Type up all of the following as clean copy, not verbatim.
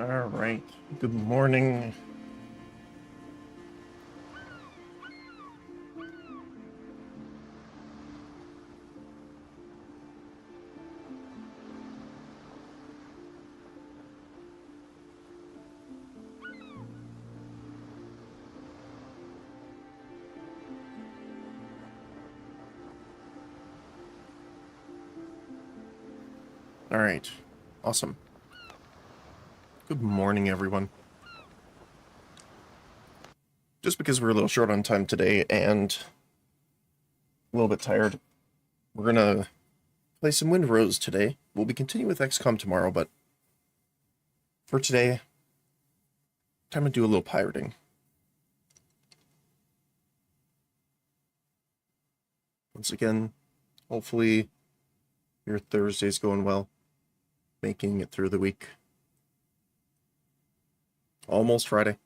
All right. Good morning. All right. Awesome. Good morning, everyone. Just because we're a little short on time today and a little bit tired, we're going to play some Windrose today. We'll be continuing with XCOM tomorrow, but for today, time to do a little pirating. Once again, hopefully your Thursday's going well, making it through the week. Almost Friday.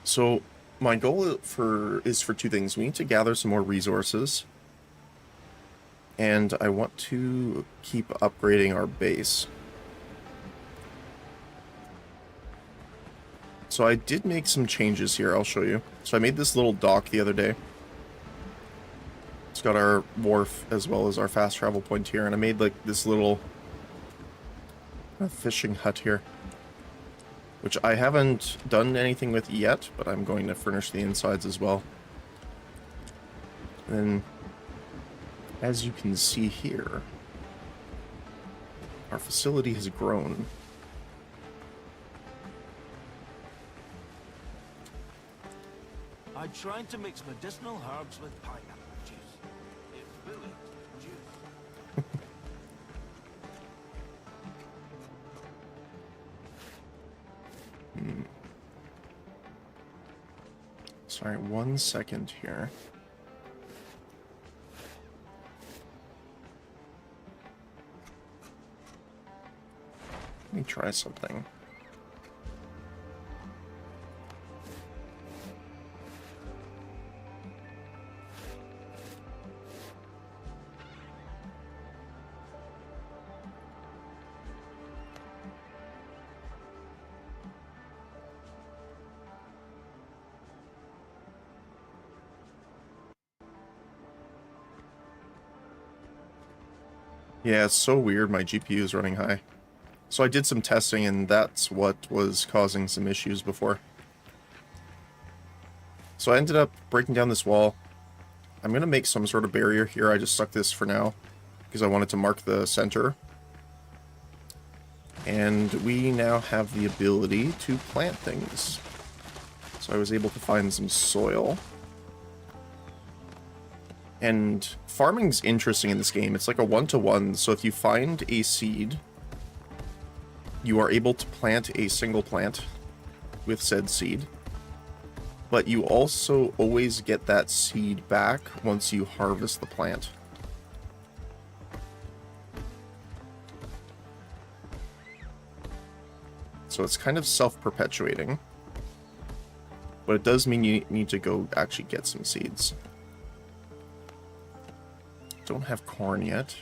So my goal is for two things. We need to gather some more resources, and I want to keep upgrading our base. So I did make some changes here, I'll show you. So I made this little dock the other day. It's got our wharf as well as our fast travel point here, and I made like this little fishing hut here, which I haven't done anything with yet, but I'm going to furnish the insides as well. And then, as you can see here, our facility has grown. I tried to mix medicinal herbs with pineapple juice. It's brilliant juice. Sorry, 1 second here. Let me try something. Yeah, it's so weird my GPU is running high. So I did some testing and that's what was causing some issues before. So I ended up breaking down this wall. I'm going to make some sort of barrier here. I just stuck this for now because I wanted to mark the center. And we now have the ability to plant things. So I was able to find some soil. And farming's interesting in this game. It's like a one-to-one. So if you find a seed, you are able to plant a single plant with said seed. But you also always get that seed back once you harvest the plant. So it's kind of self-perpetuating. But it does mean you need to go actually get some seeds. Don't have corn yet.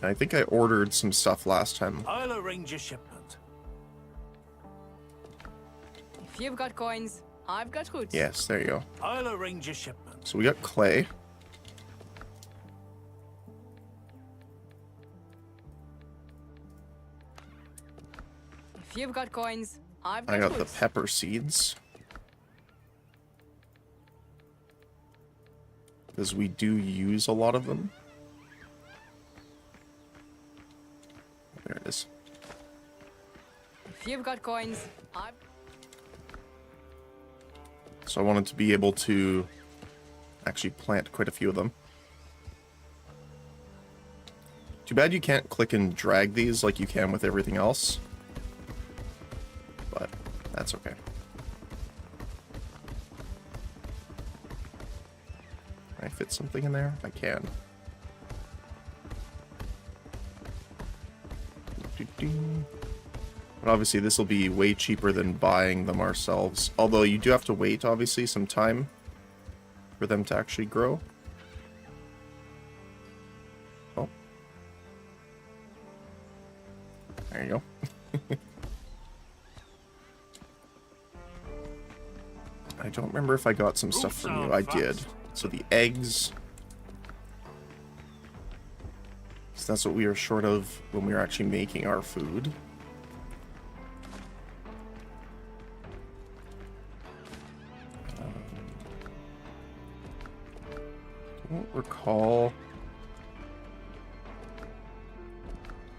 I think I ordered some stuff last time. I'll arrange a shipment. If you've got coins, I've got roots. Yes, there you go. I'll arrange a shipment. So we got clay. If you've got coins, I've got I got roots. the pepper seeds. Because we do use a lot of them. There it is. If you've got coins, I've... So I wanted to be able to actually plant quite a few of them. Too bad you can't click and drag these like you can with everything else. But that's okay. Can I fit something in there? I can. But obviously this will be way cheaper than buying them ourselves. Although you do have to wait, obviously, some time for them to actually grow. Oh. There you go. I don't remember if I got some stuff from you. I did. So the eggs. So that's what we were short of when we were actually making our food. I don't recall.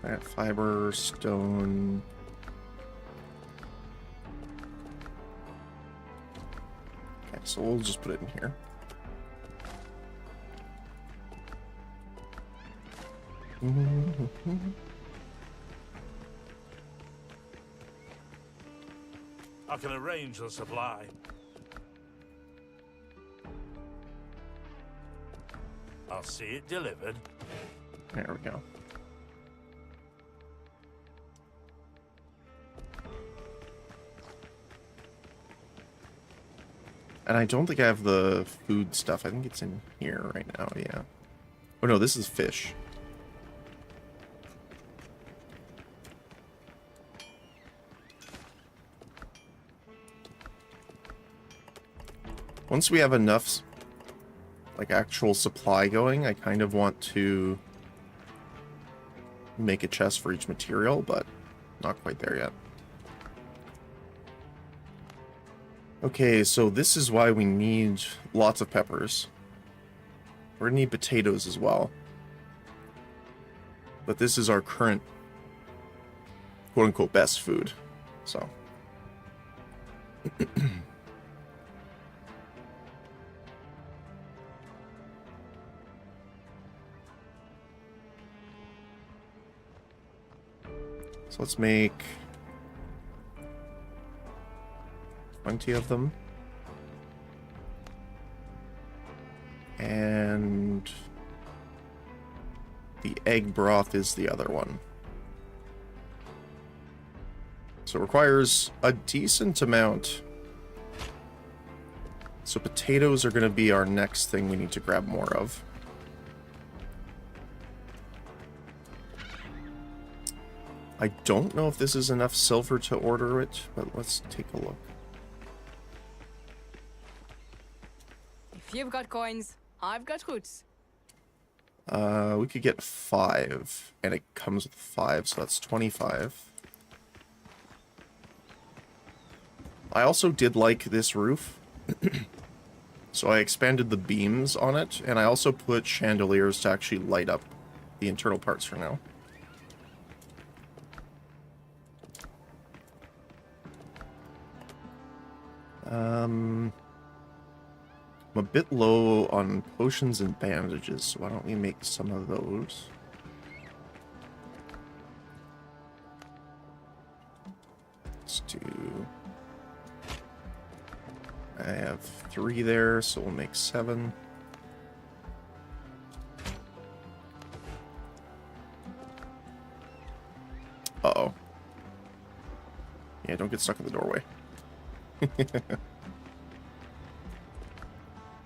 Plant fiber, stone. Okay, so we'll just put it in here. I can arrange the supply. I'll see it delivered. There we go. And I don't think I have the food stuff. I think it's in here right now, yeah. Oh no, this is fish. Once we have enough, like, actual supply going, I kind of want to make a chest for each material, but not quite there yet. Okay, so this is why we need lots of peppers. We're gonna need potatoes as well. But this is our current quote-unquote best food, so. So let's make 20 of them. And the egg broth is the other one. So it requires a decent amount. So potatoes are going to be our next thing we need to grab more of. I don't know if this is enough silver to order it, but let's take a look. If you've got coins, I've got roots. We could get 5, and it comes with 5, so that's 25. I also did like this roof. So I expanded the beams on it, and I also put chandeliers to actually light up the internal parts for now. I'm a bit low on potions and bandages, so why don't we make some of those? Let's do... I have 3 there, so we'll make 7. Uh-oh. Yeah, don't get stuck in the doorway.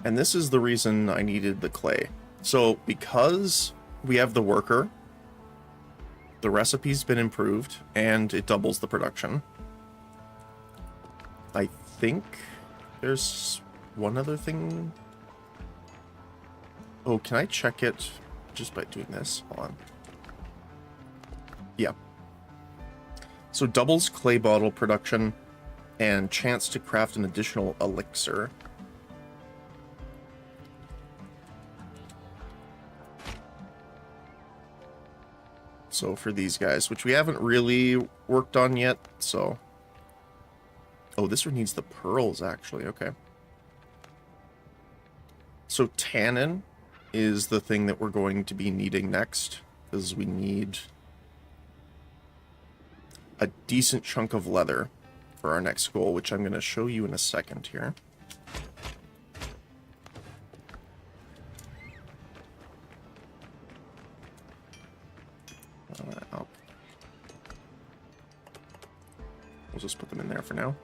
And this is the reason I needed the clay. So because we have the worker, the recipe's been improved, and it doubles the production. I think there's one other thing. Oh, can I check it just by doing this? Hold on. Yeah. So doubles clay bottle production and chance to craft an additional elixir. So for these guys, which we haven't really worked on yet, so... Oh, this one needs the pearls, actually. Okay. So tannin is the thing that we're going to be needing next, because we need a decent chunk of leather for our next goal, which I'm going to show you in a second here. for now.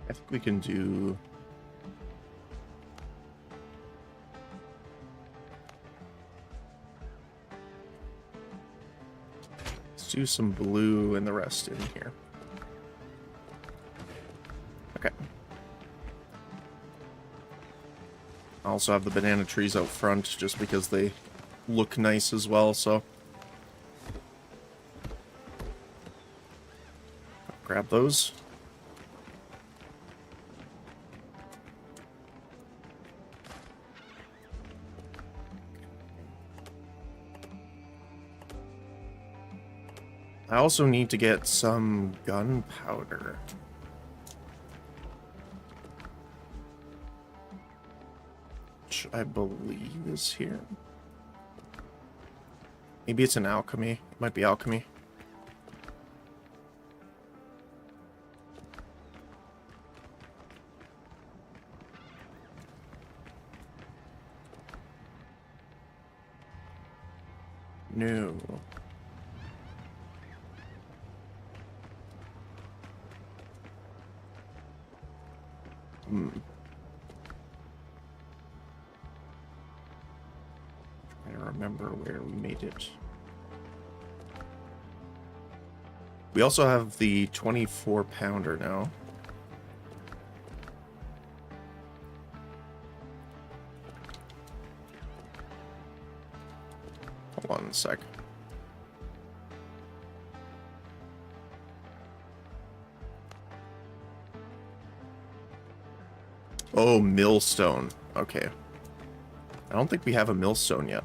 I think we can do... Let's do some blue and the rest in here. Okay. I also have the banana trees out front just because they look nice as well, so... Grab those. I also need to get some gunpowder. Which I believe is here. Maybe it's an alchemy. It might be alchemy. No. I remember where we made it. We also have the 24-pounder now. Hold on a sec. Oh, millstone. Okay. I don't think we have a millstone yet.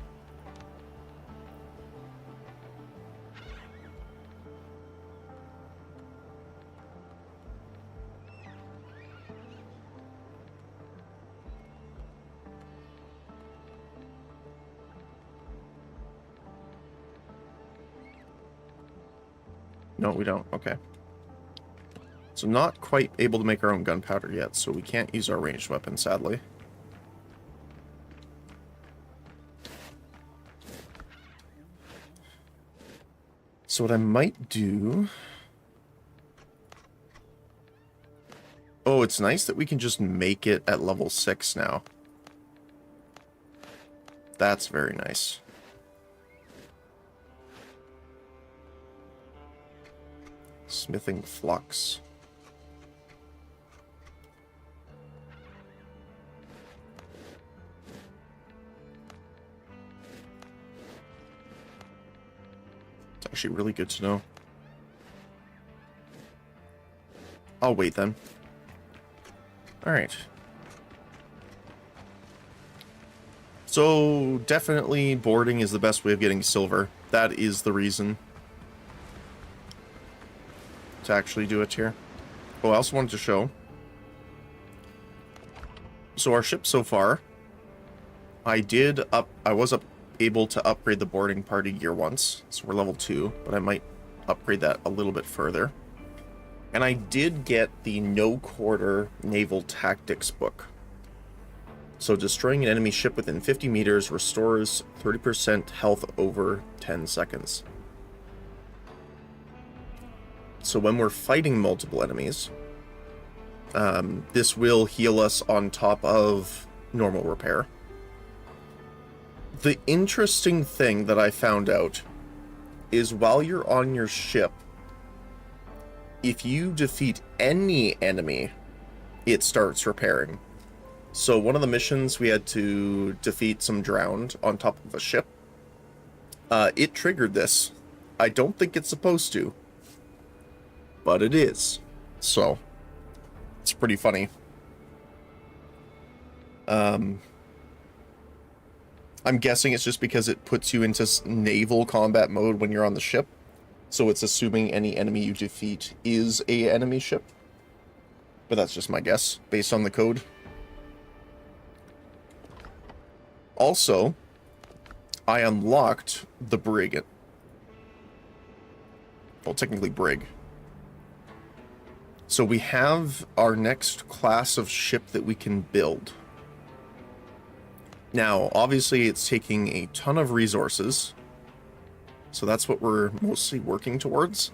No, we don't. Okay. So not quite able to make our own gunpowder yet, so we can't use our ranged weapon, sadly. So what I might do... Oh, it's nice that we can just make it at level 6 now. That's very nice. Smithing flux. It's actually really good to know. I'll wait then. Alright. So, definitely boarding is the best way of getting silver. That is the reason to actually do it here. Oh, I also wanted to show. So our ship so far, I was able to upgrade the boarding party gear once. So we're level 2, but I might upgrade that a little bit further. And I did get the No Quarter Naval Tactics book. So destroying an enemy ship within 50 meters restores 30% health over 10 seconds. So when we're fighting multiple enemies, this will heal us on top of normal repair. The interesting thing that I found out is while you're on your ship, if you defeat any enemy, it starts repairing. So one of the missions, we had to defeat some drowned on top of a ship. It triggered this. I don't think it's supposed to, but it is. So, it's pretty funny. I'm guessing it's just because it puts you into naval combat mode when you're on the ship. So it's assuming any enemy you defeat is a enemy ship. But that's just my guess, based on the code. Also, I unlocked the brig. Well, technically brig. So we have our next class of ship that we can build. Now, obviously, it's taking a ton of resources. So that's what we're mostly working towards.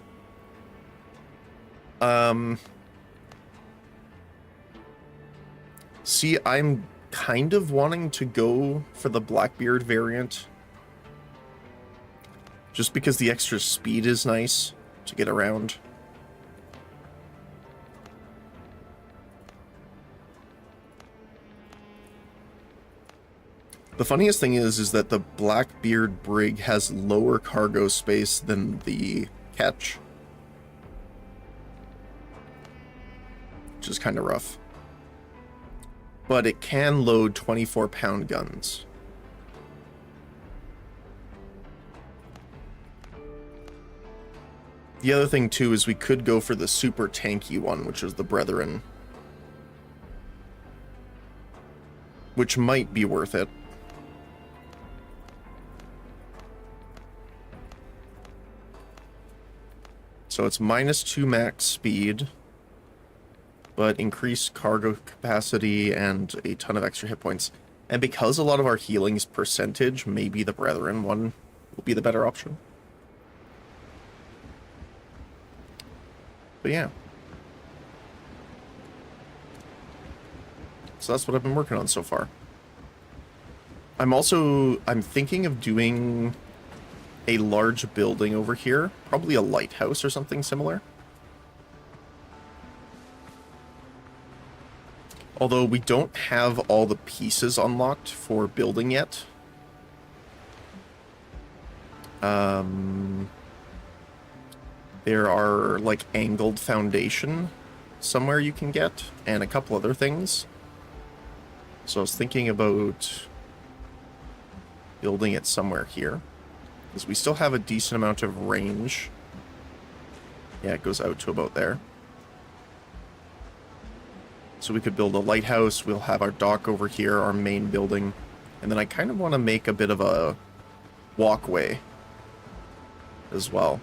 See, I'm kind of wanting to go for the Blackbeard variant. Just because the extra speed is nice to get around. The funniest thing is that the Blackbeard brig has lower cargo space than the Ketch. Which is kind of rough. But it can load 24-pound guns. The other thing, too, is we could go for the super tanky one, which is the Brethren. Which might be worth it. So it's -2 max speed, but increased cargo capacity and a ton of extra hit points. And because a lot of our healing's percentage, maybe the Brethren one will be the better option. But yeah. So that's what I've been working on so far. I'm thinking of doing a large building over here, probably a lighthouse or something similar. Although we don't have all the pieces unlocked for building yet. There are like angled foundation somewhere you can get, and a couple other things. So I was thinking about building it somewhere here, because we still have a decent amount of range. Yeah, it goes out to about there. So we could build a lighthouse, we'll have our dock over here, our main building, and then I kind of want to make a bit of a walkway as well.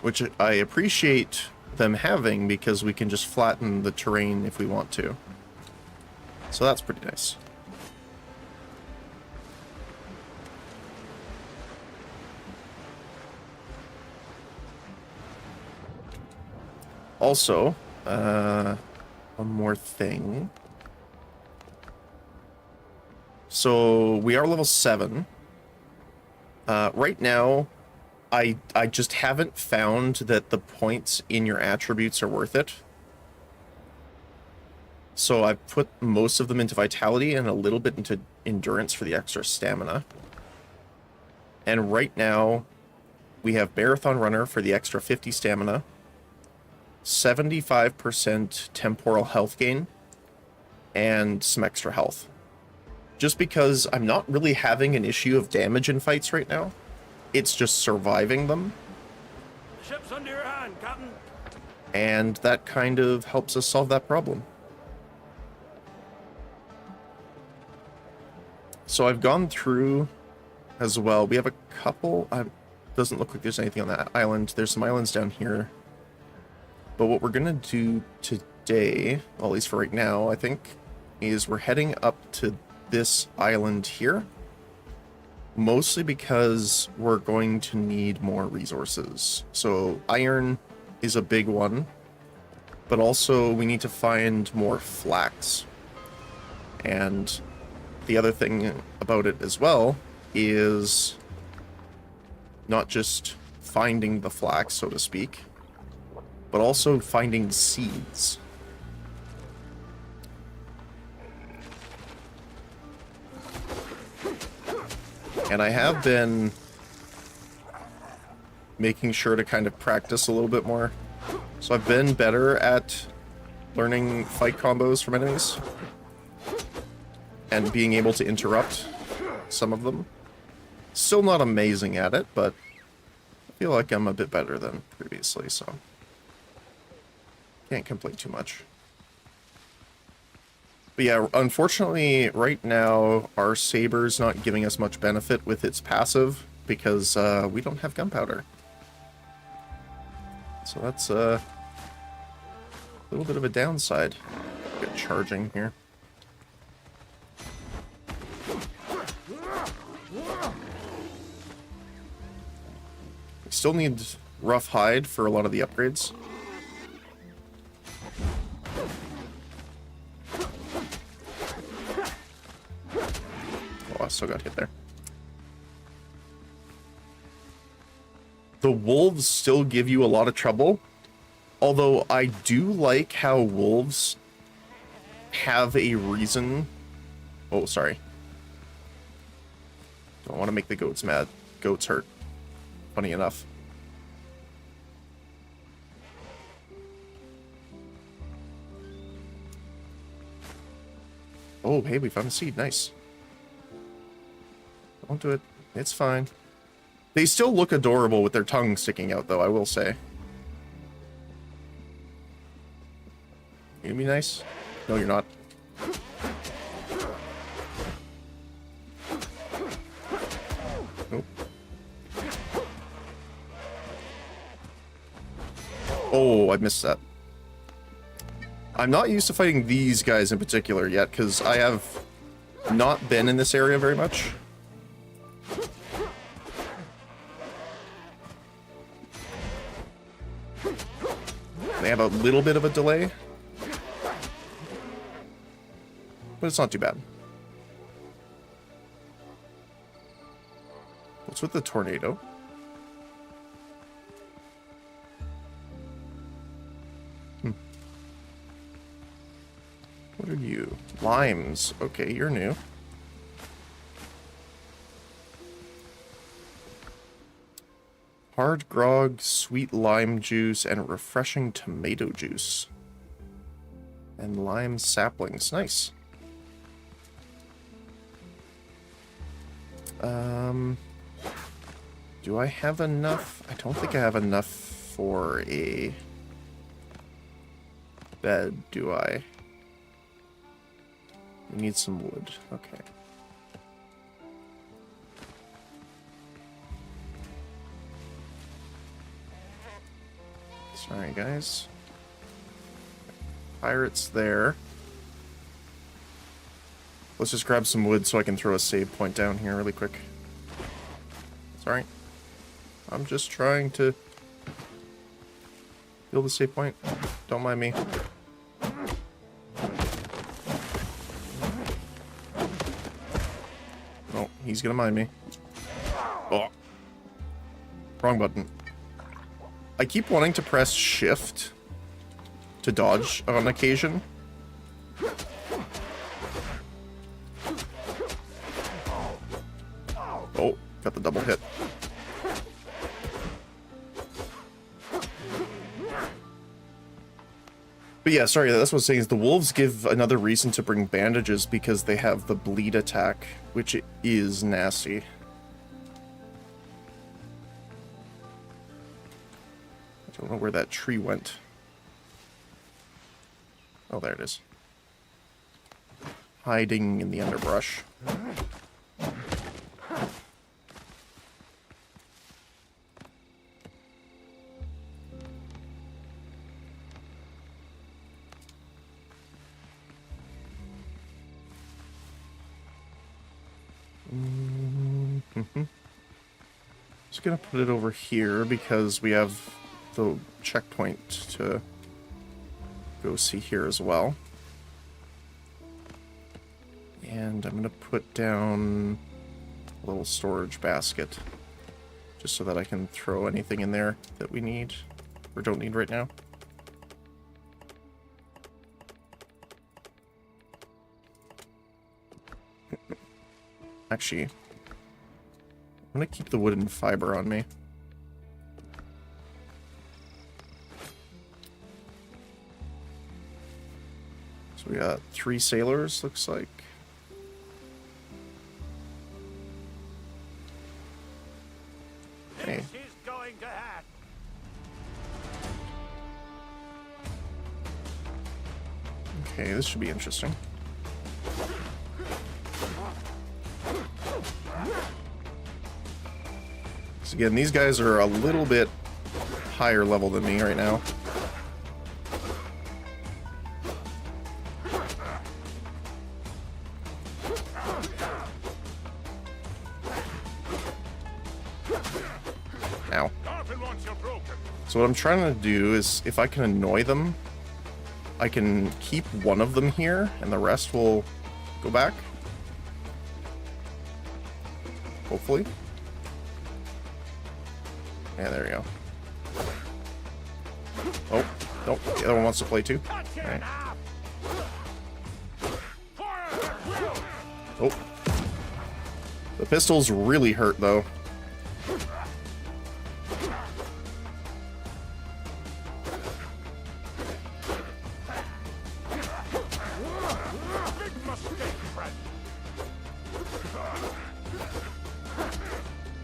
Which I appreciate them having, because we can just flatten the terrain if we want to. So that's pretty nice. Also, one more thing. So we are level 7. Right now, I just haven't found that the points in your attributes are worth it. So I've put most of them into vitality and a little bit into endurance for the extra stamina. And right now, we have Marathon Runner for the extra 50 stamina, 75% temporal health gain, and some extra health. Just because I'm not really having an issue of damage in fights right now. It's just surviving them. The ship's under your hand, Captain. And that kind of helps us solve that problem. So I've gone through as well. We have a couple. Doesn't look like there's anything on that island. There's some islands down here. But what we're going to do today, well, at least for right now, I think, is we're heading up to this island here. Mostly because we're going to need more resources. So iron is a big one. But also we need to find more flax. And the other thing about it as well is not just finding the flax, so to speak, but also finding seeds. And I have been making sure to kind of practice a little bit more. So I've been better at learning fight combos from enemies and being able to interrupt some of them. Still not amazing at it, but I feel like I'm a bit better than previously, so can't complain too much. But yeah, unfortunately, right now, our saber's not giving us much benefit with its passive because we don't have gunpowder. So that's a little bit of a downside. Get charging here. We still need rough hide for a lot of the upgrades. Oh, I still got hit there. The wolves still give you a lot of trouble, although I do like how wolves have a reason. Oh, sorry. Don't want to make the goats mad. Goats hurt. Funny enough. Oh, hey, we found a seed. Nice. Don't do it. It's fine. They still look adorable with their tongue sticking out, though, I will say. You gonna be nice? No, you're not. Nope. Oh, I missed that. I'm not used to fighting these guys in particular yet, because I have not been in this area very much. They have a little bit of a delay, but it's not too bad. What's with the tornado? What are you? Limes. Okay, you're new. Hard grog, sweet lime juice, and refreshing tomato juice. And lime saplings. Nice. Do I have enough? I don't think I have enough for a bed, do I? We need some wood. Okay. Sorry, guys. Pirates there. Let's just grab some wood so I can throw a save point down here really quick. Sorry. I'm just trying to build a save point. Don't mind me. Oh, he's gonna mind me. Oh. Wrong button. I keep wanting to press shift to dodge on occasion. Oh, got the double hit. But yeah, sorry, that's what I was saying, is the wolves give another reason to bring bandages because they have the bleed attack, which is nasty. I don't know where that tree went. Oh, there it is. Hiding in the underbrush. Just gonna put it over here because we have the checkpoint to go see here as well. And I'm gonna put down a little storage basket just so that I can throw anything in there that we need or don't need right now. Actually, I'm gonna keep the wooden fiber on me. So we got 3 sailors, looks like. Hey. This is going to happen. Okay, this should be interesting. So again, these guys are a little bit higher level than me right now. Ow. So what I'm trying to do is, if I can annoy them, I can keep one of them here, and the rest will go back. Hopefully. Yeah, there we go. Oh, nope, the other one wants to play too. Right. Oh. The pistols really hurt, though.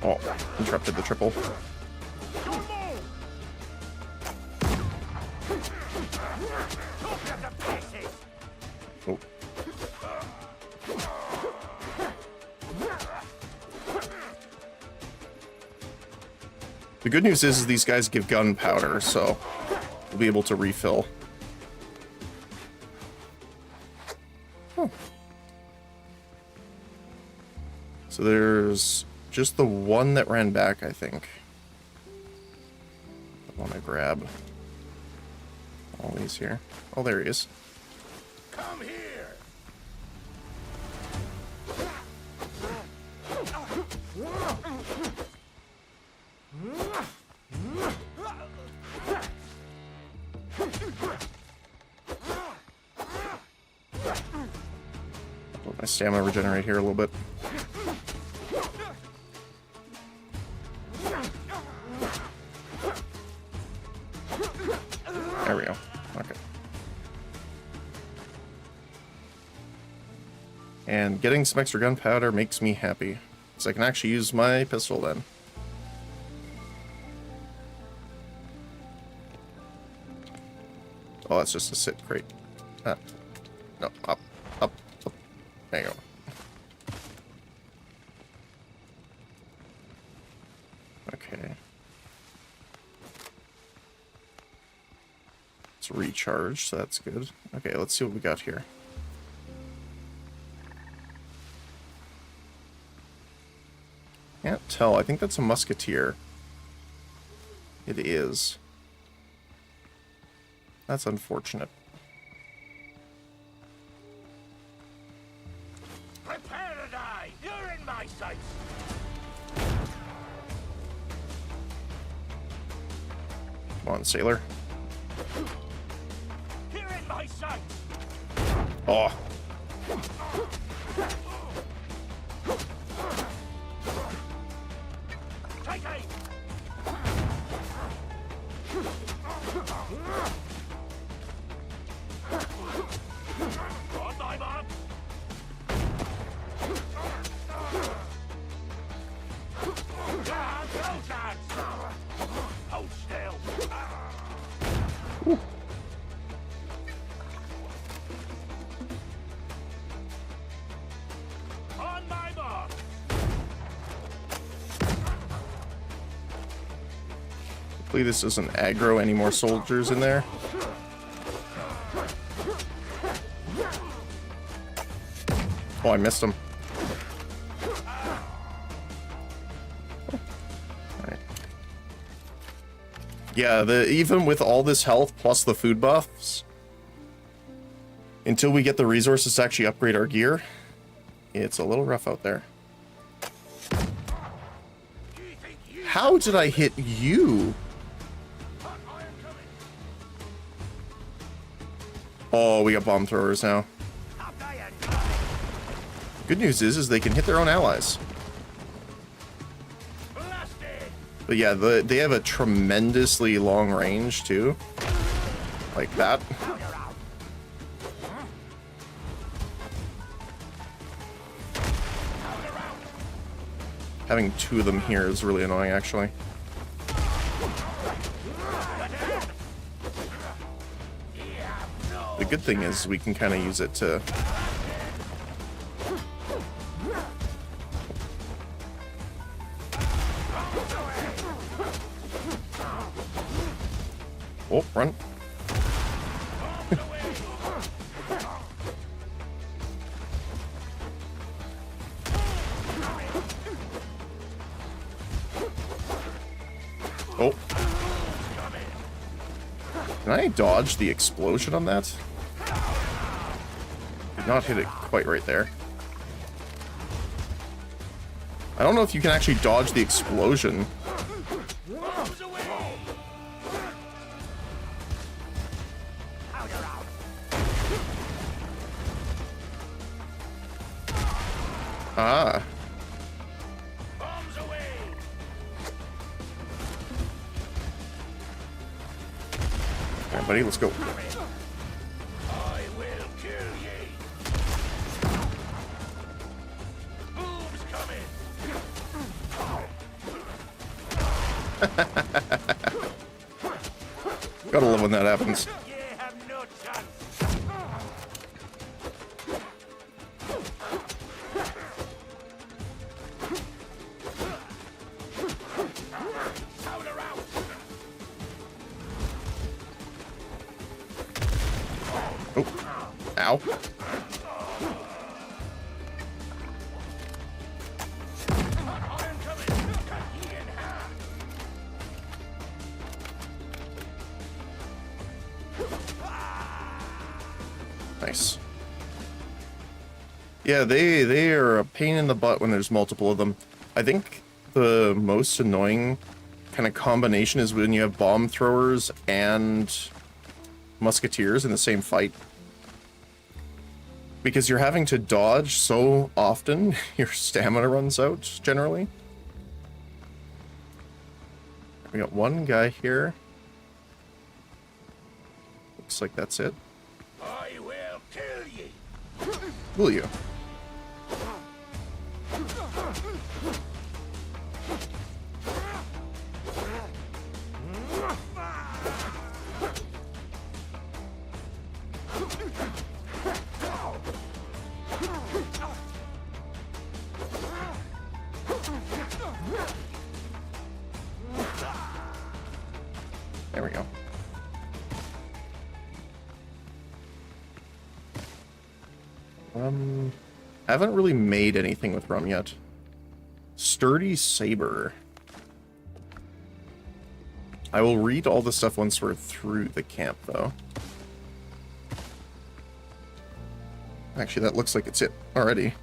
Oh, interrupted the triple. Oh. The good news is these guys give gunpowder, so we'll be able to refill. Oh. So there's just the one that ran back, I think. I want to grab all these here. Oh, there he is. Come here. Let my stamina regenerate here a little bit. There we go. Okay. And getting some extra gunpowder makes me happy. So I can actually use my pistol then. Oh, that's just a sit crate. No, up. There you go. Okay. It's recharged, so that's good. Okay, let's see what we got here. Can't tell. I think that's a musketeer. It is. That's unfortunate. Prepare to die. You're in my sights. Come on, sailor. You're in my sights. Oh. Take aim. On my mark. No chance. Hold still. On my mark. Hopefully this doesn't aggro any more soldiers in there. Oh, I missed him. Alright. Yeah, even with all this health plus the food buffs, until we get the resources to actually upgrade our gear, it's a little rough out there. How did I hit you? Oh, we got bomb throwers now. Good news is they can hit their own allies. But yeah, they have a tremendously long range too. Like that. Having two of them here is really annoying, actually. The good thing is we can kind of use it to... Oh, run. Oh. Can I dodge the explosion on that? Did not hit it quite right there. I don't know if you can actually dodge the explosion. Ah. Alright, buddy, let's go. I will kill ye. Boom's coming. Gotta love when that happens. Ye have no chance. Powder out. Oh. Ow. Iron coming. Cut ye in half. Nice. Yeah, they are a pain in the butt when there's multiple of them. I think the most annoying kind of combination is when you have bomb throwers and musketeers in the same fight. Because you're having to dodge so often, your stamina runs out, generally. We got one guy here. Looks like that's it. I will kill ye. Will you? There we go. Haven't really made anything with rum yet. Sturdy saber. I will read all the stuff once we're through the camp, though. Actually, that looks like it's it already.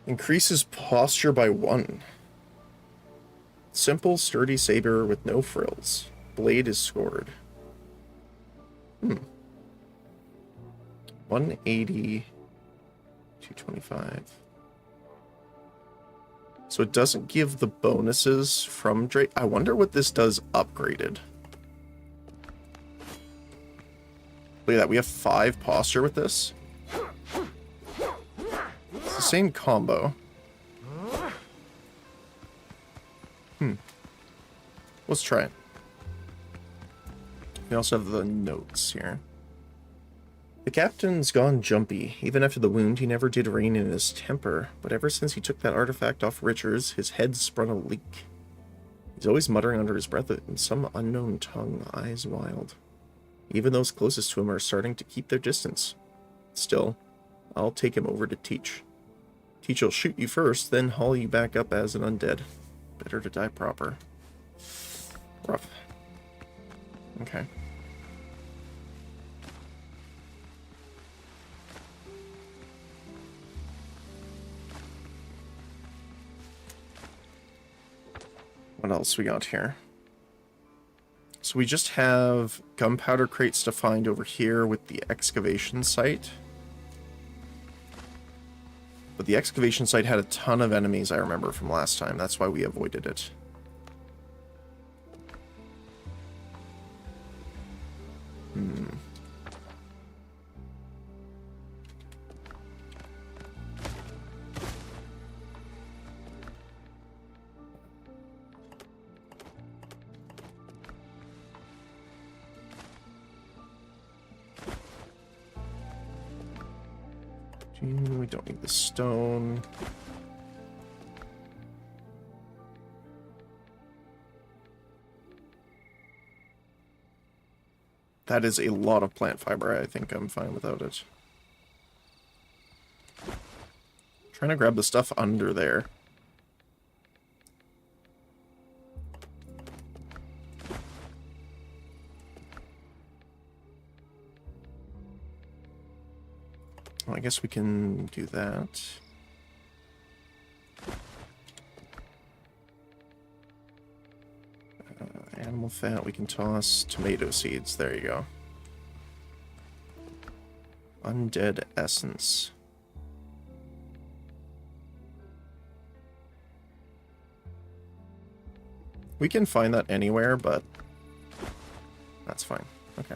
Increases posture by 1. Simple, sturdy saber with no frills. Blade is scored. 180, 225. So it doesn't give the bonuses from Drake. I wonder what this does upgraded. Look at that, we have 5 posture with this. It's the same combo. Let's try it. We also have the notes here. The captain's gone jumpy. Even after the wound, he never did rein in his temper. But ever since he took that artifact off Richards, his head sprung a leak. He's always muttering under his breath in some unknown tongue, eyes wild. Even those closest to him are starting to keep their distance. Still, I'll take him over to Teach. Teach will shoot you first, then haul you back up as an undead. Better to die proper. Rough. Okay. What else we got here? So we just have gunpowder crates to find over here with the excavation site. But the excavation site had a ton of enemies, I remember, from last time. That's why we avoided it. We don't need the stone. That is a lot of plant fiber. I think I'm fine without it. Trying to grab the stuff under there. Well, I guess we can do that. Animal fat we can toss. Tomato seeds. There you go. Undead essence. We can find that anywhere, but that's fine. Okay.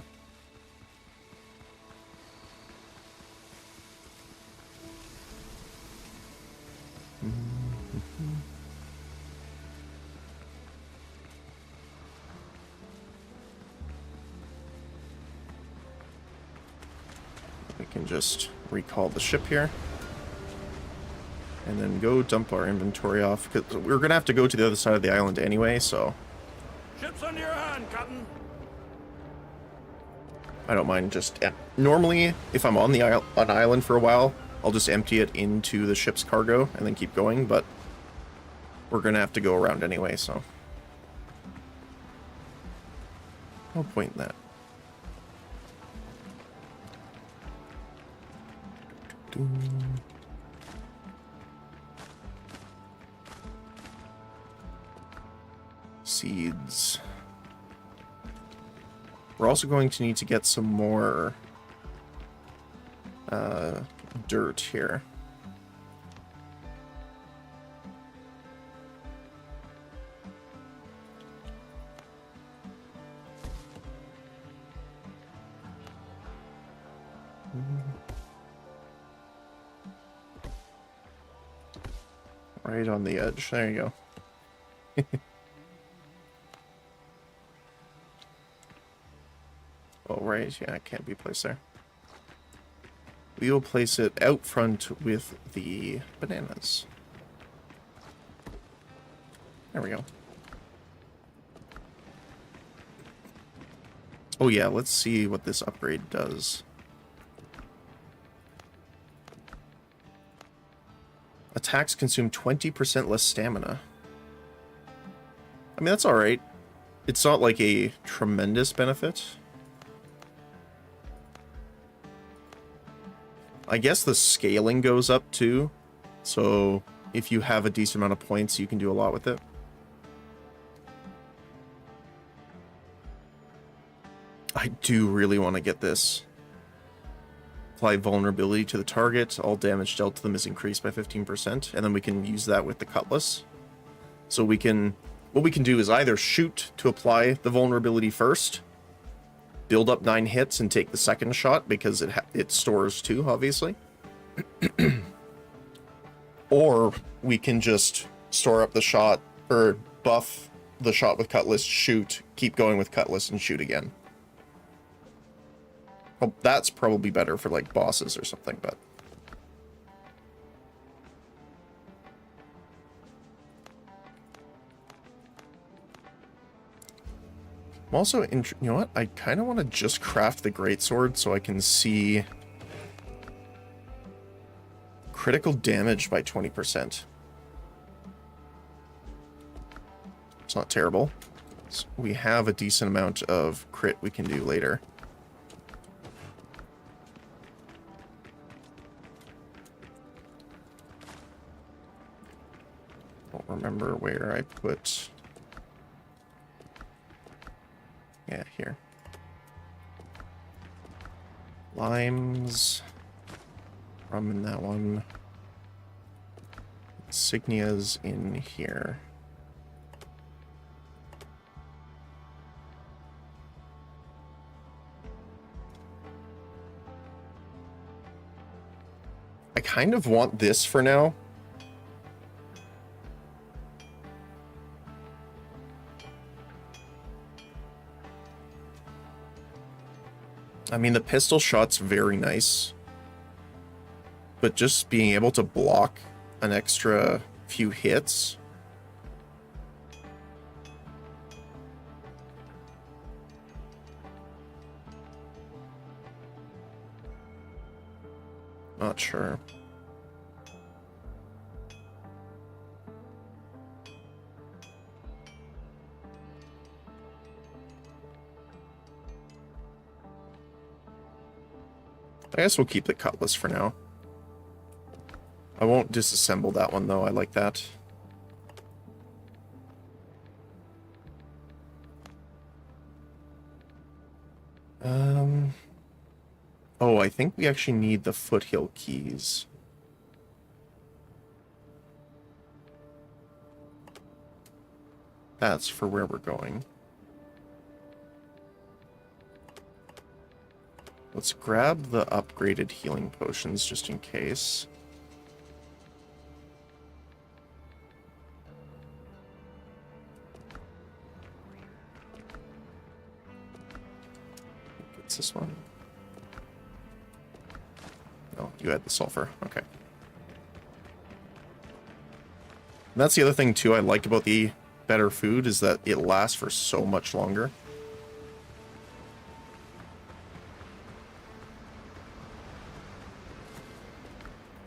We can just recall the ship here. And then go dump our inventory off, because we're going to have to go to the other side of the island anyway, so... Ship's under your hand, Captain. I don't mind just... Yeah. Normally, if I'm on an island for a while, I'll just empty it into the ship's cargo and then keep going, but we're going to have to go around anyway, so... No point in that. Seeds. We're also going to need to get some more dirt here. Right on the edge. There you go. Oh, right. Yeah, it can't be placed there. We will place it out front with the bananas. There we go. Oh yeah, let's see what this upgrade does. Attacks consume 20% less stamina. I mean, that's alright. It's not like a tremendous benefit. I guess the scaling goes up too. So if you have a decent amount of points, you can do a lot with it. I do really want to get this. Apply vulnerability to the target. All damage dealt to them is increased by 15%. And then we can use that with the cutlass. So we can... What we can do is either shoot to apply the vulnerability first, build up 9 hits and take the second shot because it stores 2, obviously. Or we can just store up the shot, or buff the shot with cutlass, shoot, keep going with cutlass, and shoot again. Well, that's probably better for, like, bosses or something, but... I'm also, you know what? I kind of want to just craft the greatsword so I can see critical damage by 20%. It's not terrible. So we have a decent amount of crit we can do later. Don't remember where I put... Yeah, here. Limes. Rum in that one. Insignias in here. I kind of want this for now. I mean, the pistol shot's very nice, but just being able to block an extra few hits. Not sure. I guess we'll keep the cutlass for now. I won't disassemble that one, though. I like that. Oh, I think we actually need the foothill keys. That's for where we're going. Let's grab the upgraded healing potions just in case. What's this one? Oh, you had the sulfur. Okay. And that's the other thing, too, I like about the better food is that it lasts for so much longer.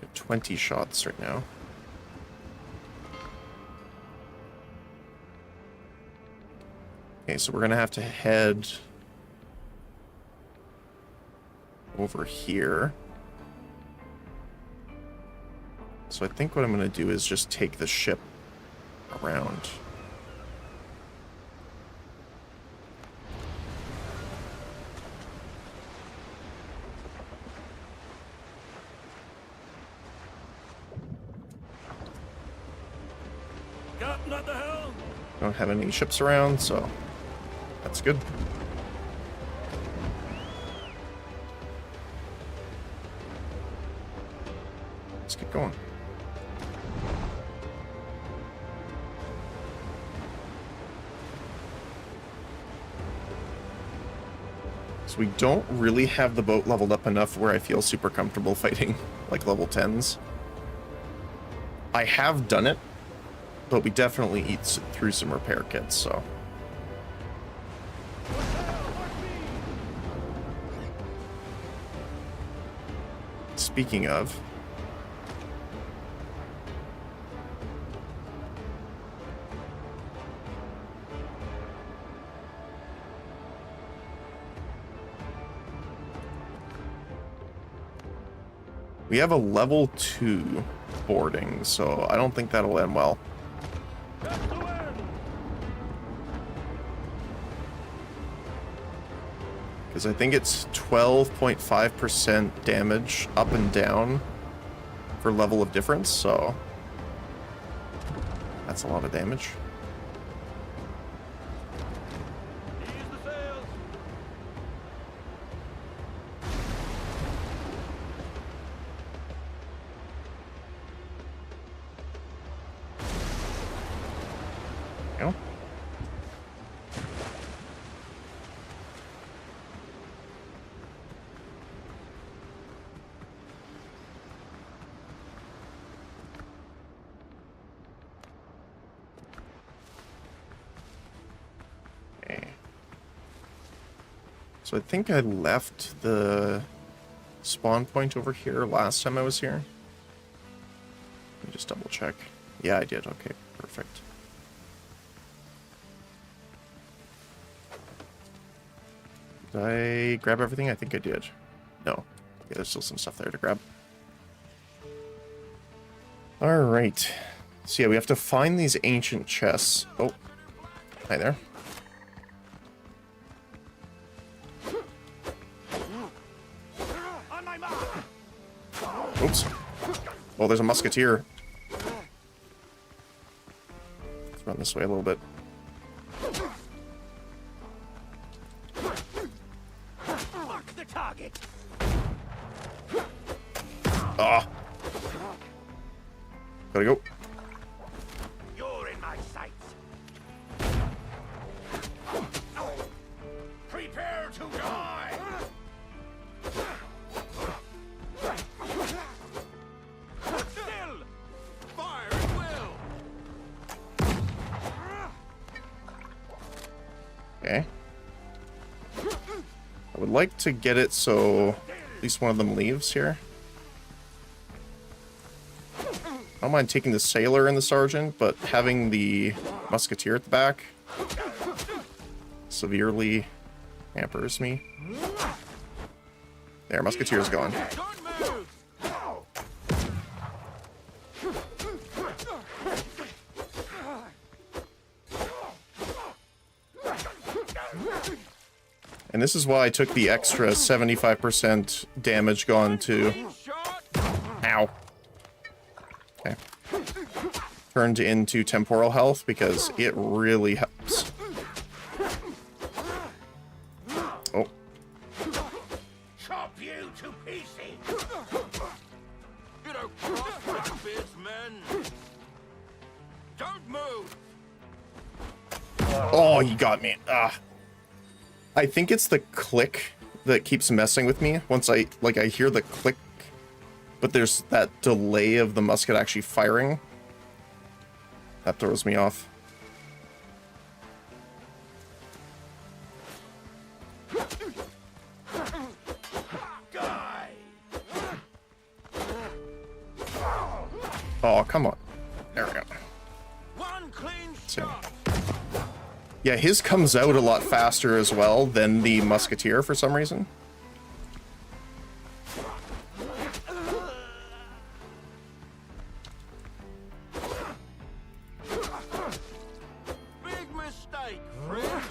Got 20 shots right now. Okay, so we're gonna have to head over here. So I think what I'm going to do is just take the ship around. Captain at the helm. Don't have any ships around, so that's good. Let's get going. So we don't really have the boat leveled up enough where I feel super comfortable fighting like level 10s. I have done it, but we definitely eat through some repair kits, so. Speaking of, we have a level 2 boarding, so I don't think that'll end well. Because I think it's 12.5% damage up and down for level of difference, so that's a lot of damage. Go. Okay. So I think I left the spawn point over here last time I was here. Let me just double check. Yeah, I did. Okay, perfect. Did I grab everything? I think I did. No. Yeah, there's still some stuff there to grab. Alright. So yeah, we have to find these ancient chests. Oh. Hi there. Oops. Oh, there's a musketeer. Let's run this way a little bit. Mark the target. Ah. Gotta go. You're in my sights. Prepare to die. Still. Fire at will. Okay. I would like to get it so at least one of them leaves here. I don't mind taking the sailor and the sergeant, but having the musketeer at the back severely hampers me. There, musketeer's gone. Don't move! And this is why I took the extra 75% damage gone to... Shot! Ow. Okay. Turned into temporal health because it really helps. Oh. Chop you to pieces! You don't cross my biz, men! Don't move! Oh, you got me. Ah. I think it's the click that keeps messing with me. Once I hear the click, but there's that delay of the musket actually firing. That throws me off. Die! Oh, come on. There we go. One clean So- shot! Yeah, his comes out a lot faster as well than the musketeer for some reason. Big mistake, friend!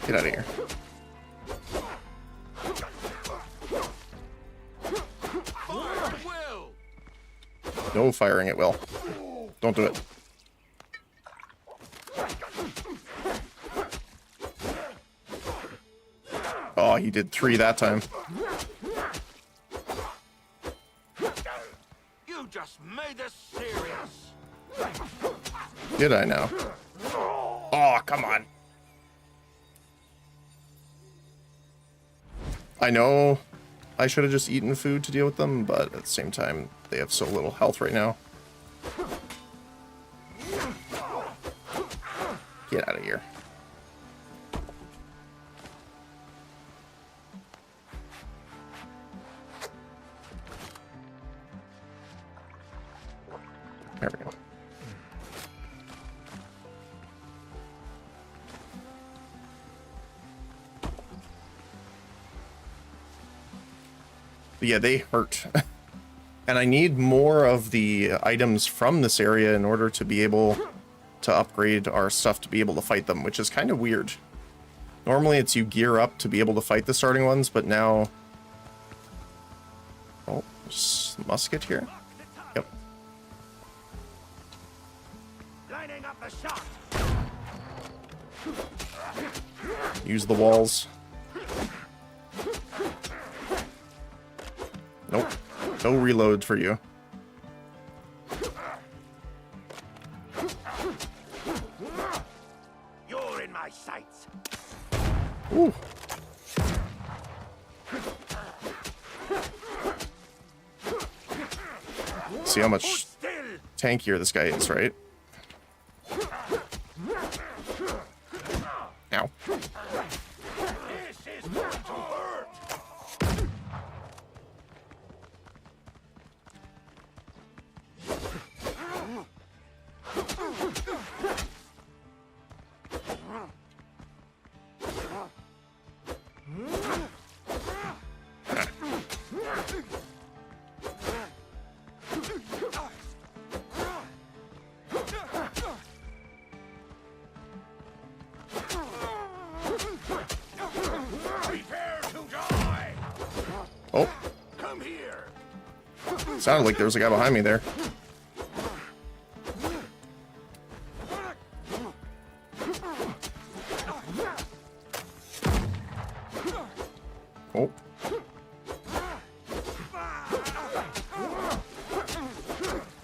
Get out of here. Fire at will! No firing at will. Don't do it. Oh, he did 3 that time. You just made this serious! Did I now? Oh, come on. I know I should have just eaten food to deal with them, but at the same time, they have so little health right now. Get out of here. There we go. But yeah, they hurt. And I need more of the items from this area in order to be able to upgrade our stuff to be able to fight them, which is kind of weird. Normally it's you gear up to be able to fight the starting ones, but now... Oh, there's a musket here? Yep. Lining up the shot! Use the walls. Nope. No reload for you. You're in my sights! Ooh. See how much Still! tankier this guy is, right? Ow. This is going to hurt! Prepare to die! Oh, Come here! sounded like there was a guy behind me there. Oh.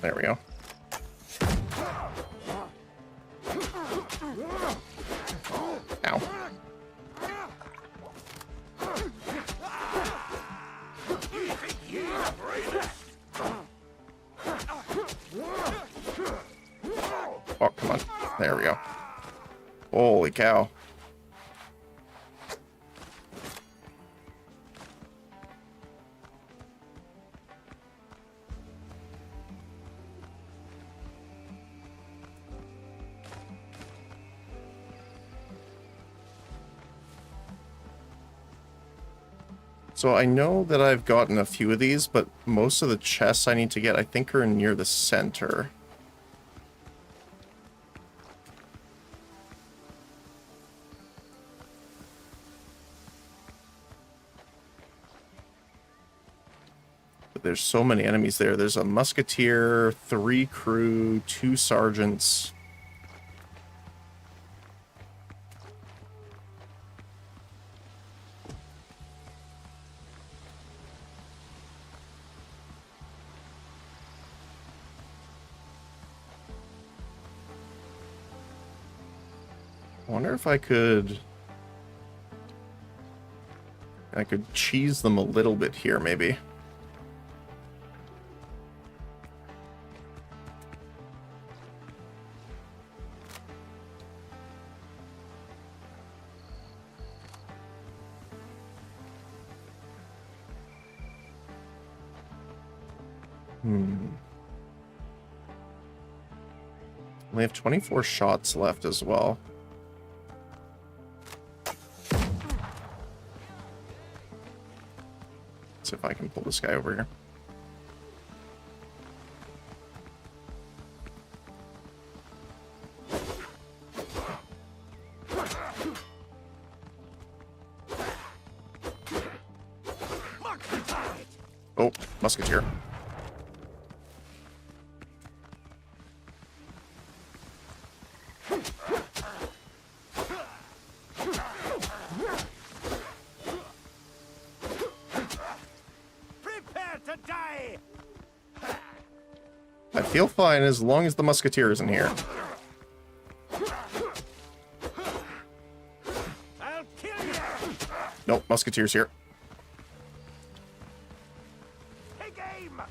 There we go. Ow. You think you're the bravest? Oh, come on. There we go. Holy cow. So I know that I've gotten a few of these, but most of the chests I need to get, I think, are near the center. But there's so many enemies there. There's a musketeer, 3 crew, 2 sergeants. I wonder if I could cheese them a little bit here, maybe. We have 24 shots left as well. Let's see if I can pull this guy over here. Oh, musketeer. I feel fine as long as the musketeer isn't here. I'll kill you. Nope, musketeer's here. Take aim.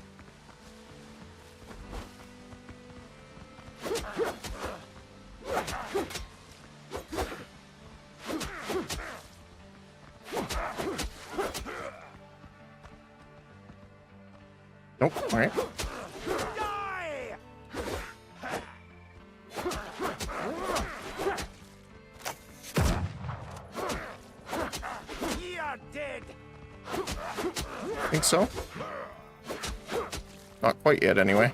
Nope, alright. Die. You're dead. Think so? Not quite yet, anyway.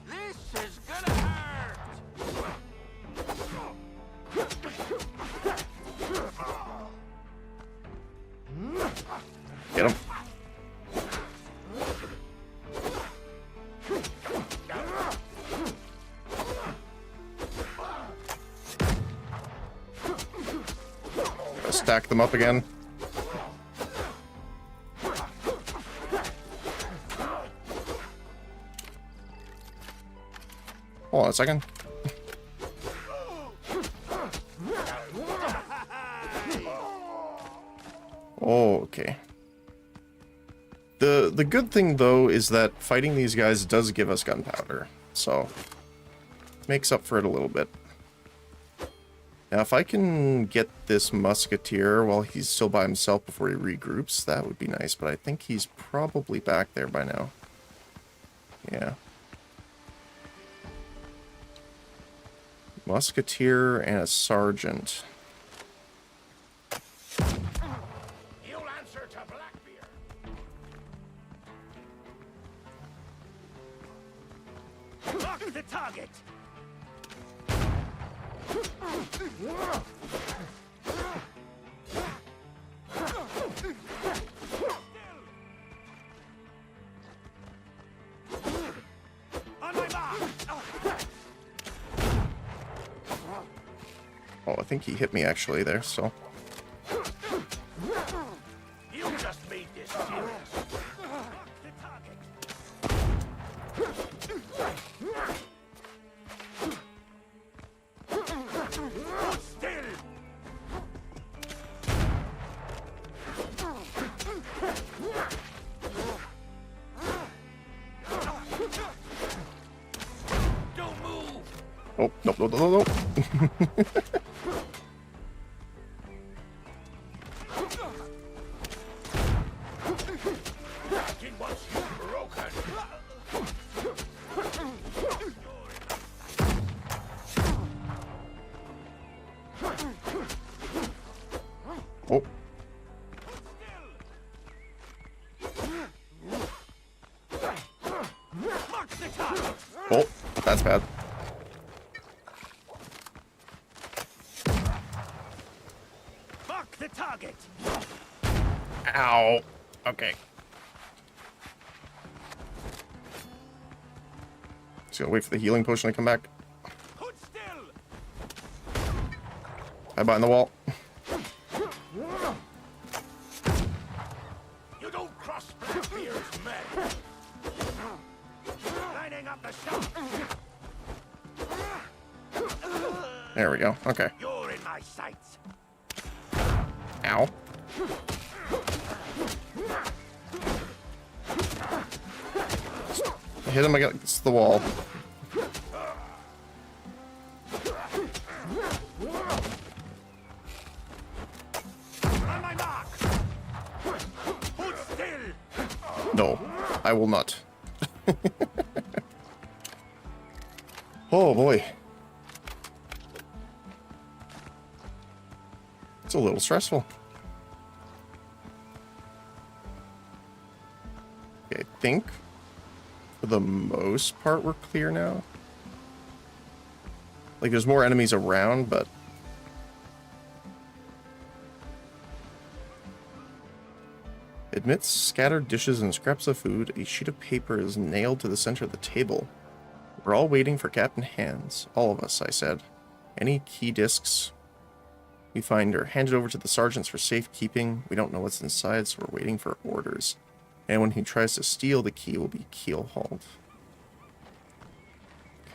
This is gonna hurt. Get him. Gotta stack them up again. Hold on a second. Okay. The good thing, though, is that fighting these guys does give us gunpowder, so makes up for it a little bit. Now, if I can get this musketeer while he's still by himself before he regroups, that would be nice, but I think he's probably back there by now. Yeah. Musketeer and a sergeant. You'll answer to Blackbeard. Lock the target. On my mark. Oh, I think he hit me actually there, so. You just made this serious. Lock the target. Hold still. Don't move. Oh, no, no, no, no, no. Acting once you've broken. Oh. Oh, that's bad. Mark the target. Ow. Okay. Just gotta wait for the healing potion to come back. Hold still. Hide behind the wall. You don't cross Blackbeard's men. Lining up the shot. There we go. Okay. You're in my sights. Ow. Hit him against the wall. On my mark. Hold still. No, I will not. Oh boy. It's a little stressful. Okay, I think for the most part we're clear now. Like there's more enemies around, but amidst scattered dishes and scraps of food, a sheet of paper is nailed to the center of the table. We're all waiting for Captain Hands. All of us, I said. Any key discs we find are handed over to the sergeants for safekeeping. We don't know what's inside, so we're waiting for orders. Anyone who tries to steal the key will be keel-hauled.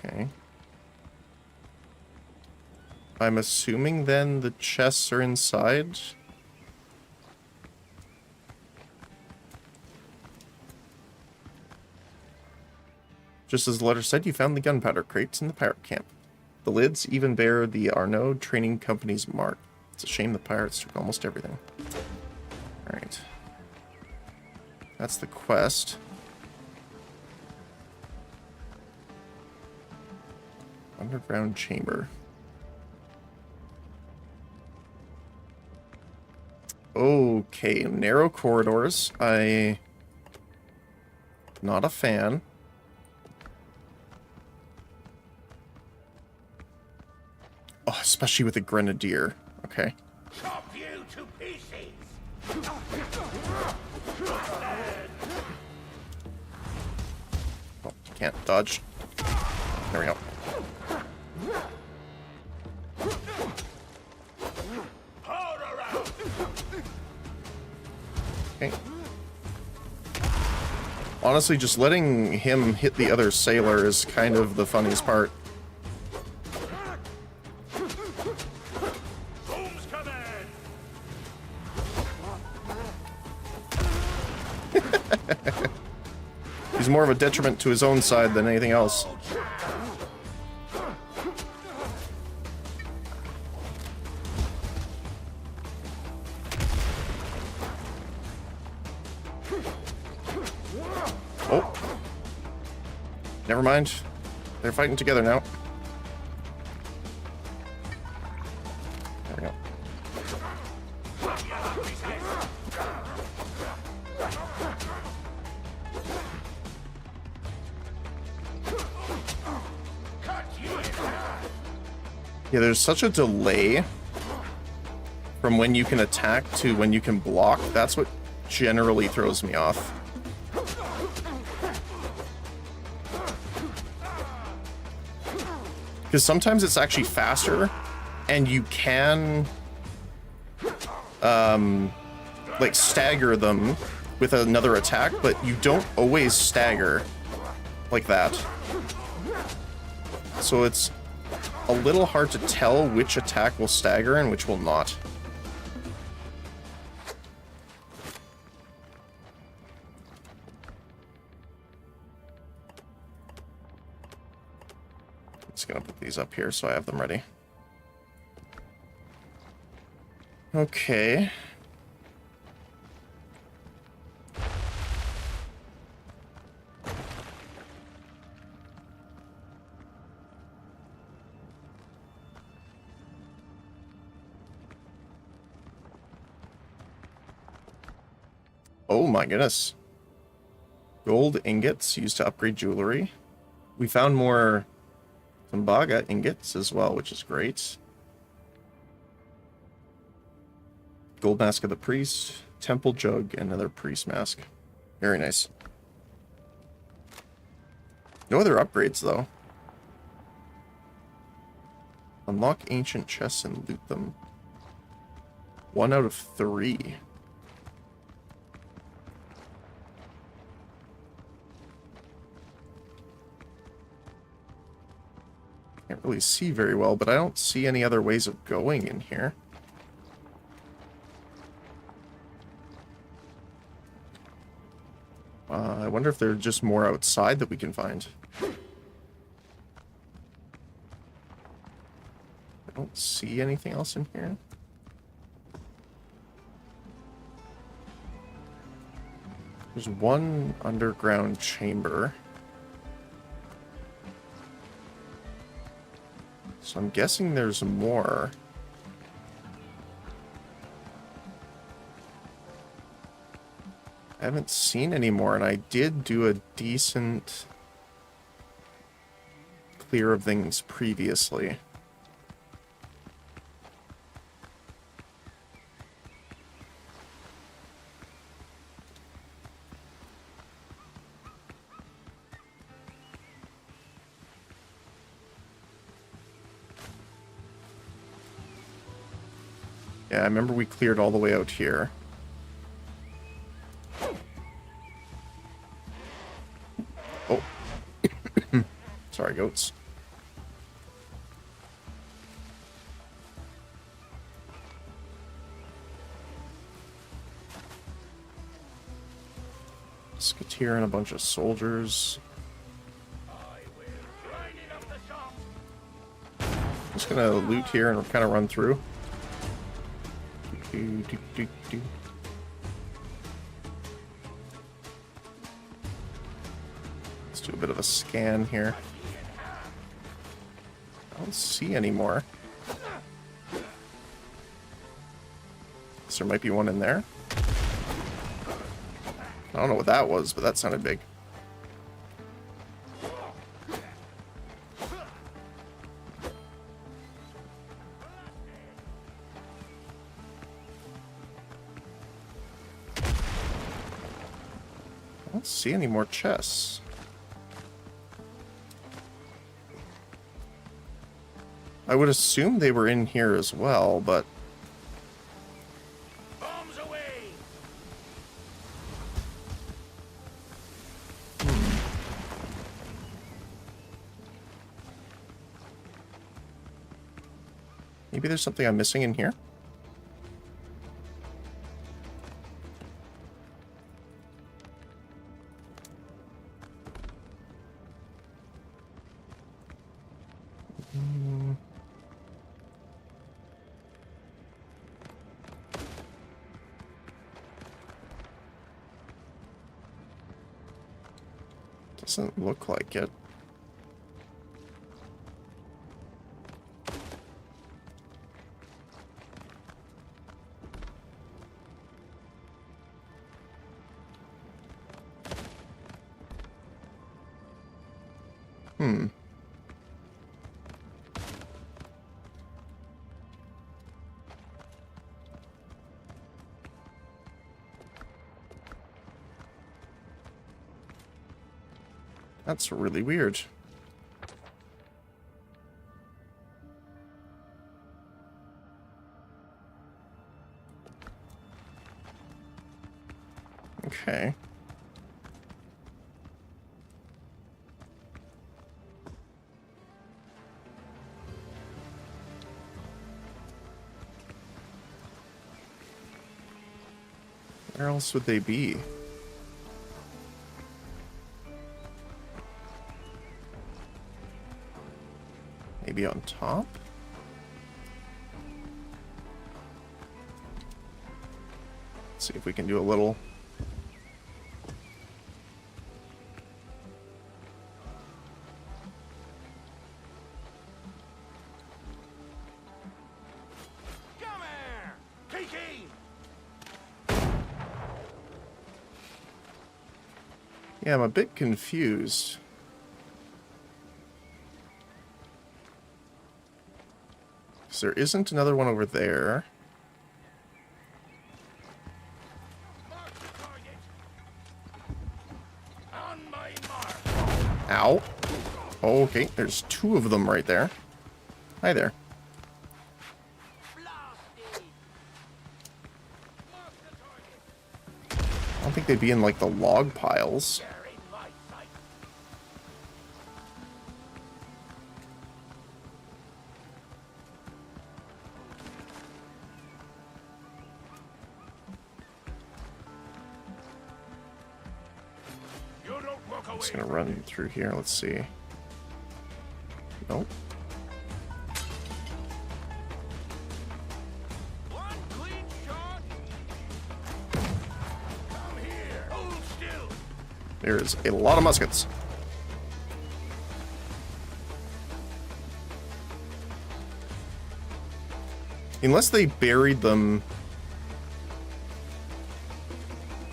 Okay. I'm assuming then the chests are inside. Just as the letter said, you found the gunpowder crates in the pirate camp. The lids even bear the Arnaud Trading Company's mark. It's a shame the pirates took almost everything. Alright. That's the quest. Underground chamber. Okay, narrow corridors. Not a fan. Oh, especially with a grenadier. Okay. Chop you to pieces. Oh, can't dodge. There we go. Hold around. Okay. Honestly, just letting him hit the other sailor is kind of the funniest part. Boom's coming. He's more of a detriment to his own side than anything else. Oh. Never mind. They're fighting together now. There we go. Yeah, there's such a delay from when you can attack to when you can block. That's what generally throws me off. Because sometimes it's actually faster, and you can, like, stagger them with another attack, but you don't always stagger like that. So it's a little hard to tell which attack will stagger and which will not. Just gonna put these up here so I have them ready. Okay. Oh my goodness. Gold ingots used to upgrade jewelry. We found more Tumbaga ingots as well, which is great. Gold mask of the priest, temple jug, and another priest mask. Very nice. No other upgrades though. Unlock ancient chests and loot them. 1 out of 3. Can't really see very well, but I don't see any other ways of going in here. I wonder if there's just more outside that we can find. I don't see anything else in here. There's one underground chamber. So I'm guessing there's more. I haven't seen any more, and I did do a decent clear of things previously. Yeah, I remember we cleared all the way out here. Oh. Sorry, goats. Musketeer and a bunch of soldiers. Just gonna loot here and kind of run through. Let's do a bit of a scan here. I don't see any more. Guess there might be one in there. I don't know what that was, but that sounded big. I don't see any more chests. I would assume they were in here as well, but Bombs away! maybe there's something I'm missing in here. Doesn't look like it. That's really weird. Okay. Where else would they be? Maybe on top? Let's see if we can do a little... Come here! Kiki! Yeah, I'm a bit confused. Because there isn't another one over there. Mark the target. On my mark. Ow. Okay, there's two of them right there. Hi there. Blasted. Mark the target. I don't think they'd be in, like, the log piles. They're in my sight. You don't walk away. Just gonna run through here. Let's see. Nope. One clean shot. Come here. Hold still. There's a lot of muskets. Unless they buried them.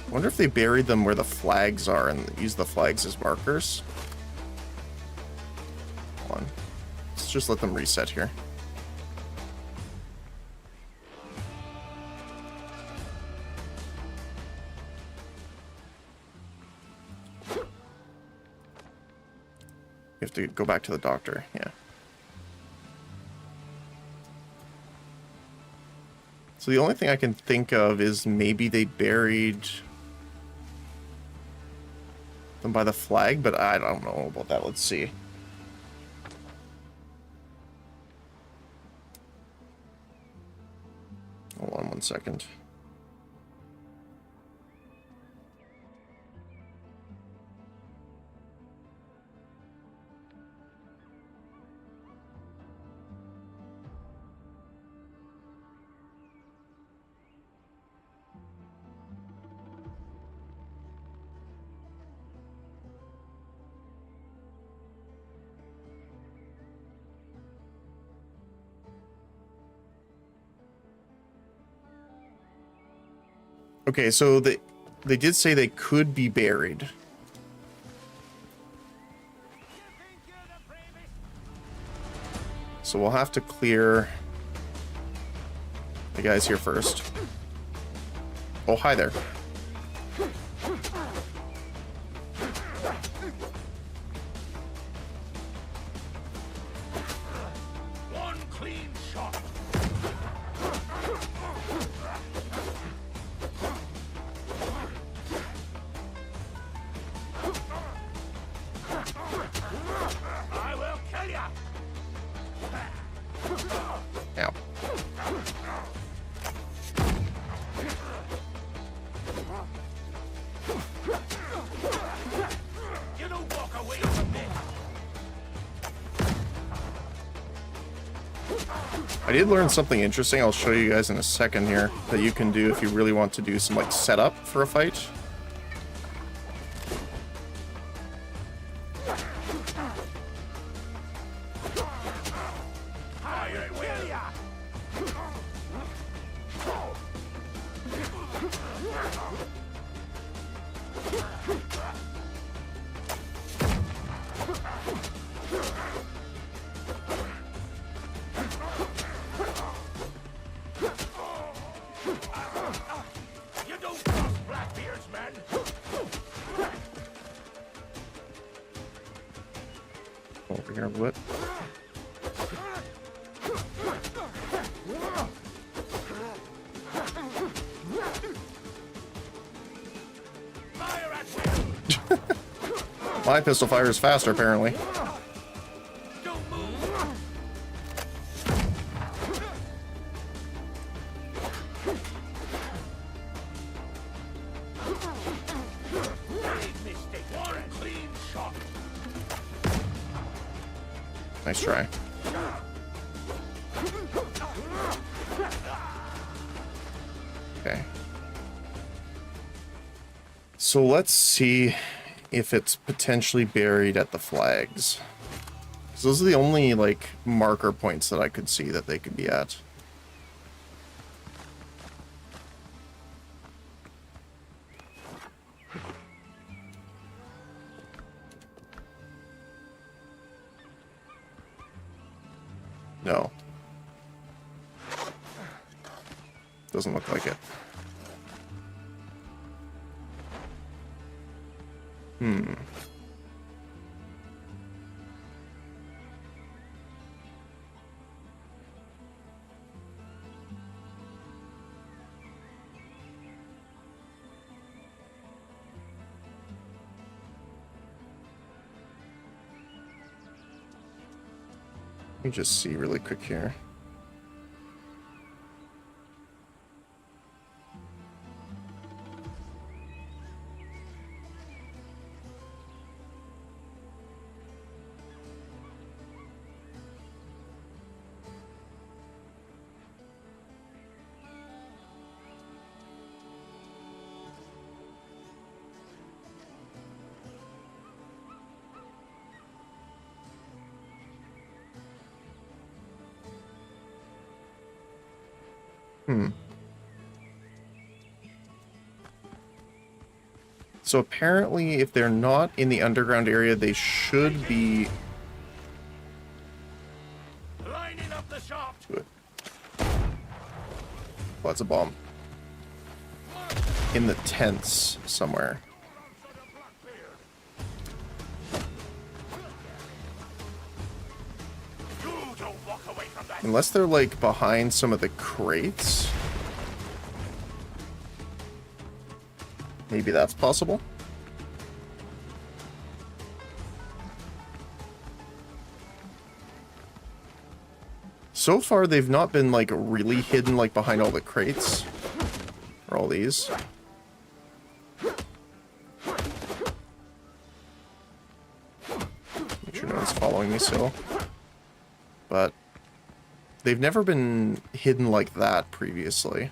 I wonder if they buried them where the flags are and use the flags as markers. Hold on. Let's just let them reset here. You have to go back to the doctor, yeah. So the only thing I can think of is maybe they buried them by the flag, but I don't know about that. Let's see. Hold on one second. Okay, so they did say they could be buried. So we'll have to clear the guys here first. Oh, hi there. One clean shot. I will kill ya. Ow. You don't walk away from me. I did learn something interesting. I'll show you guys in a second here that you can do if you really want to do some like setup for a fight. I will kill ya. You don't cross Blackbeard's men. Over here a bit. Fire at will. My pistol fires faster, apparently. Don't move. Big mistake. One clean shot. Nice try. Okay. So let's see if it's potentially buried at the flags. 'Cause those are the only, like, marker points that I could see that they could be at. No. Doesn't look like it. Hmm. Let me just see really quick here. Hmm. So apparently, if they're not in the underground area, they should be... Lining up the shot. Good. Oh, that's a bomb. In the tents somewhere. Unless they're, like, behind some of the crates. Maybe that's possible. So far, they've not been, like, really hidden, like, behind all the crates. Or all these. Make sure no one's following me still. But they've never been hidden like that previously.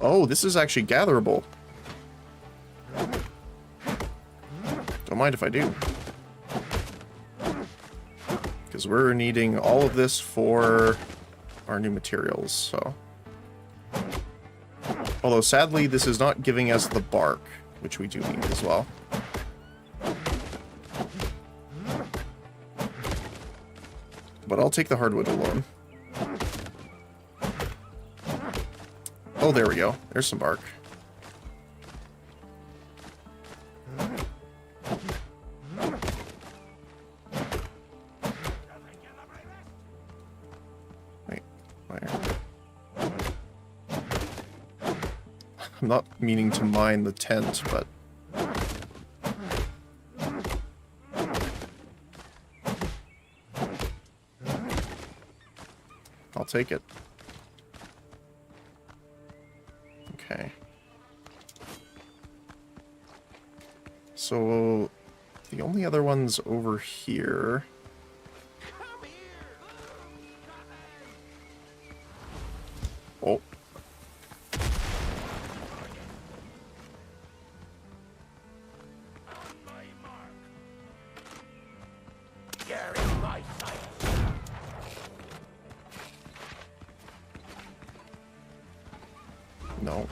Oh, this is actually gatherable. Don't mind if I do. Because we're needing all of this for our new materials, so... Although, sadly, this is not giving us the bark, which we do need as well. But I'll take the hardwood alone. Oh, there we go. There's some bark. Wait, where? I'm not meaning to mine the tent, but... I'll take it. Okay. So, the only other one's over here. Oh. No.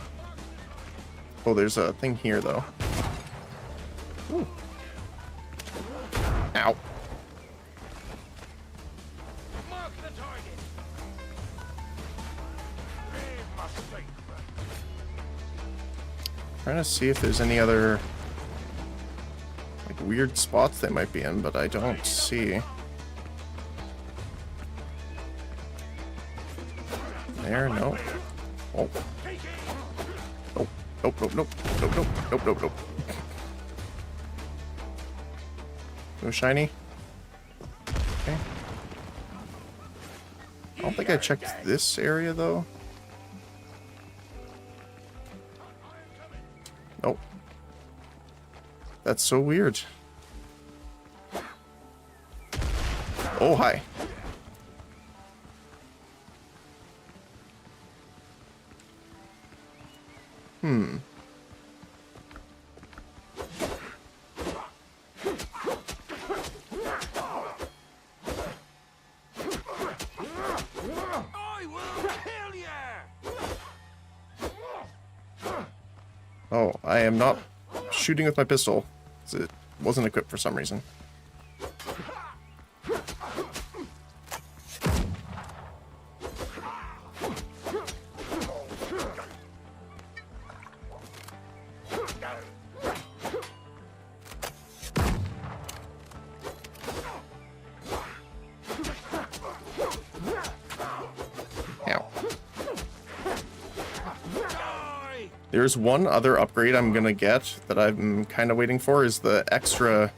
Oh, there's a thing here, though. Ooh. Ow. Mark the target. Trying to see if there's any other like weird spots they might be in, but I don't see. There, no. Oh. Nope. Nope, nope, nope. Nope, nope, nope, nope, nope. No shiny? Okay. I don't think I checked this area, though. Nope. That's so weird. Oh, hi. I am not shooting with my pistol. It wasn't equipped for some reason. There's one other upgrade I'm gonna get that I'm kind of waiting for, is the extra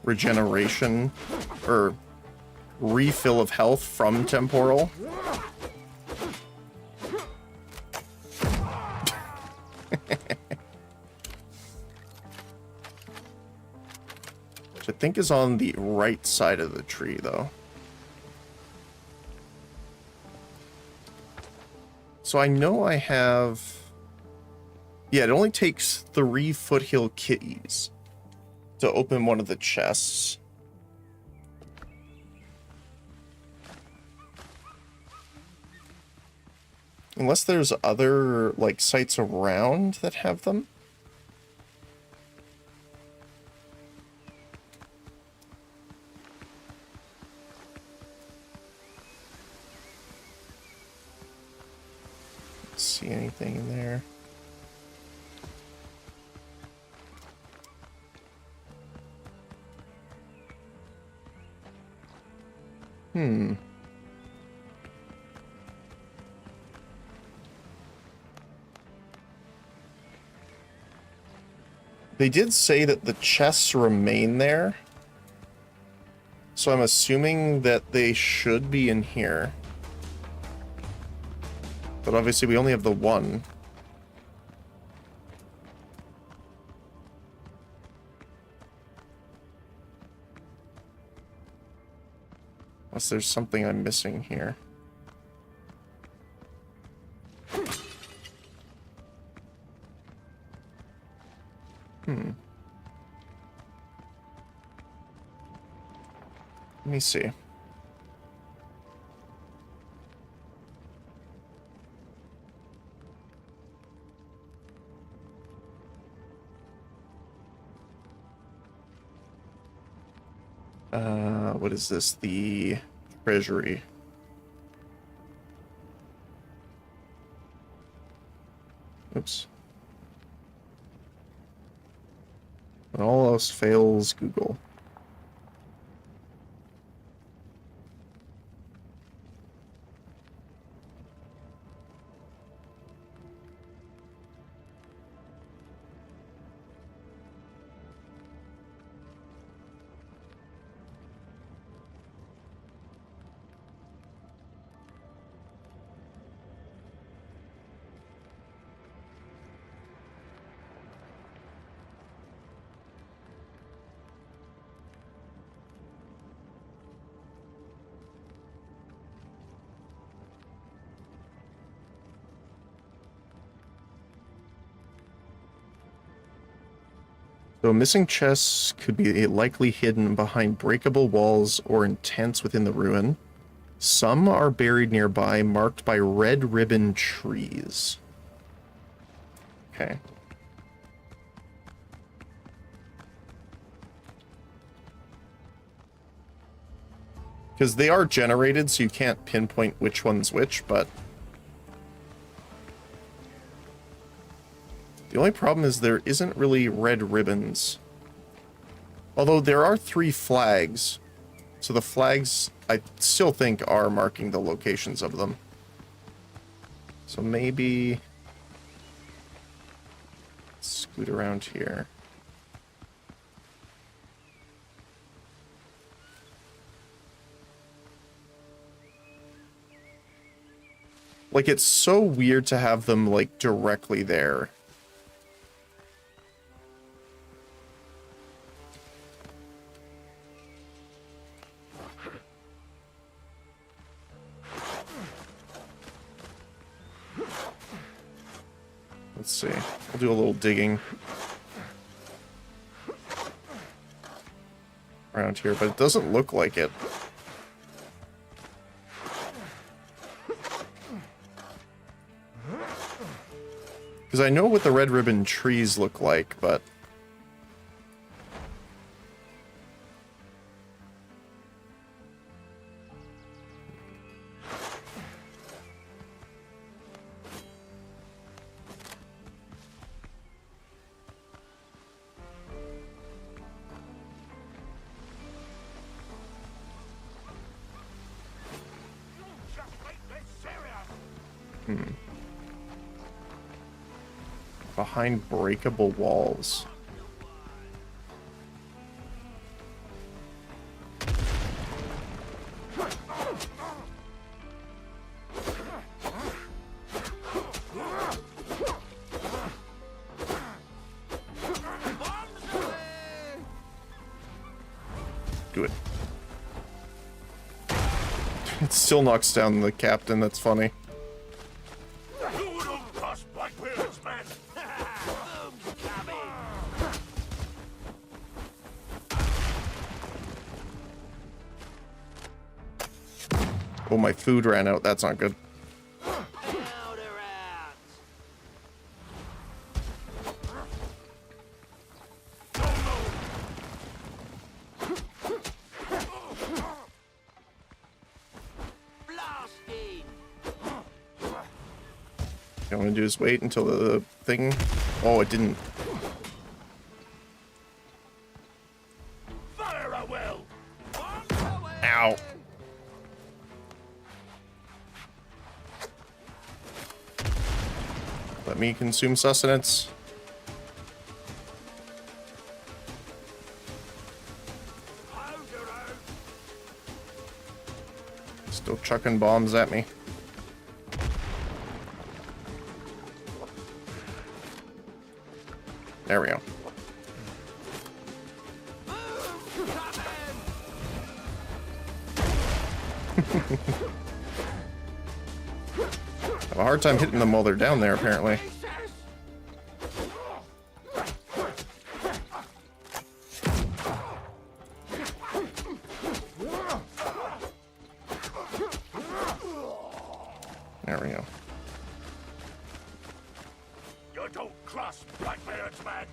regeneration or refill of health from temporal. Which I think is on the right side of the tree, though. So I know I have... Yeah, it only takes 3 foothill kitties to open one of the chests. Unless there's other, like, sites around that have them. Don't see anything in there. They did say that the chests remain there. So I'm assuming that they should be in here. But obviously we only have the one. Unless there's something I'm missing here. Let me see. What is this? The treasury. Oops. When all else fails, Google. So missing chests could be likely hidden behind breakable walls or in tents within the ruin. Some are buried nearby, marked by red ribbon trees. Okay. Because they are generated, so you can't pinpoint which one's which, but... The only problem is there isn't really red ribbons. Although there are 3 flags. So the flags, I still think, are marking the locations of them. So maybe... scoot around here. Like, it's so weird to have them, like, directly there. Let's see. We'll do a little digging around here, but it doesn't look like it. Because I know what the red ribbon trees look like, but... Behind breakable walls. Do it. It still knocks down the captain, that's funny. Oh, my food ran out. That's not good. All I want to do is wait until the thing... Oh, it didn't. Ow. Let me consume sustenance. Still chucking bombs at me. There we go. Have a hard time hitting them while they're down there, apparently. There we go. You don't cross Blackbeard's man.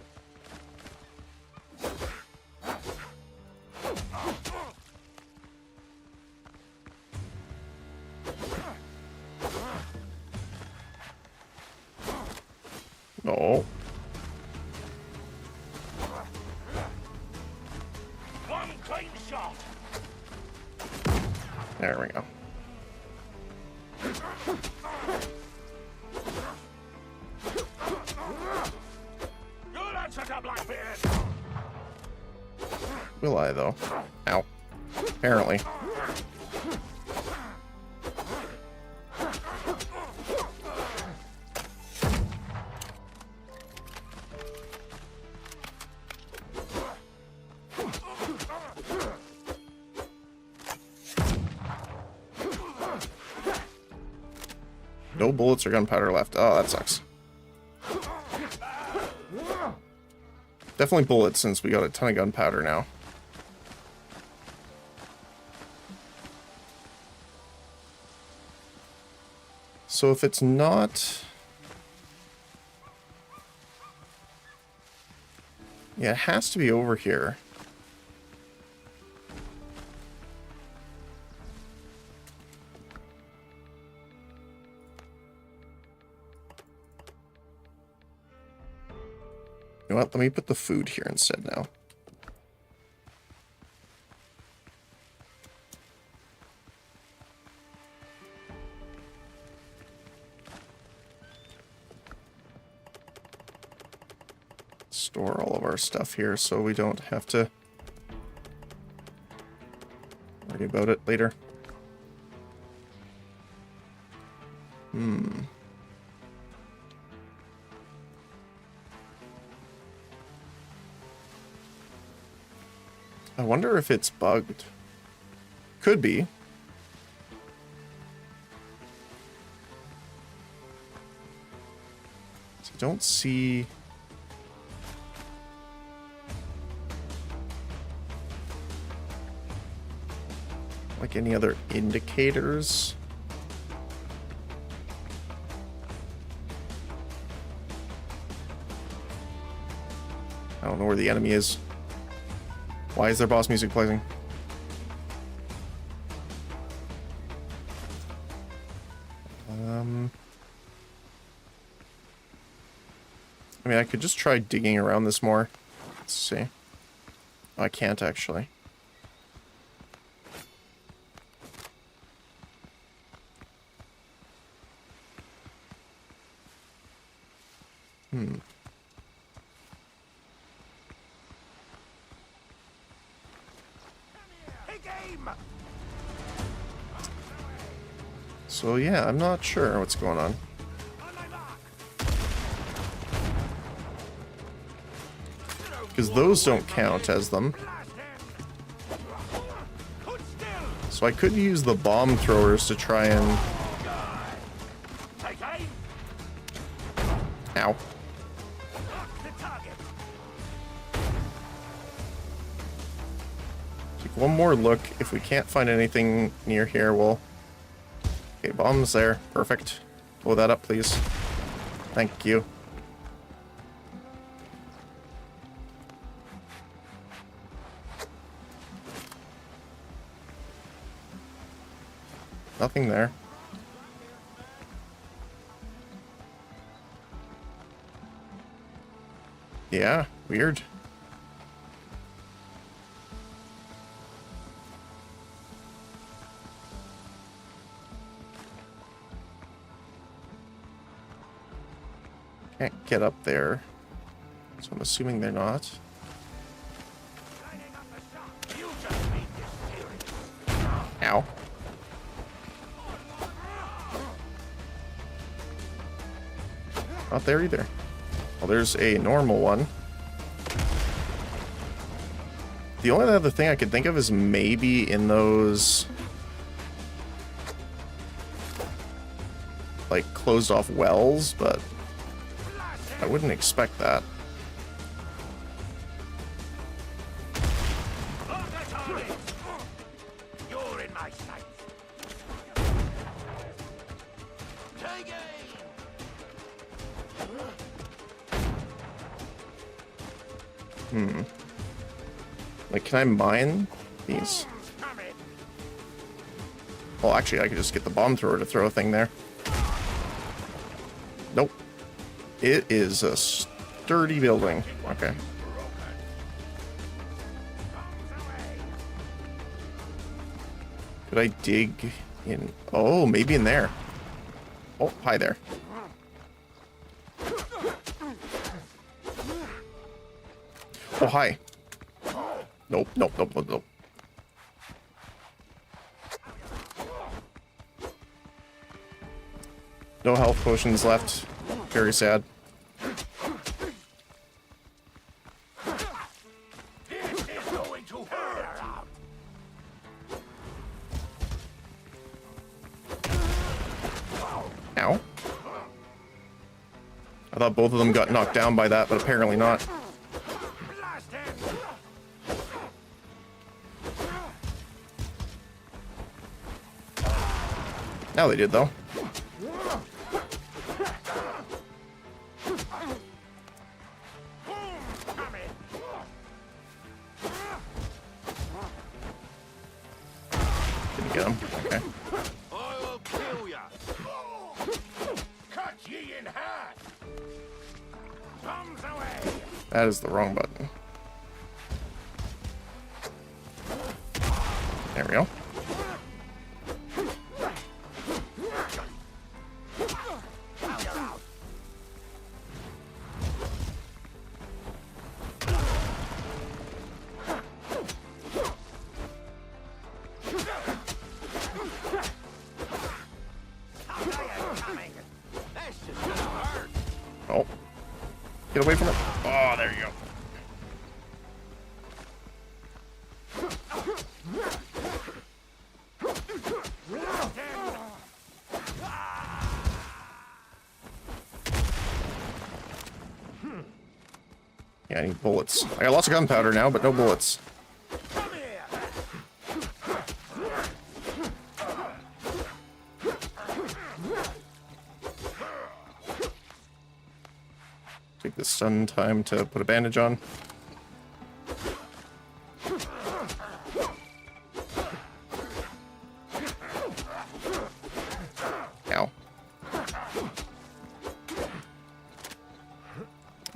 No. One clean shot. There we go. Good answer to Blackbeard. Will I, though? Ow. Apparently. No bullets or gunpowder left. Oh, that sucks. Definitely bullets, since we got a ton of gunpowder now. So if it's not... Yeah, it has to be over here. You know what? Let me put the food here instead now. Store all of our stuff here so we don't have to worry about it later. I wonder if it's bugged. Could be. So I don't see... like any other indicators. I don't know where the enemy is. Why is their boss music playing? I mean, I could just try digging around this more. Let's see. Oh, I can't actually. So yeah, I'm not sure what's going on. Because those don't count as them. So I could use the bomb throwers to try and... Ow. Take one more look. If we can't find anything near here, we'll... Okay, bombs there. Perfect. Blow that up, please. Thank you. Nothing there. Yeah, weird. Can't get up there, so I'm assuming they're not. Ow. Not there either. Well, there's a normal one. The only other thing I could think of is maybe in those... like, closed off wells, but... I wouldn't expect that. You're in my sight. Take aim. Like, can I mine these? Well, actually, I could just get the bomb thrower to throw a thing there. Nope. It is a sturdy building. Okay. Could I dig in? Oh, maybe in there. Oh, hi there. Oh, hi. Nope, nope, nope, nope, nope. No health potions left. Very sad. Ow. I thought both of them got knocked down by that, but apparently not. Now they did, though. Didn't get him. Okay. I will kill ya. Cut ye in half. Bombs away. That is the wrong button. There we go. Oh. Get away from it. Oh, there you go. Yeah, I need bullets. I got lots of gunpowder now, but no bullets. Take this stun time to put a bandage on.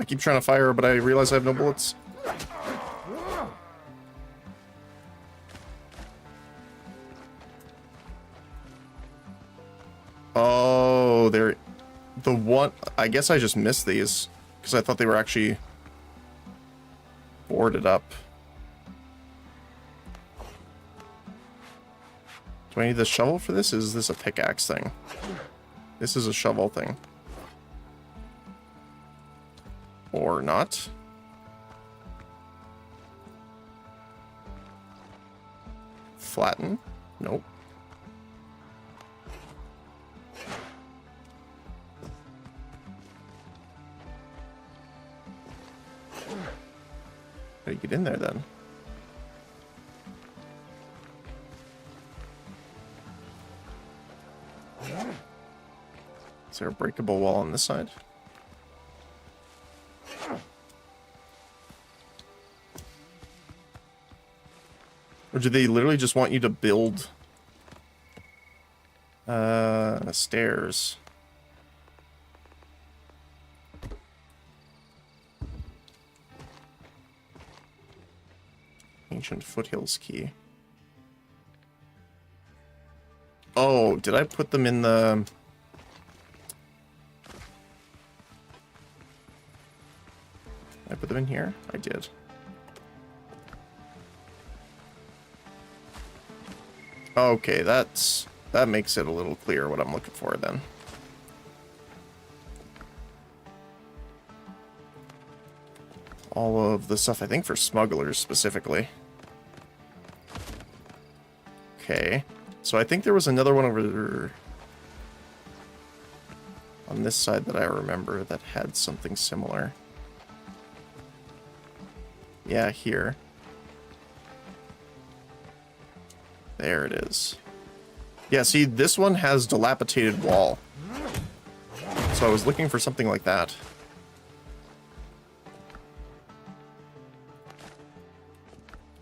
I keep trying to fire, but I realize I have no bullets. Oh, they're... The one... I guess I just missed these, because I thought they were actually boarded up. Do I need the shovel for this? Is this a pickaxe thing? This is a shovel thing. Or not. Flatten? Nope. How do you get in there then? Is there a breakable wall on this side? Or do they literally just want you to build stairs? Ancient foothills key. Oh, did I put them in the... Did I put them in here? I did. Okay, that makes it a little clearer what I'm looking for then. All of the stuff, I think, for smugglers specifically. Okay. So I think there was another one over there on this side that I remember that had something similar. Yeah, here. There it is. Yeah, see, this one has dilapidated wall. So I was looking for something like that.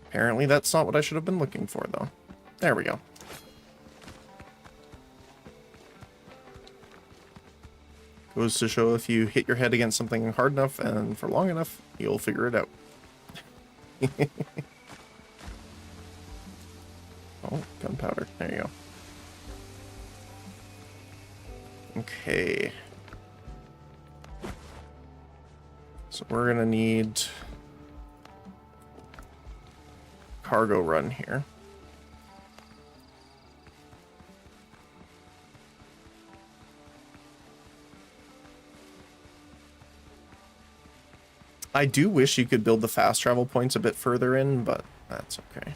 Apparently that's not what I should have been looking for, though. There we go. Goes to show if you hit your head against something hard enough and for long enough, you'll figure it out. Oh, gunpowder. There you go. Okay. So we're gonna need cargo run here. I do wish you could build the fast travel points a bit further in, but that's okay.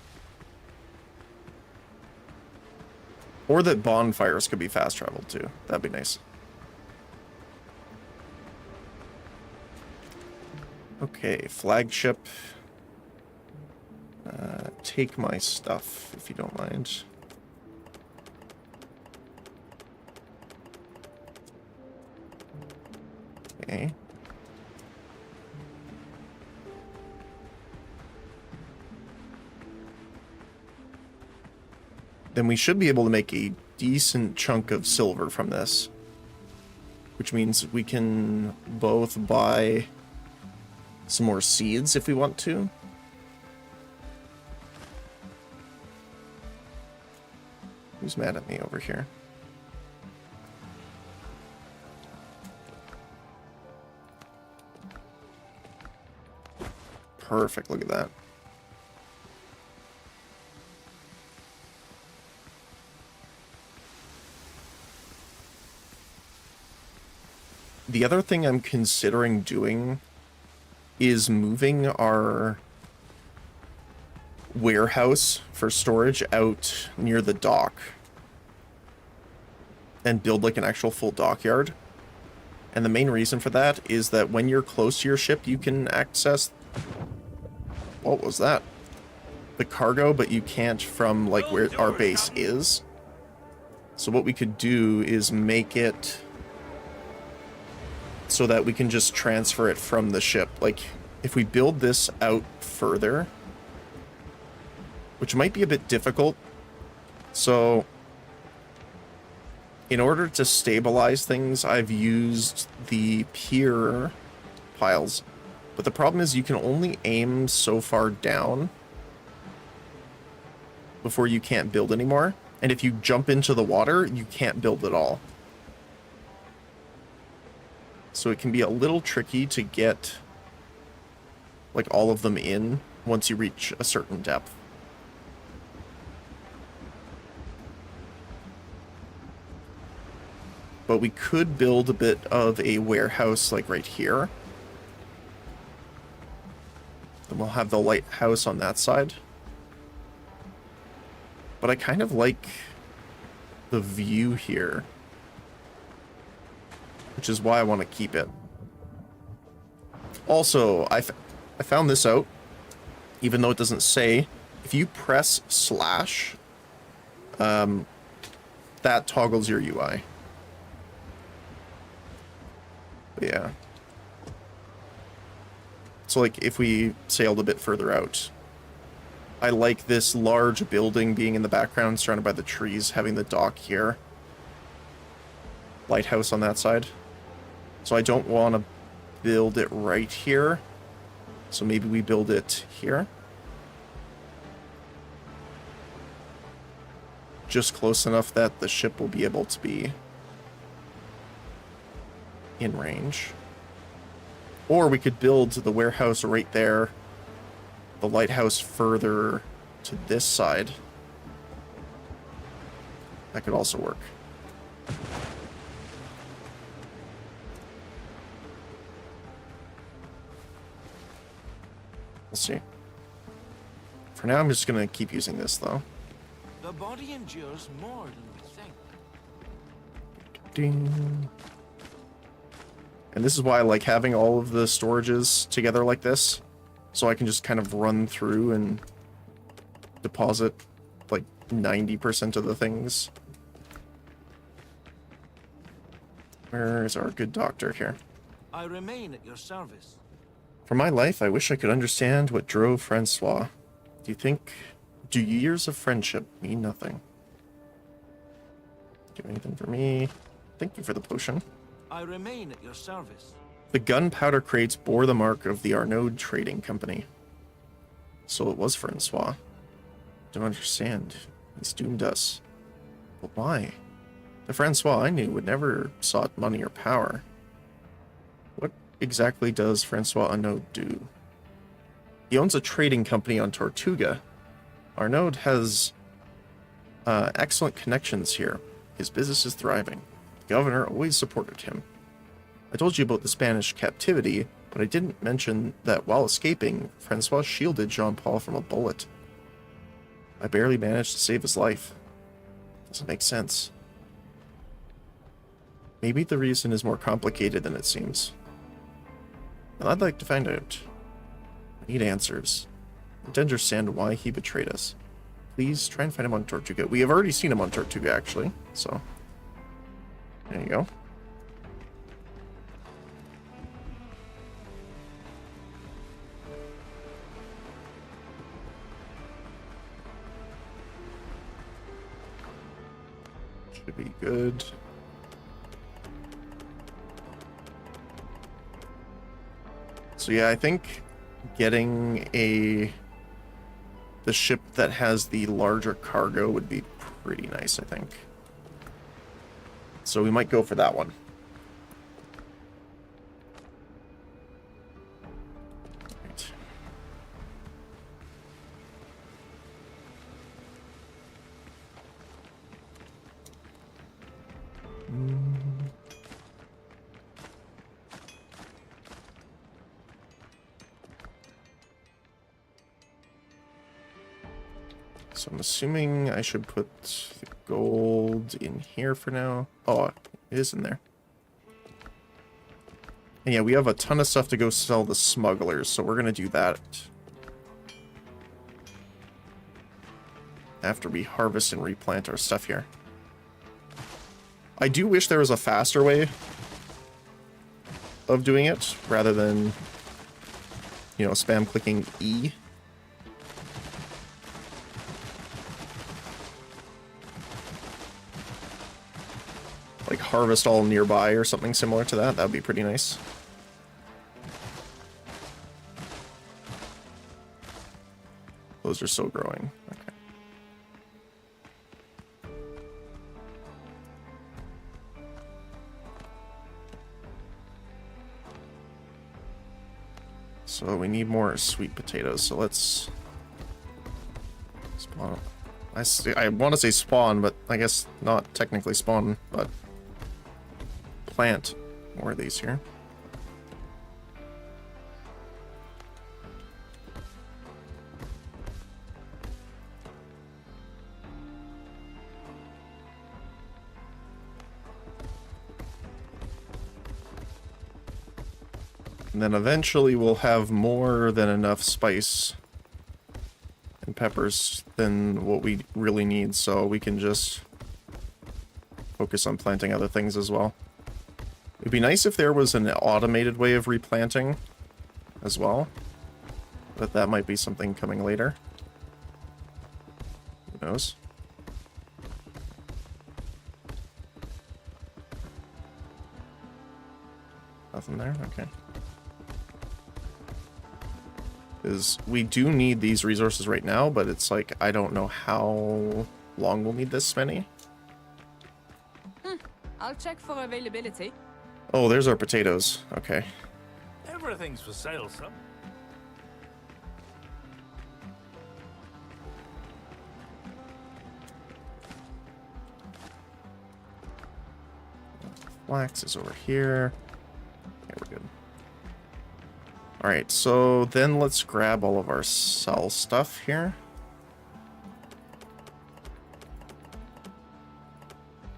Or that bonfires could be fast traveled too. That'd be nice. Okay, flagship. Take my stuff, if you don't mind. Okay. Then we should be able to make a decent chunk of silver from this. Which means we can both buy some more seeds if we want to. Who's mad at me over here? Perfect, look at that. The other thing I'm considering doing is moving our warehouse for storage out near the dock and build like an actual full dockyard. And the main reason for that is that when you're close to your ship, you can access... What was that? The cargo, but you can't from like where our base is. So what we could do is make it so that we can just transfer it from the ship. Like, if we build this out further, which might be a bit difficult. So, in order to stabilize things, I've used the pier piles. But the problem is you can only aim so far down before you can't build anymore. And if you jump into the water, you can't build at all. So it can be a little tricky to get like all of them in once you reach a certain depth. But we could build a bit of a warehouse like right here. Then we'll have the lighthouse on that side. But I kind of like the view here, which is why I want to keep it. Also, I found this out, even though it doesn't say, if you press slash, that toggles your UI. But yeah. So like if we sailed a bit further out, I like this large building being in the background surrounded by the trees, having the dock here. Lighthouse on that side. So I don't want to build it right here. So maybe we build it here. Just close enough that the ship will be able to be in range. Or we could build the warehouse right there, the lighthouse further to this side. That could also work. We'll see. For now, I'm just going to keep using this, though. The body endures more than we think. Ding. And this is why I like having all of the storages together like this. So I can just kind of run through and deposit like 90% of the things. Where is our good doctor here? I remain at your service. For my life, I wish I could understand what drove Francois. Do years of friendship mean nothing? Do anything for me? Thank you for the potion. I remain at your service. The gunpowder crates bore the mark of the Arnaud Trading Company. So it was Francois. Don't understand. He's doomed us. But why? The Francois I knew would never sought money or power. What exactly does Francois Arnaud do? He owns a trading company on Tortuga. Arnaud has excellent connections here. His business is thriving. The governor always supported him. I told you about the Spanish captivity, but I didn't mention that while escaping, Francois shielded Jean-Paul from a bullet. I barely managed to save his life. Doesn't make sense. Maybe the reason is more complicated than it seems. And I'd like to find out. I need answers. I need to understand why he betrayed us. Please try and find him on Tortuga. We have already seen him on Tortuga, actually, so there you go. Should be good. So yeah, I think getting the ship that has the larger cargo would be pretty nice, I think. So we might go for that one. Right. So I'm assuming I should put the gold in here for now. Oh, it is in there. And yeah, we have a ton of stuff to go sell the smugglers, so we're going to do that after we harvest and replant our stuff here. I do wish there was a faster way of doing it, rather than, you know, spam clicking E. Like harvest all nearby or something similar to that. That would be pretty nice. Those are still growing. Okay. So we need more sweet potatoes. So let's spawn. I want to say spawn, but I guess not technically spawn, but plant more of these here. And then eventually we'll have more than enough spice and peppers than what we really need, so we can just focus on planting other things as well. It'd be nice if there was an automated way of replanting as well, but that might be something coming later. Who knows? Nothing there? Okay. Because we do need these resources right now, but it's like, I don't know how long we'll need this many. I'll check for availability. Oh, there's our potatoes. Okay. Everything's for sale, son. Flax is over here. Okay, we're good. Alright, so then let's grab all of our sell stuff here.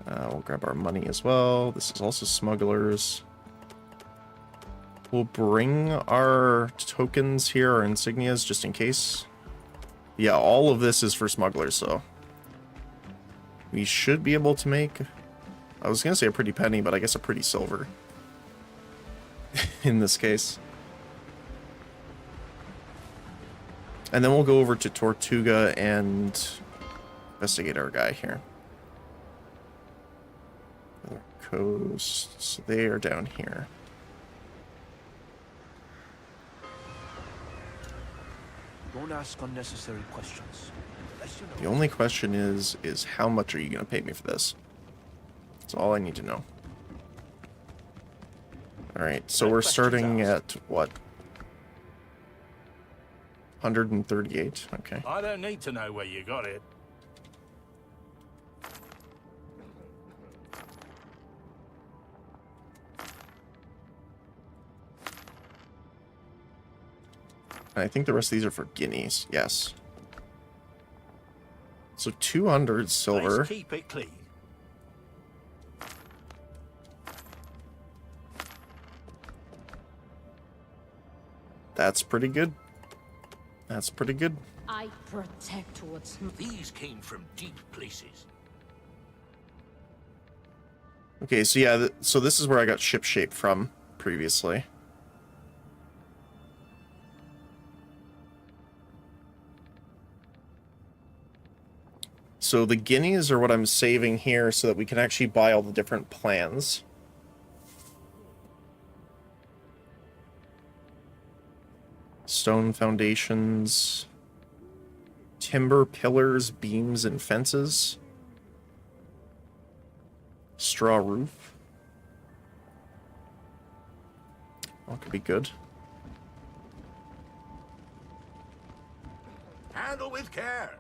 We'll grab our money as well. This is also smugglers. We'll bring our tokens here, our insignias, just in case. Yeah, all of this is for smugglers, so we should be able to make, I was gonna say a pretty penny, but I guess a pretty silver in this case. And then we'll go over to Tortuga and investigate our guy here. Other coasts, they are down here. Don't ask unnecessary questions. Unless you know. The only question is how much are you going to pay me for this? That's all I need to know. Alright, so we're starting at, what? 138, okay. I don't need to know where you got it. I think the rest of these are for guineas, yes. So 200 silver. Let's keep it clean. That's pretty good. That's pretty good. I protect what's... These came from deep places. Okay, so yeah, so this is where I got ship shape from previously. So the guineas are what I'm saving here so that we can actually buy all the different plans. Stone foundations, timber pillars, beams, and fences. Straw roof. All could be good. Handle with care.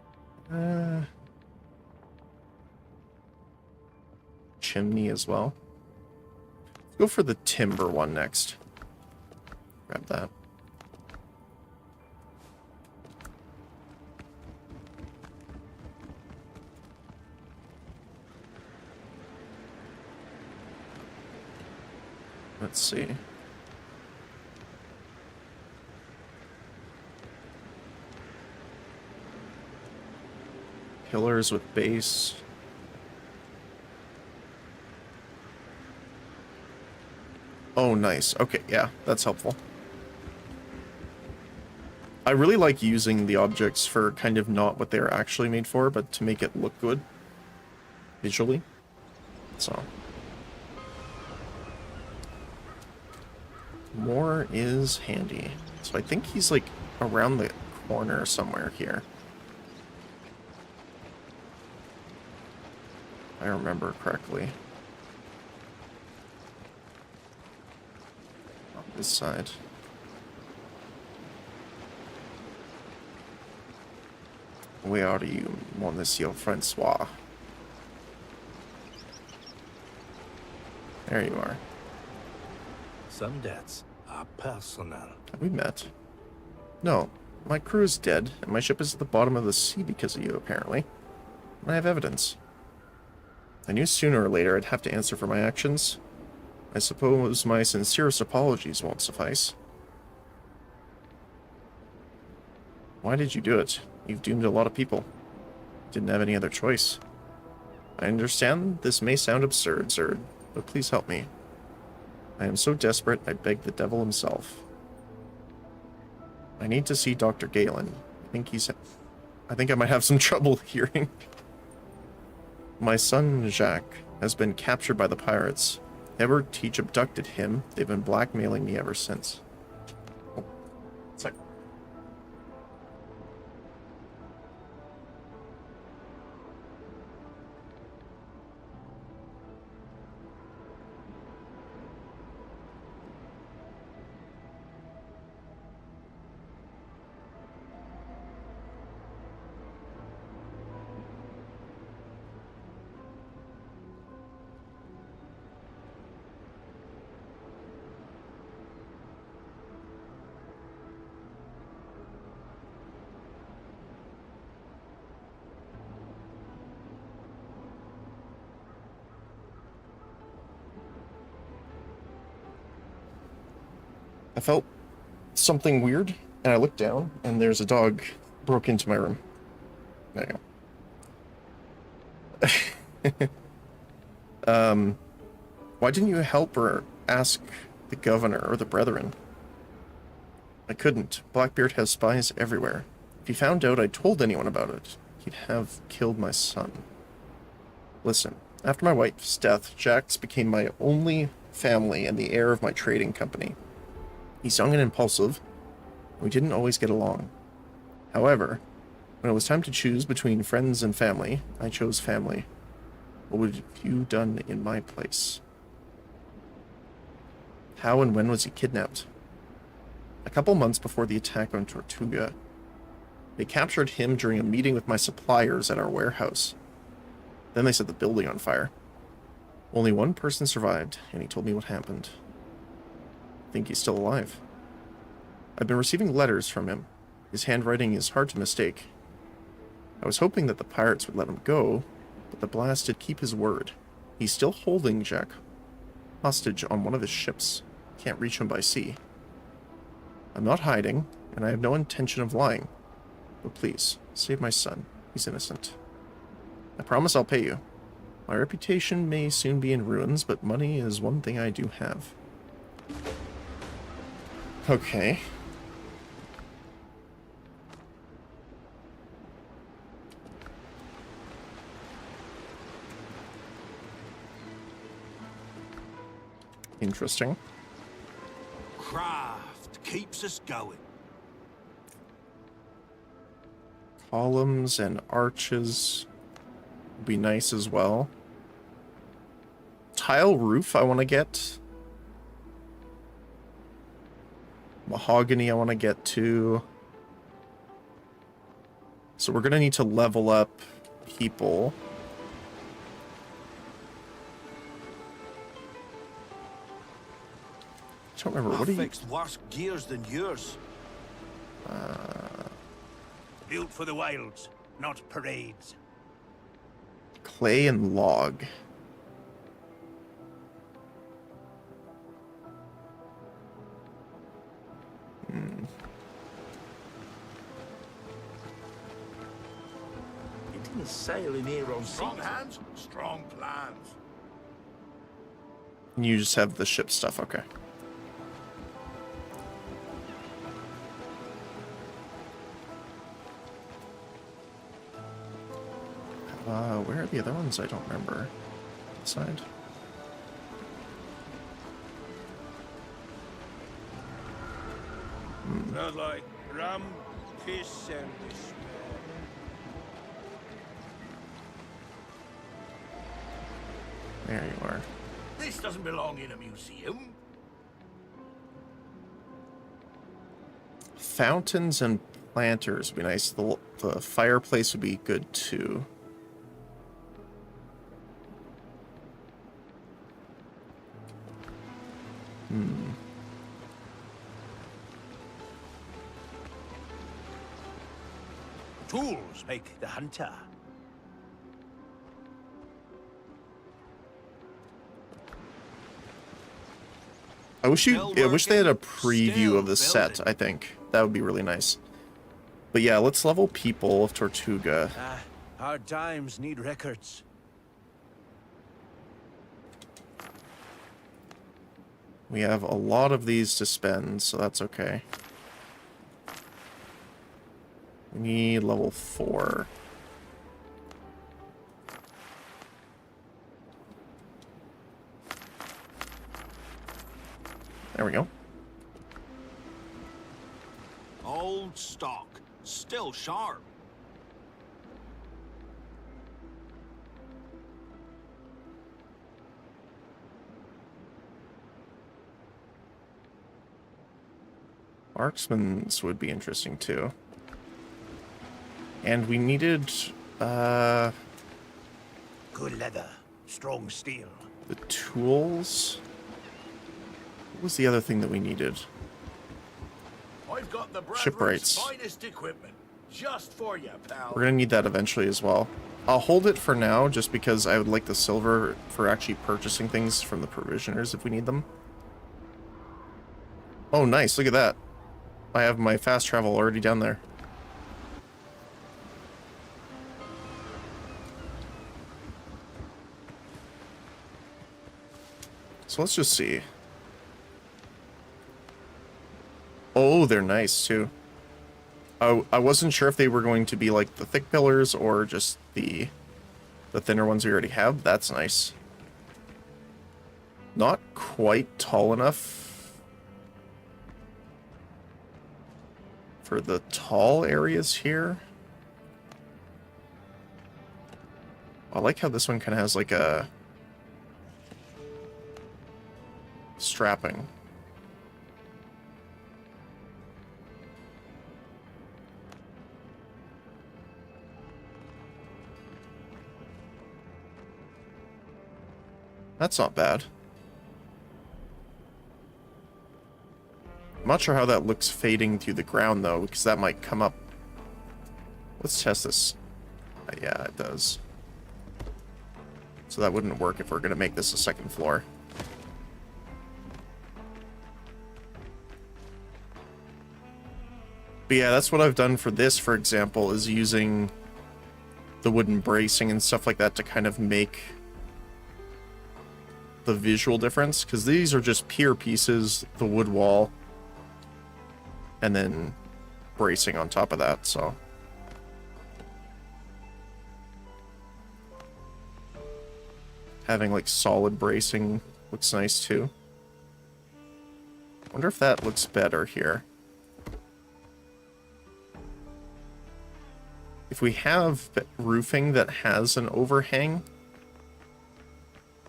Chimney as well. Let's go for the timber one next. Grab that. Let's see. Pillars with base. Oh, nice. Okay, yeah, that's helpful. I really like using the objects for kind of not what they're actually made for, but to make it look good visually. So. More is handy. So I think he's like around the corner somewhere here. I remember correctly. On this side. Where are you, Monsieur Francois? There you are. Some debts are personal. Have we met? No. My crew is dead, and my ship is at the bottom of the sea because of you, apparently. I have evidence. I knew sooner or later I'd have to answer for my actions. I suppose my sincerest apologies won't suffice. Why did you do it? You've doomed a lot of people. Didn't have any other choice. I understand this may sound absurd, sir, but please help me. I am so desperate, I beg the devil himself. I need to see Dr. Galen. I think I might have some trouble hearing. My son, Jacques, has been captured by the pirates. Ever Teach abducted him. They've been blackmailing me ever since. Oh, sorry. I felt something weird, and I looked down, and there's a dog broke into my room. There you go. Why didn't you help or ask the governor or the brethren? I couldn't. Blackbeard has spies everywhere. If he found out I told anyone about it, he'd have killed my son. Listen, after my wife's death, Jax became my only family and the heir of my trading company. He's young and impulsive. We didn't always get along. However, when it was time to choose between friends and family, I chose family. What would you done in my place? How and when was he kidnapped? A couple months before the attack on Tortuga. They captured him during a meeting with my suppliers at our warehouse. Then they set the building on fire. Only one person survived, and he told me what happened. I think he's still alive. I've been receiving letters from him. His handwriting is hard to mistake. I was hoping that the pirates would let him go, but the blast did keep his word. He's still holding Jack hostage on one of his ships. Can't reach him by sea. I'm not hiding, and I have no intention of lying. But please, save my son. He's innocent. I promise I'll pay you. My reputation may soon be in ruins, but money is one thing I do have. Okay. Interesting. Craft keeps us going. Columns and arches would be nice as well. Tile roof I want to get. Mahogany I want to get to. So we're going to need to level up people. I don't remember. What do you... fixed worse gears than yours. Built for the wilds, not parades. Clay and log. Getting a sail in here on Strong sea. hands, strong plans. You just have the ship stuff, okay. Where are the other ones? I don't remember. Side. Not like rum, piss, and despair. There you are. This doesn't belong in a museum. Fountains and planters would be nice. The fireplace would be good too. Tools make the hunter. I wish they had a preview Still of the set, building. I think. That would be really nice. But yeah, let's level people of Tortuga. Hard times need records. We have a lot of these to spend, so that's okay. We need level 4. There we go. Old stock. Still sharp. Marksman's would be interesting too. And we needed Good leather, strong steel. the tools. What was the other thing that we needed? I've got the Shipwrights. finest equipment, just for you, pal. We're gonna need that eventually as well. I'll hold it for now just because I would like the silver for actually purchasing things from the provisioners if we need them. Oh, nice. Look at that. I have my fast travel already down there. So let's just see. Oh, they're nice too. I wasn't sure if they were going to be like the thick pillars or just the thinner ones we already have. That's nice. Not quite tall enough for the tall areas here. I like how this one kind of has like a strapping. That's not bad. I'm not sure how that looks fading through the ground, though, because that might come up. Let's test this. Yeah, it does. So that wouldn't work if we're going to make this a second floor. But yeah, that's what I've done for this, for example, is using the wooden bracing and stuff like that to kind of make the visual difference, because these are just pier pieces, the wood wall, and then bracing on top of that, so. Having like solid bracing looks nice too. Wonder if that looks better here. If we have roofing that has an overhang,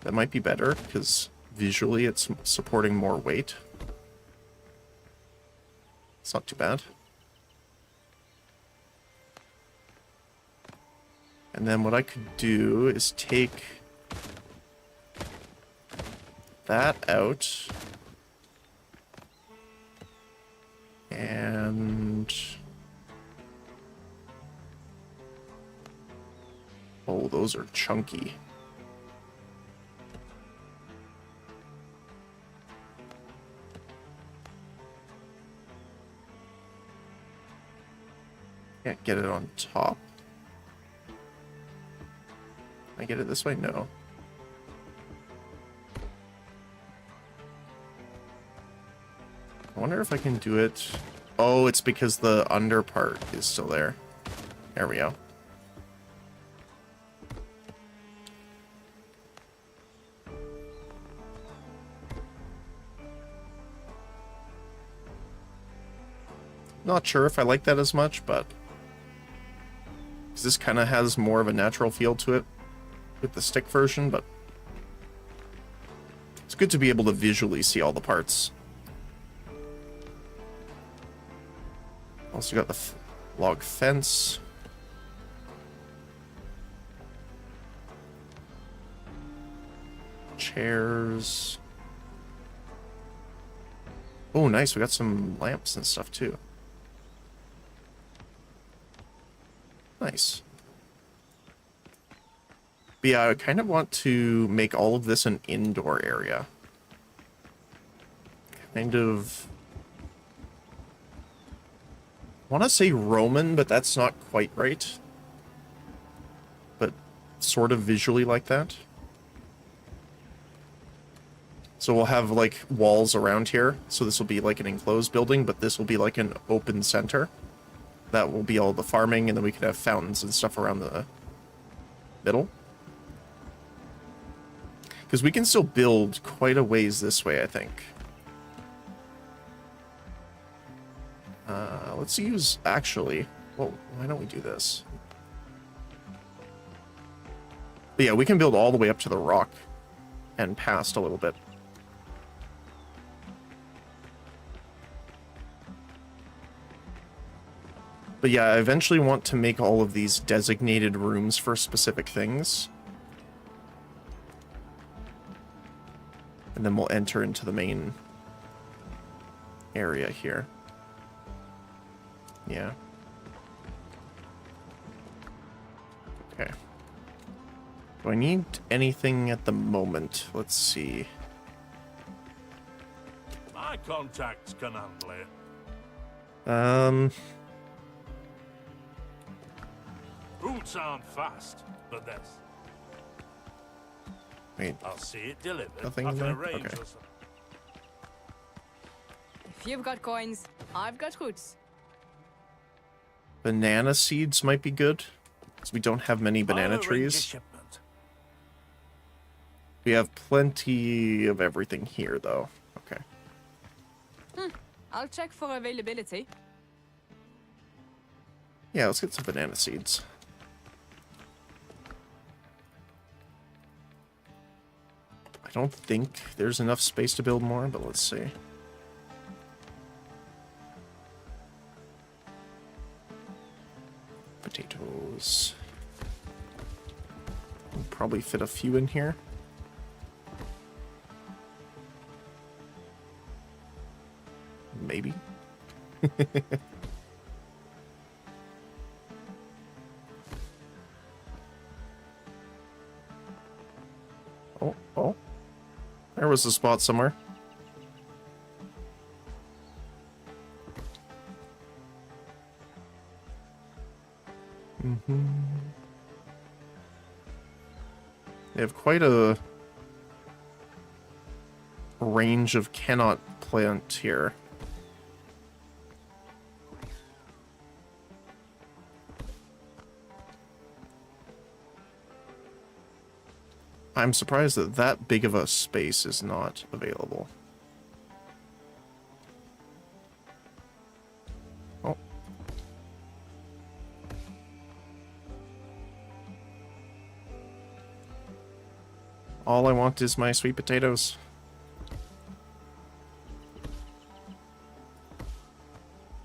that might be better, because visually it's supporting more weight. It's not too bad. And then what I could do is take that out. And... oh, those are chunky. Can't get it on top. Can I get it this way? No. I wonder if I can do it. Oh, it's because the under part is still there. There we go. Not sure if I like that as much, but this kind of has more of a natural feel to it with the stick version, but good to be able to visually see all the parts. Also got the log fence. Chairs. Oh, nice. We got some lamps and stuff, too. Nice. But yeah, I kind of want to make all of this an indoor area. Kind of... I want to say Roman, but that's not quite right. But sort of visually like that. So we'll have, like, walls around here. So this will be like an enclosed building, but this will be like an open center. That will be all the farming, and then we could have fountains and stuff around the middle. Because we can still build quite a ways this way, I think. Let's use, actually... Well, why don't we do this? But yeah, we can build all the way up to the rock and past a little bit. But yeah, I eventually want to make all of these designated rooms for specific things. And then we'll enter into the main area here. Yeah. Okay. Do I need anything at the moment? Let's see. My contacts can handle it. Routes aren't fast, but this. Wait. I'll see it delivered. Nothing I in can there? arrange Okay. for some. If you've got coins, I've got roots. Banana seeds might be good, because we don't have many banana I'll arrange a trees. shipment. We have plenty of everything here, though. Okay. I'll check for availability. Yeah, let's get some banana seeds. I don't think there's enough space to build more, but let's see. Potatoes. We'll probably fit a few in here. Maybe. Oh. There was a spot somewhere. They have quite a range of cannot plant here. I'm surprised that that big of a space is not available. Oh. All I want is my sweet potatoes.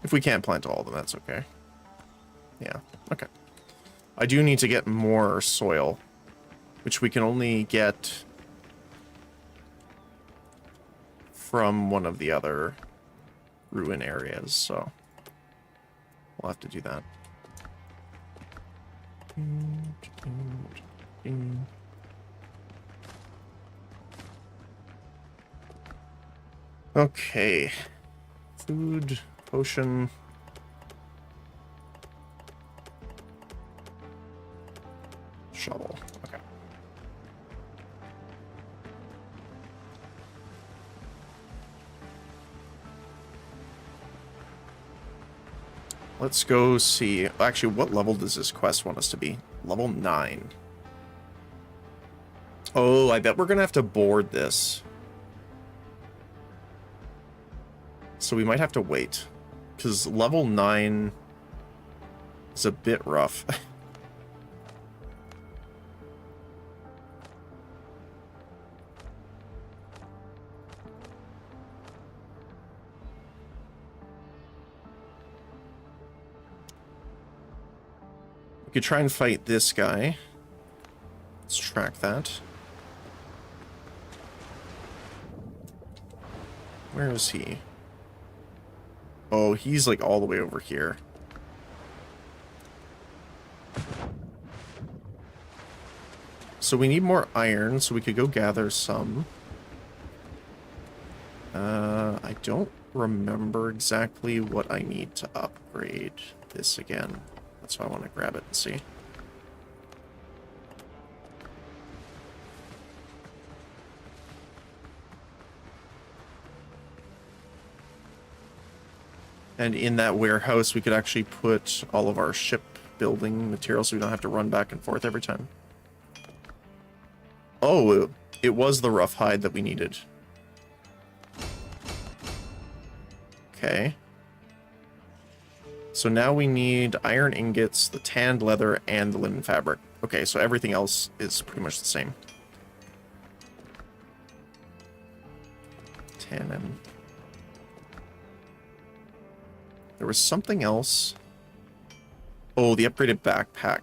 If we can't plant all of them, that's okay. Yeah, okay. I do need to get more soil, which we can only get from one of the other ruin areas, so we'll have to do that. Okay. Food, potion. Shovel. Okay. Let's go see. Actually, what level does this quest want us to be? Level 9. Oh, I bet we're gonna have to board this. So we might have to wait. Because level 9 is a bit rough. We could try and fight this guy. Let's track that. Where is he? Oh, he's like all the way over here. So we need more iron, so we could go gather some. I don't remember exactly what I need to upgrade this again. That's why I want to grab it and see. And in that warehouse, we could actually put all of our shipbuilding materials so we don't have to run back and forth every time. Oh, it was the rough hide that we needed. Okay. So now we need iron ingots, the tanned leather, and the linen fabric. Okay, so everything else is pretty much the same. Tannin. There was something else. Oh, the upgraded backpack.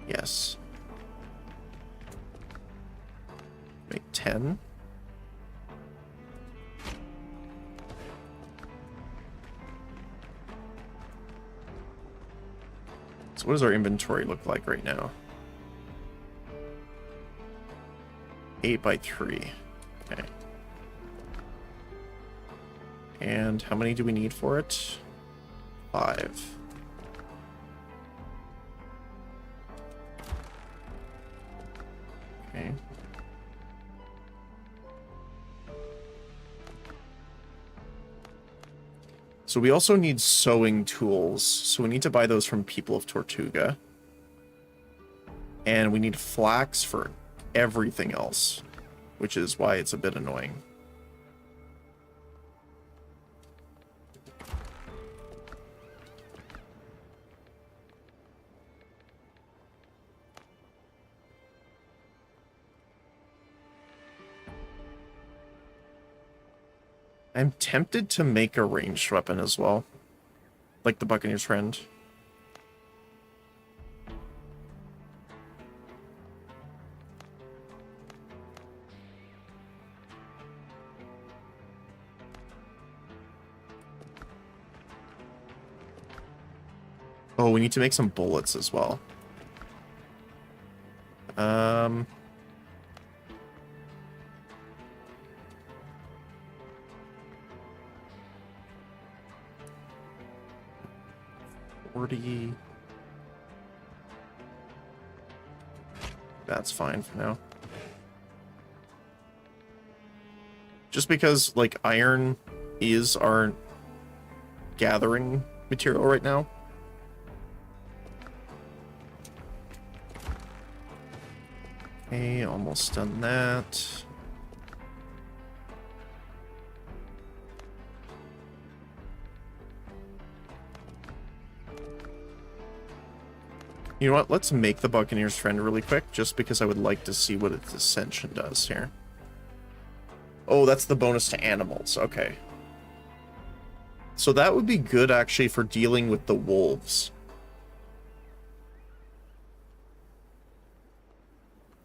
Yes. Make 10. So what does our inventory look like right now? 8 by 3. Okay. And how many do we need for it? 5. Okay. So we also need sewing tools. So we need to buy those from People of Tortuga. And we need flax for everything else, which is why it's a bit annoying. I'm tempted to make a ranged weapon as well. Like the Buccaneer's Friend. Oh, we need to make some bullets as well. That's fine for now. Just because, like, iron is our gathering material right now. Okay, almost done that. You know what? Let's make the Buccaneer's Friend really quick, just because I would like to see what its ascension does here. Oh, that's the bonus to animals. Okay. So that would be good, actually, for dealing with the wolves.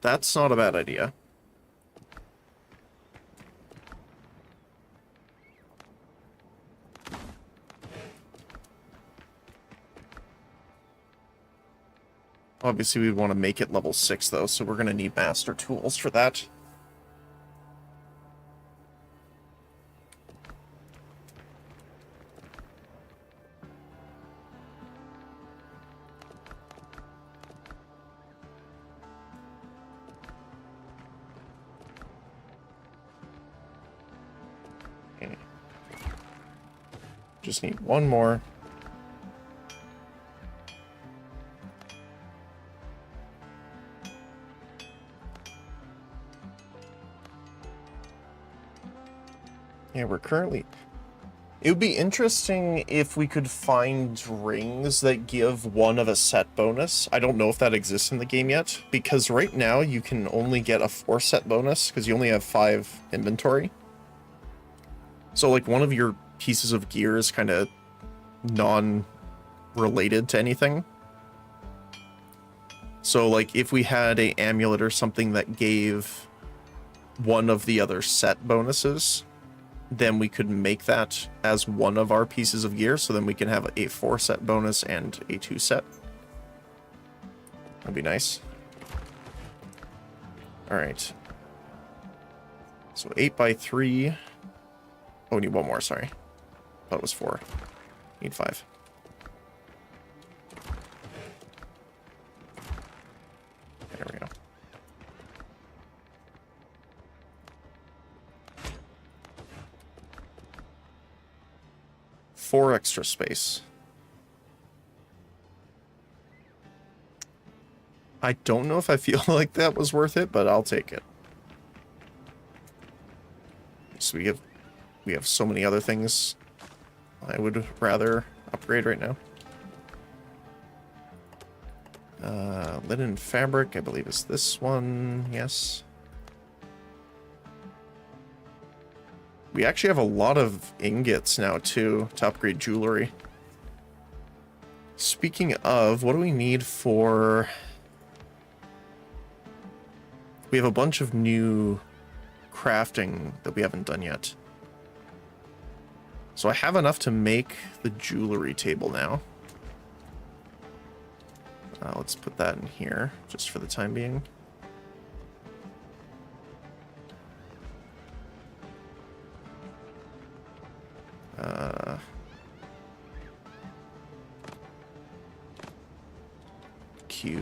That's not a bad idea. Obviously, we'd want to make it level 6, though, so we're going to need master tools for that. Okay. Just need one more. Yeah, we're currently... It would be interesting if we could find rings that give one of a set bonus. I don't know if that exists in the game yet, because right now you can only get a 4-set bonus, because you only have 5 inventory. So, like, one of your pieces of gear is kind of related to anything. So, like, if we had a amulet or something that gave one of the other set bonuses, then we could make that as one of our pieces of gear, so then we can have a 4 set bonus and a 2 set. That'd be nice. Alright. So 8x3. Oh, we need one more, sorry. Thought it was 4. Need 5. There we go. Four extra space. I don't know if I feel like that was worth it, but I'll take it. So we have so many other things I would rather upgrade right now. Linen fabric, I believe is this one. Yes. We actually have a lot of ingots now, too, to upgrade jewelry. Speaking of, what do we need for... We have a bunch of new crafting that we haven't done yet. So I have enough to make the jewelry table now. Let's put that in here, just for the time being. Q.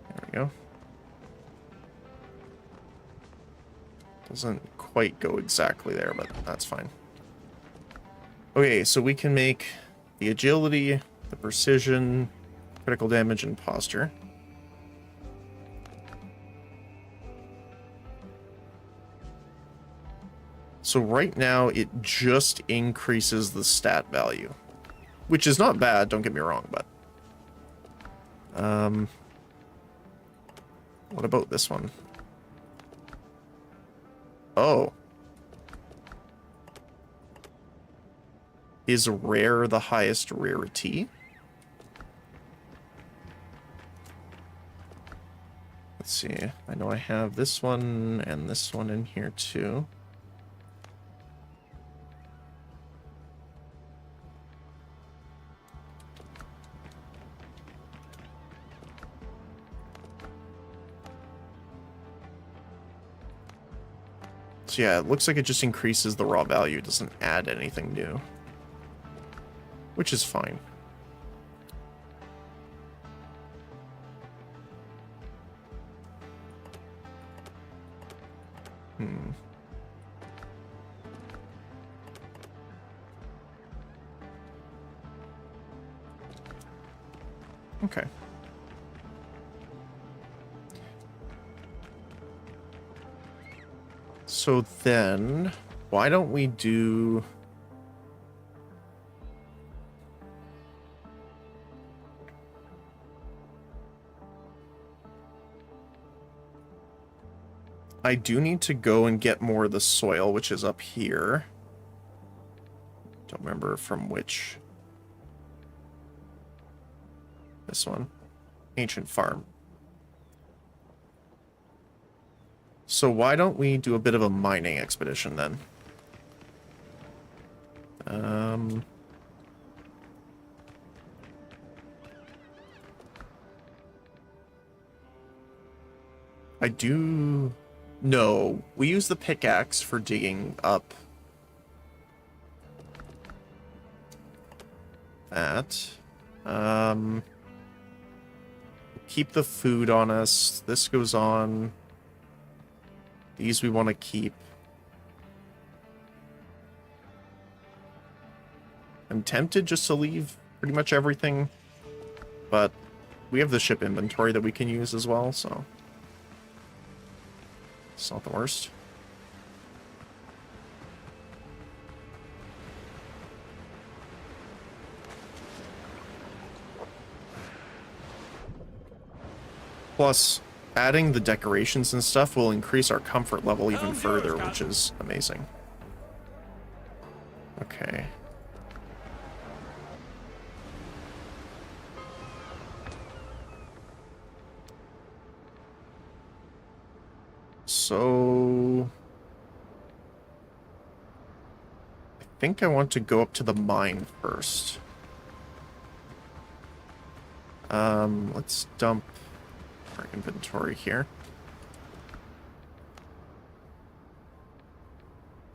There we go. Doesn't quite go exactly there, but that's fine. Okay, so we can make the agility, the precision, critical damage, and posture. So right now, it just increases the stat value. Which is not bad, don't get me wrong, but... what about this one? Oh. Is rare the highest rarity? Let's see. I know I have this one and this one in here too. So yeah, it looks like it just increases the raw value. It doesn't add anything new. Which is fine. Okay. So then, why don't we do... I do need to go and get more of the soil, which is up here. Don't remember from which. This one. Ancient farm. So why don't we do a bit of a mining expedition then? I do... No, we use the pickaxe for digging up that. Keep the food on us. This goes on. These we want to keep. I'm tempted just to leave pretty much everything, but we have the ship inventory that we can use as well, so it's not the worst. Plus, adding the decorations and stuff will increase our comfort level even further, which is amazing. Okay. So I think I want to go up to the mine first. Let's dump our inventory here.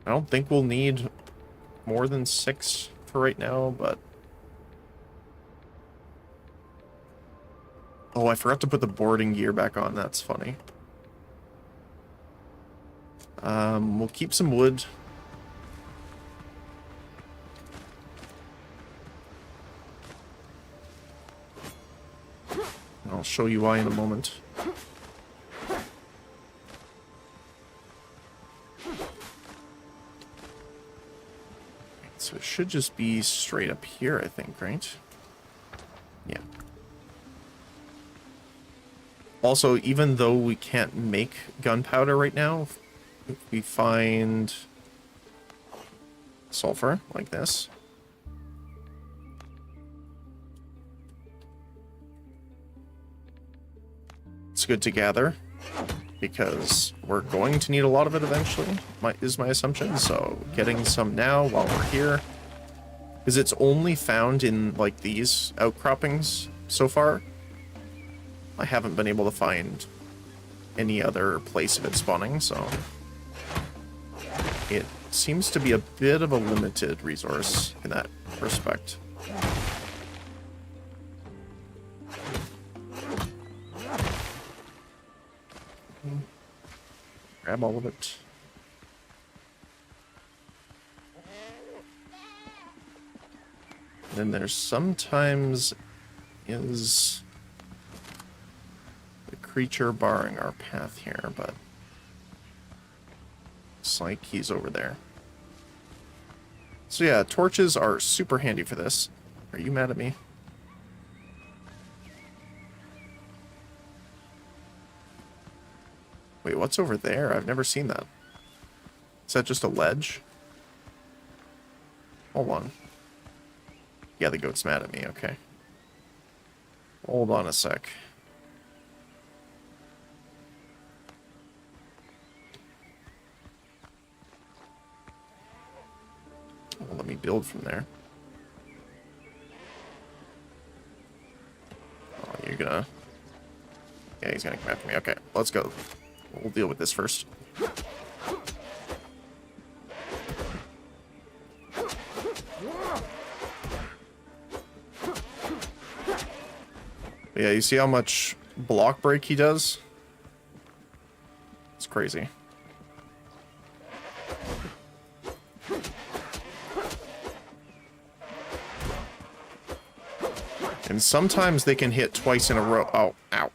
I don't think we'll need more than 6 for right now, but... Oh, I forgot to put the boarding gear back on. That's funny. We'll keep some wood. I'll show you why in a moment. So it should just be straight up here, I think, right? Yeah. Also, even though we can't make gunpowder right now, if we find sulfur like this, it's good to gather because we're going to need a lot of it eventually, is my assumption. So getting some now while we're here, because it's only found in like these outcroppings so far. I haven't been able to find any other place of it spawning, so it seems to be a bit of a limited resource in that respect. Grab all of it. Then there's sometimes is the creature barring our path here, but looks like he's over there. So yeah, torches are super handy for this. Are you mad at me? Wait, what's over there? I've never seen that. Is that just a ledge? Hold on. Yeah, the goat's mad at me, okay. Hold on a sec. Well, let me build from there. Oh, you're gonna... Yeah, he's gonna come after me. Okay, let's go. We'll deal with this first. But yeah, you see how much block break he does? It's crazy. And sometimes they can hit twice in a row. Oh, ow.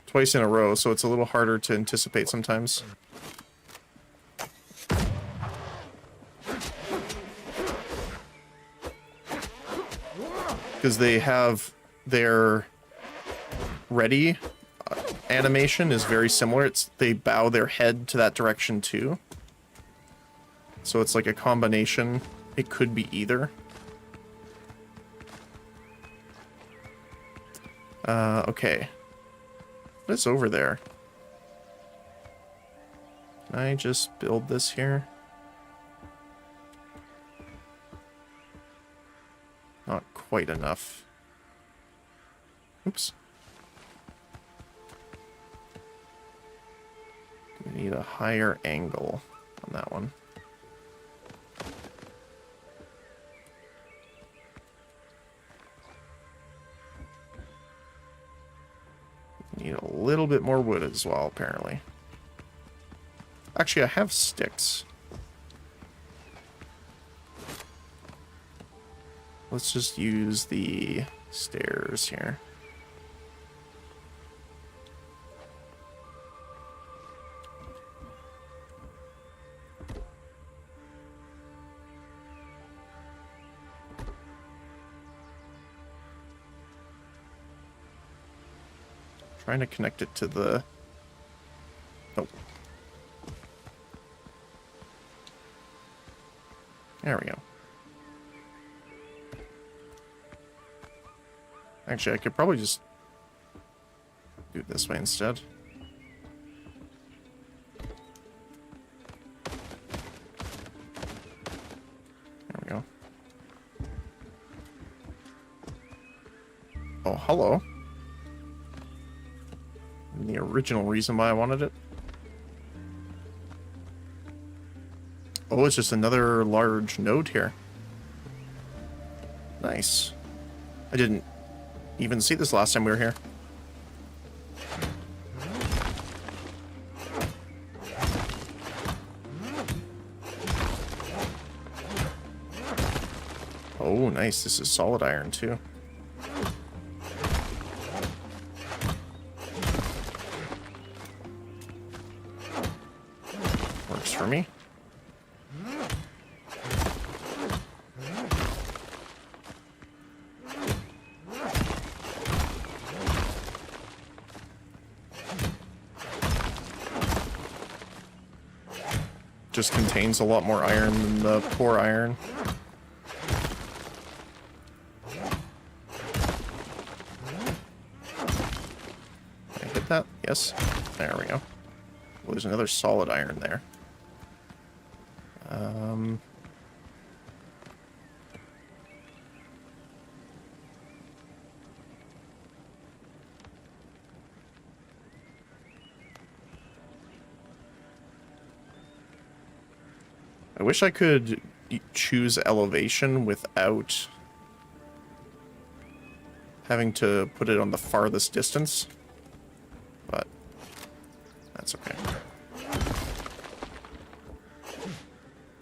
Twice in a row, so it's a little harder to anticipate sometimes. Because they have their ready animation is very similar. It's they bow their head to that direction too. So it's like a combination. It could be either. Okay. What is over there? Can I just build this here? Not quite enough. Oops. We need a higher angle on that one. Need a little bit more wood as well, apparently. Actually, I have sticks. Let's just use the stairs here. Trying to connect it to the... Oh. There we go. Actually, I could probably just do it this way instead. hello. And the original reason why I wanted it. Oh, it's just another large node here. Nice. I didn't even see this last time we were here. Oh, nice. This is solid iron, too. Works for me. Just contains a lot more iron than the poor iron. Can I hit that? Yes. There we go. Well, there's another solid iron there. I wish I could choose elevation without having to put it on the farthest distance, but that's okay.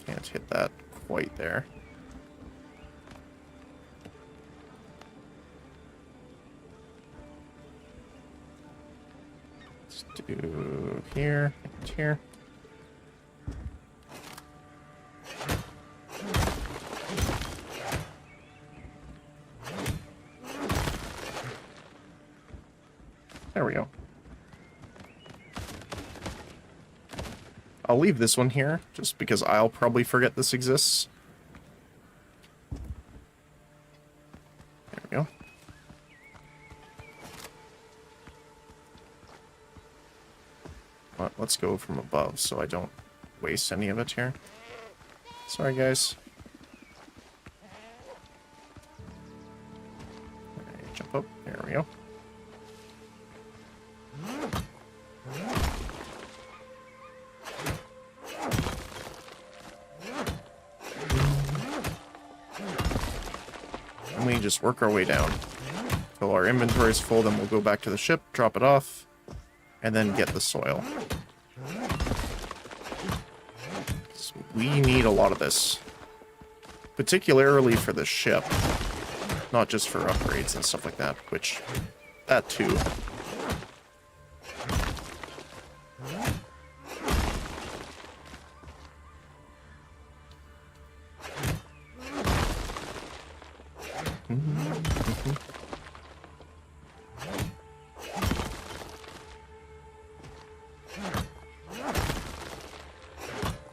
Can't hit that quite there. Let's do here and here. There we go. I'll leave this one here, just because I'll probably forget this exists. There we go. But let's go from above so I don't waste any of it here. Sorry, guys. Alright, jump up. There we go. And we just work our way down until our inventory is full. Then we'll go back to the ship, drop it off, and then get the soil. So we need a lot of this, particularly for the ship, not just for upgrades and stuff like that, which, that too.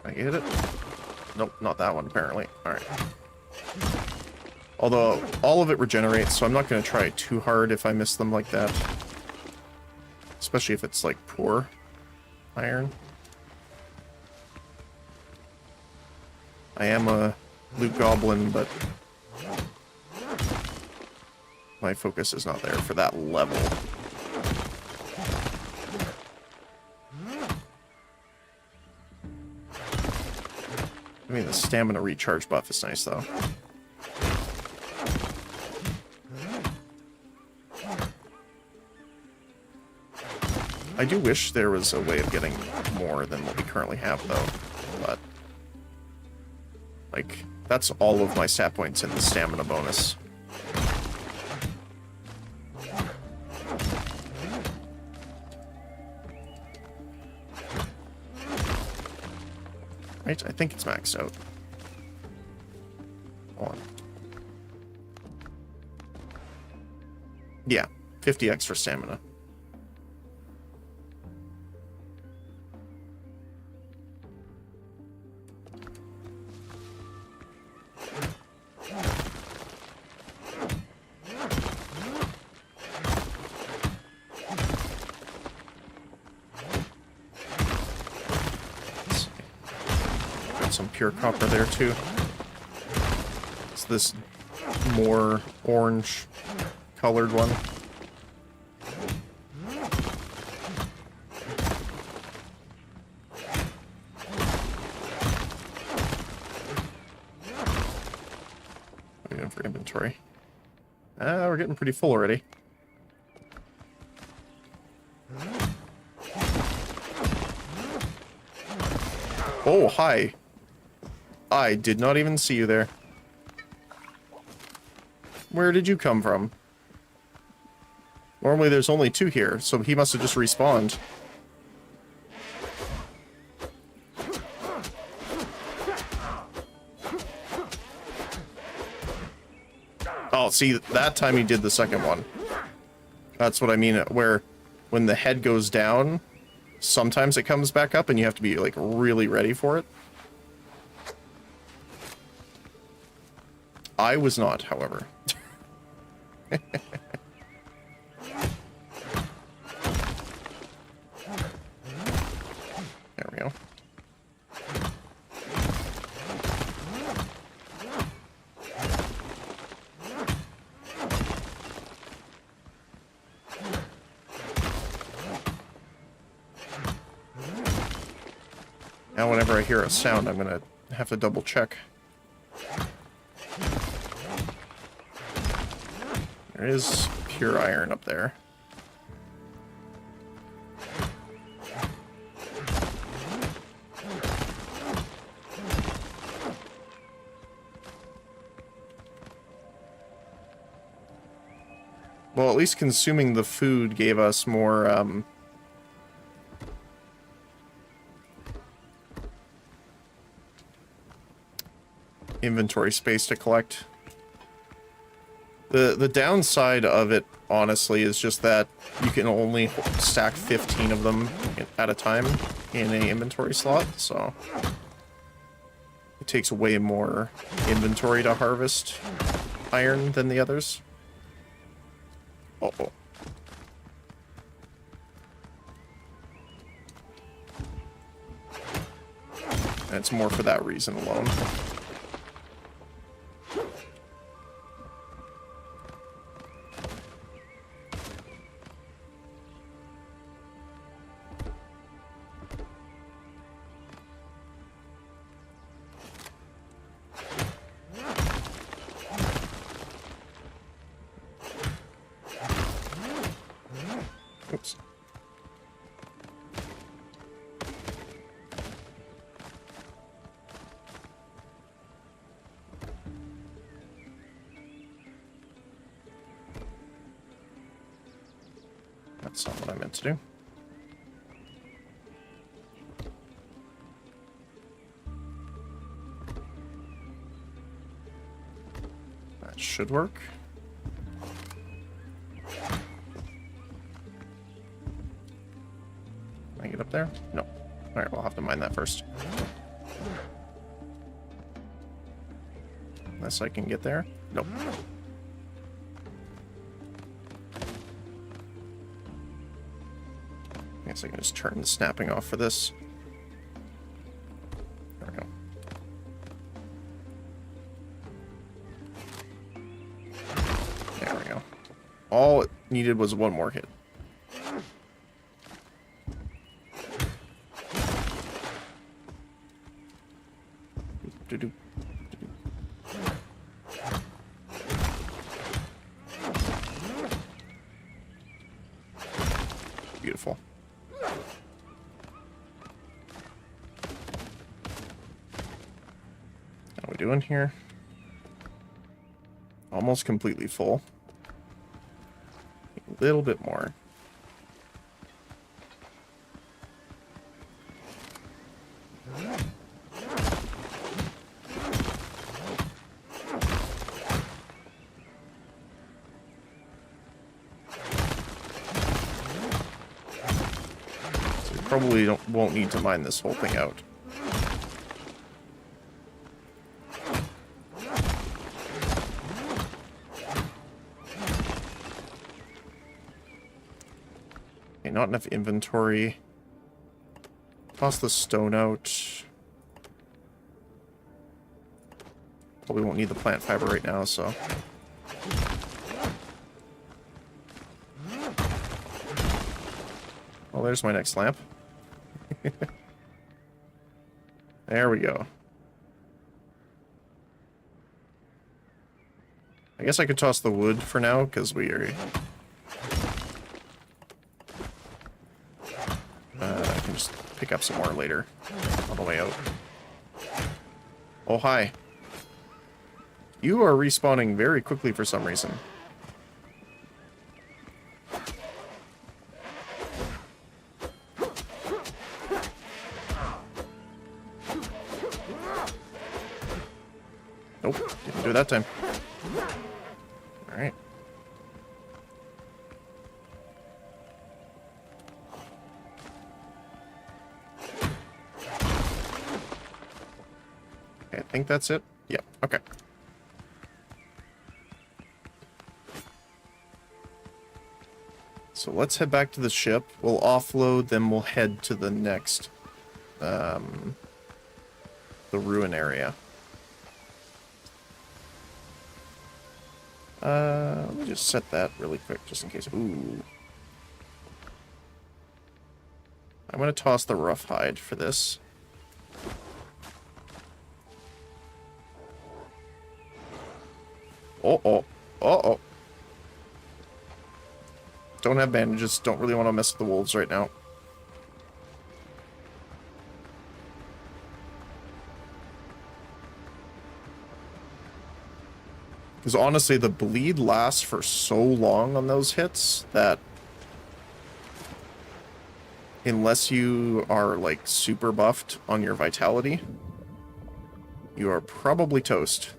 I get it? Nope, not that one, apparently. Alright. Although, all of it regenerates, so I'm not going to try too hard if I miss them like that. Especially if it's, like, poor iron. I am a loot goblin, but my focus is not there for that level. I mean, the stamina recharge buff is nice, though. I do wish there was a way of getting more than what we currently have, though. But, like, that's all of my stat points in the stamina bonus. Right? I think it's maxed out. Hold on. Yeah, 50 extra stamina. Some pure copper there too. It's this more orange colored one. we're getting pretty full already. Oh, hi. I did not even see you there. Where did you come from? Normally there's only 2 here, so he must have just respawned. Oh, see, that time he did the second one. That's what I mean, where when the head goes down, sometimes it comes back up and you have to be, like, really ready for it. I was not, however. There we go. Now whenever I hear a sound, I'm gonna have to double check. There is pure iron up there. Well, at least consuming the food gave us more, inventory space to collect. The downside of it, honestly, is just that you can only stack 15 of them at a time in an inventory slot, so it takes way more inventory to harvest iron than the others. Uh-oh. And it's more for that reason alone. Oops. That's not what I meant to do. That should work. Can I get up there? No. Alright, we'll have to mine that first. Unless I can get there. Nope. I guess I can just turn the snapping off for this. There we go. There we go. All it needed was one more hit. Do-do. Beautiful. How are we doing here? Almost completely full. A little bit more. Probably won't need to mine this whole thing out. Okay, not enough inventory. Toss the stone out. Probably won't need the plant fiber right now, so. Well, there's my next lamp. There we go. I I guess I could toss the wood for now, because we are... I can just pick up some more later on the way out. Oh, hi. You are respawning very quickly for some reason. Nope, didn't do it that time. Alright. Okay, I think that's it. Yep, okay. So let's head back to the ship. We'll offload, then we'll head to the next, the ruin area. Let me just set that really quick, just in case. Ooh. I'm gonna toss the rough hide for this. Uh-oh. Uh-oh. Don't have bandages. Don't really want to mess with the wolves right now. Because honestly, the bleed lasts for so long on those hits that unless you are like super buffed on your vitality, you are probably toast.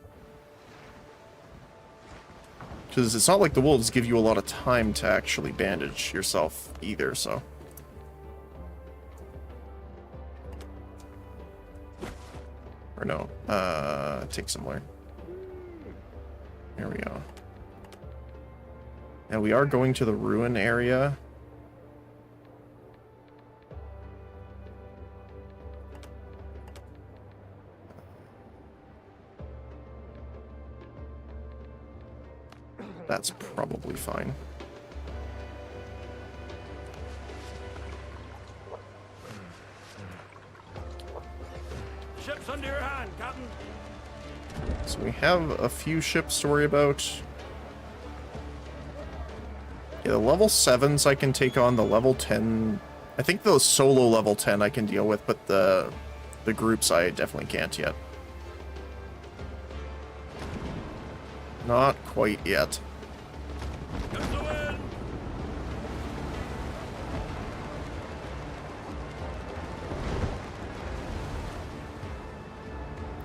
Because it's not like the wolves give you a lot of time to actually bandage yourself either, so. Or no, take some more. There we go. Now we are going to the ruin area. That's probably fine. Ship's under your hand, Captain. So we have a few ships to worry about. Yeah, the level 7s I can take on, the level 10... I think the solo level 10 I can deal with, but the groups I definitely can't yet. Not quite yet. Got the wind.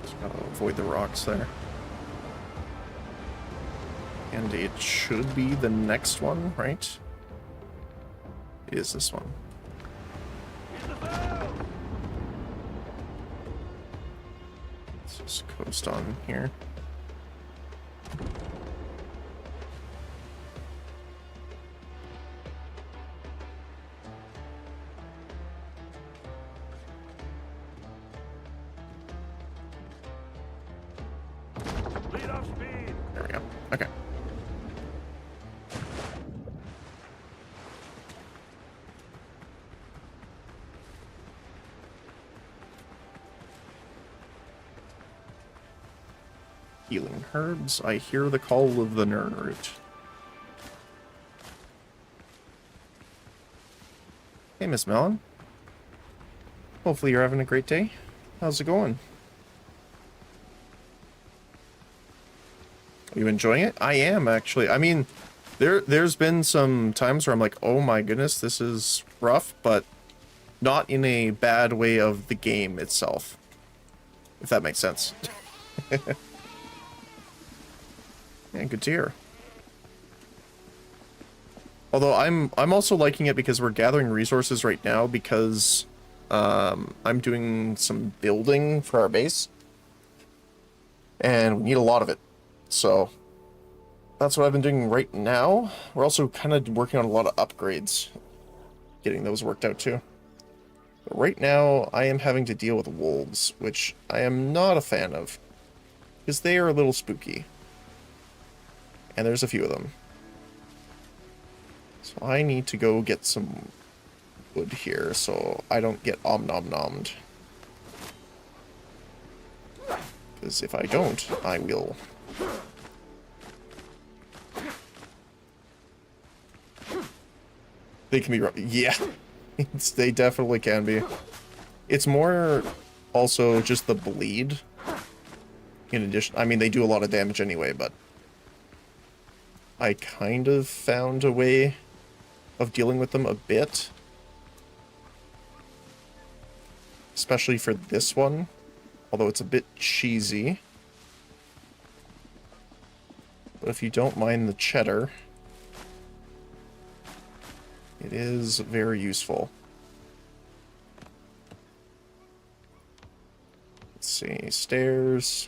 Just gotta avoid the rocks there. And it should be the next one, right? It is this one. Let's just coast on here. Lead off speed. There we go. Okay. Healing herbs. I hear the call of the Nernroot. Hey, Miss Melon. Hopefully you're having a great day. How's it going? Are you enjoying it? I am, actually. I mean, there's been some times where I'm like, oh my goodness, this is rough, but not in a bad way of the game itself. If that makes sense. Yeah, good to hear. Although I'm also liking it because we're gathering resources right now because I'm doing some building for our base. And we need a lot of it. So that's what I've been doing right now. We're also kind of working on a lot of upgrades. Getting those worked out too. But right now I am having to deal with wolves, which I am not a fan of. Because they are a little spooky. And there's a few of them. So I need to go get some wood here so I don't get om-nom-nommed. Because if I don't, I will They can be... Yeah. They definitely can be. It's more also just the bleed. In addition... I mean, they do a lot of damage anyway, but... I kind of found a way of dealing with them a bit. Especially for this one. Although it's a bit cheesy. But if you don't mind the cheddar, it is very useful. Let's see, stairs.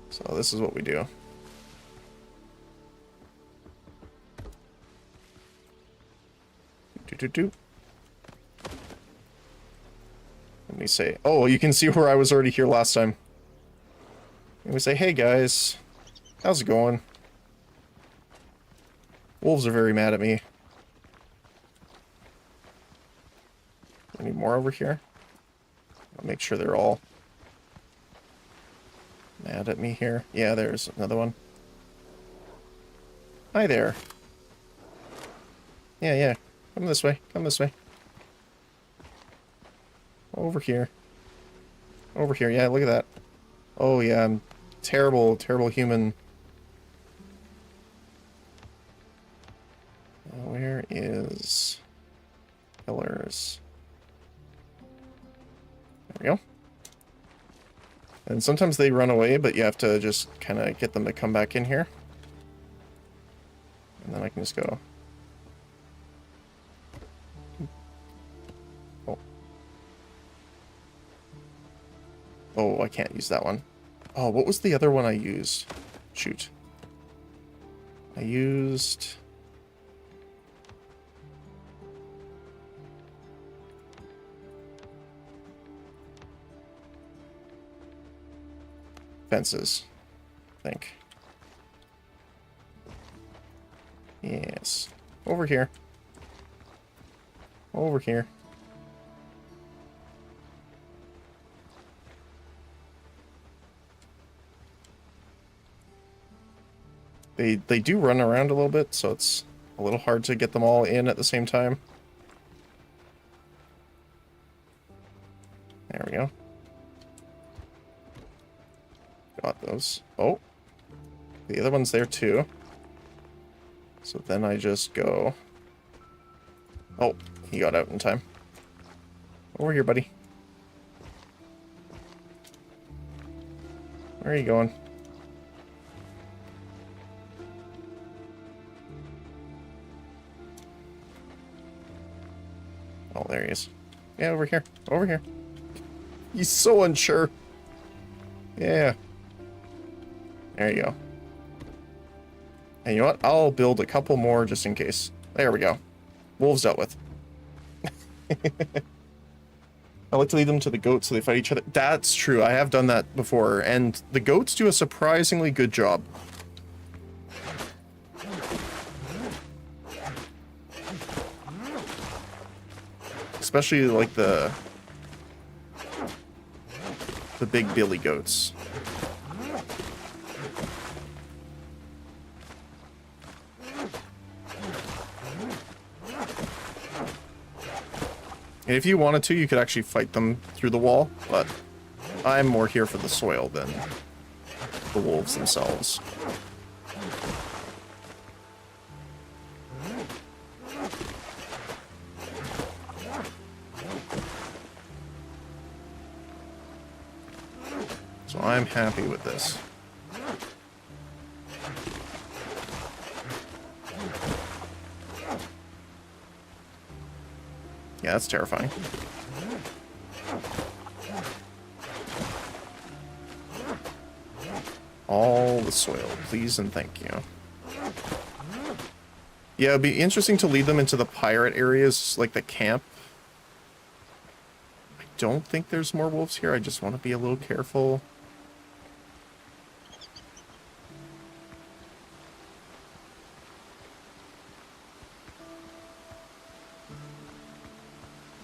So this is what we do. Do. Let me say, oh, you can see where I was already here last time. And we say, hey guys, how's it going? Wolves are very mad at me. Any more over here? I'll make sure they're all mad at me here. Yeah, there's another one. Hi there. Yeah. Come this way. Come this way. Over here. Over here. Yeah, look at that. Oh, yeah, I'm terrible, terrible human. Where is pillars? There we go. And sometimes they run away, but you have to just kind of get them to come back in here. And then I can just go. Oh. Oh, I can't use that one. Oh, what was the other one I used? Shoot. I used... fences, I think. Yes. Over here. Over here. They do run around a little bit, so it's a little hard to get them all in at the same time. There we go. Got those. Oh. The other one's there too. So then I just go... Oh, he got out in time. Over here, buddy. Where are you going? Oh, there he is. Yeah, over here. Over here. He's so unsure. Yeah. There you go. And you know what? I'll build a couple more just in case. There we go. Wolves dealt with. I like to lead them to the goats so they fight each other. That's true. I have done that before. And the goats do a surprisingly good job. Especially like the big billy goats. And if you wanted to, you could actually fight them through the wall, but I'm more here for the soil than the wolves themselves. So I'm happy with this. Yeah, that's terrifying. All the soil, please and thank you. Yeah, it'd be interesting to lead them into the pirate areas, like the camp. I don't think there's more wolves here. I just want to be a little careful.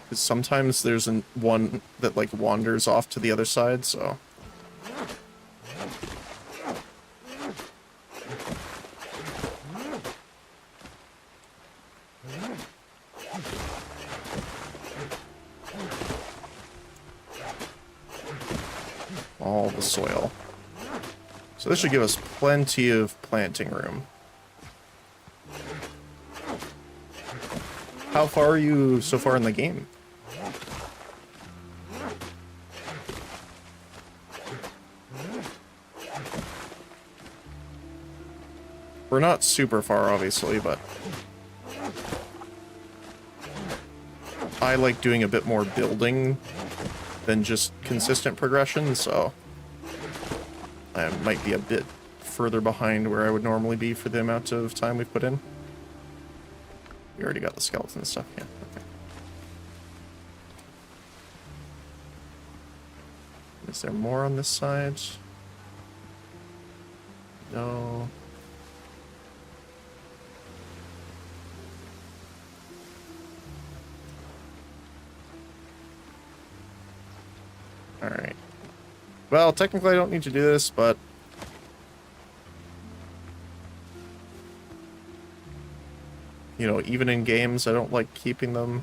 Because sometimes there's one that like wanders off to the other side, so... all the soil. So this should give us plenty of planting room. How far are you so far in the game? We're not super far, obviously, but I like doing a bit more building than just consistent progression, so I might be a bit further behind where I would normally be for the amount of time we've put in. We already got the skeleton stuff, yeah. Okay. Is there more on this side? No. Alright. Well, technically I don't need to do this, but you know, even in games, I don't like keeping them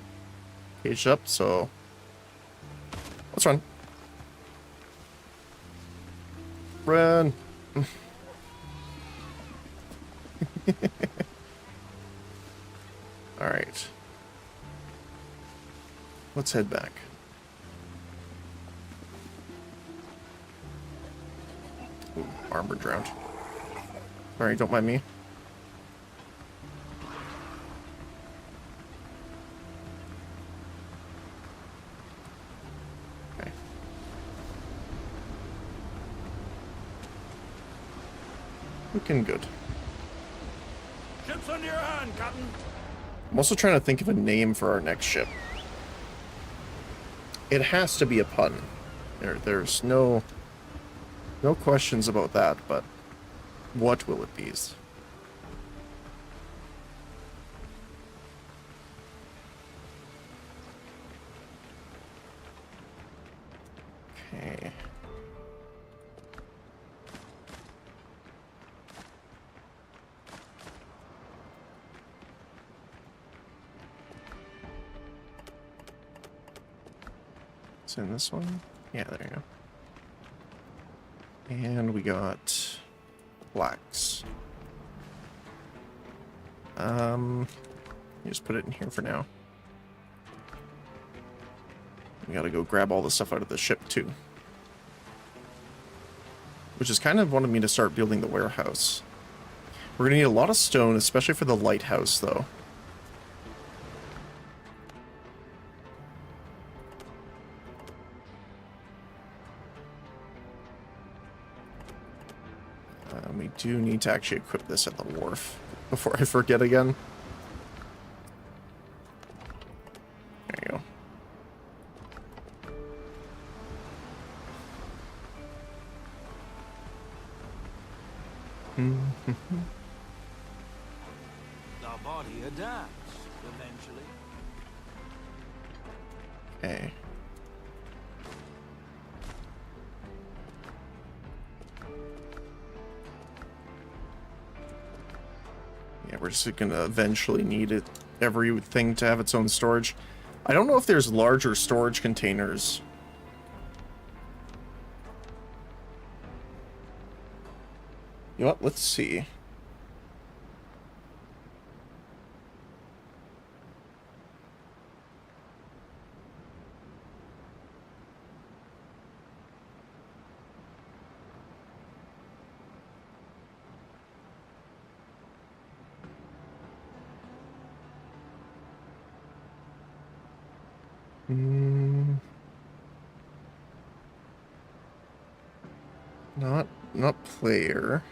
caged up, so let's run. Run! Alright. Let's head back. Ooh, armor drowned. Alright, don't mind me. Okay. Looking good. Ships under your hand, Captain. I'm also trying to think of a name for our next ship. It has to be a pun. There's no questions about that, but what will it be? Okay. It's in this one? Yeah, there you go. And we got blacks. Just put it in here for now. We gotta go grab all the stuff out of the ship too. Which is kind of wanted me to start building the warehouse. We're gonna need a lot of stone, especially for the lighthouse though. We do need to actually equip this at the wharf before I forget again. There you go. Our body adapts eventually. Okay. Yeah, we're just gonna eventually need it, everything to have its own storage. I don't know if there's larger storage containers. You know what? Let's see. Not player.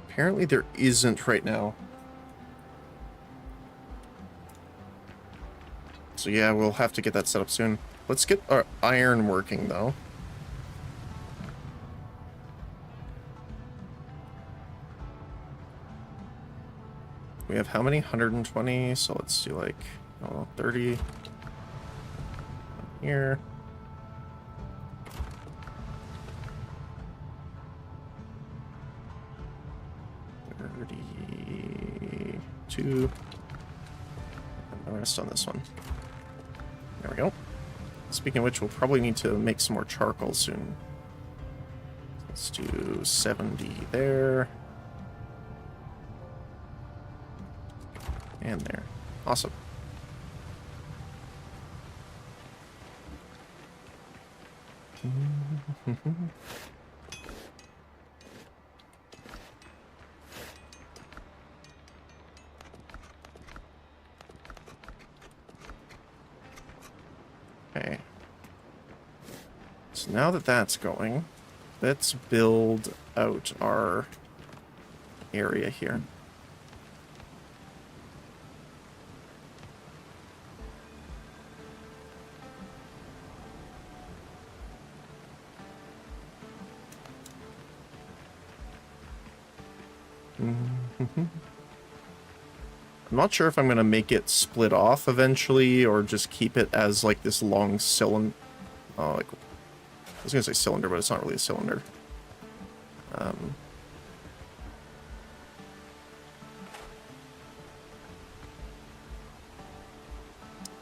Apparently there isn't right now. So yeah, we'll have to get that set up soon. Let's get our iron working though. We have how many? 120, so let's do like, I don't know, 30. here. $32. And the rest on this one. There we go. Speaking of which, we'll probably need to make some more charcoal soon. Let's do 70 there. And there. Awesome. Okay. So now that that's going, let's build out our area here. I'm not sure if I'm going to make it split off eventually or just keep it as like this long cylinder. Like, I was going to say cylinder, but it's not really a cylinder.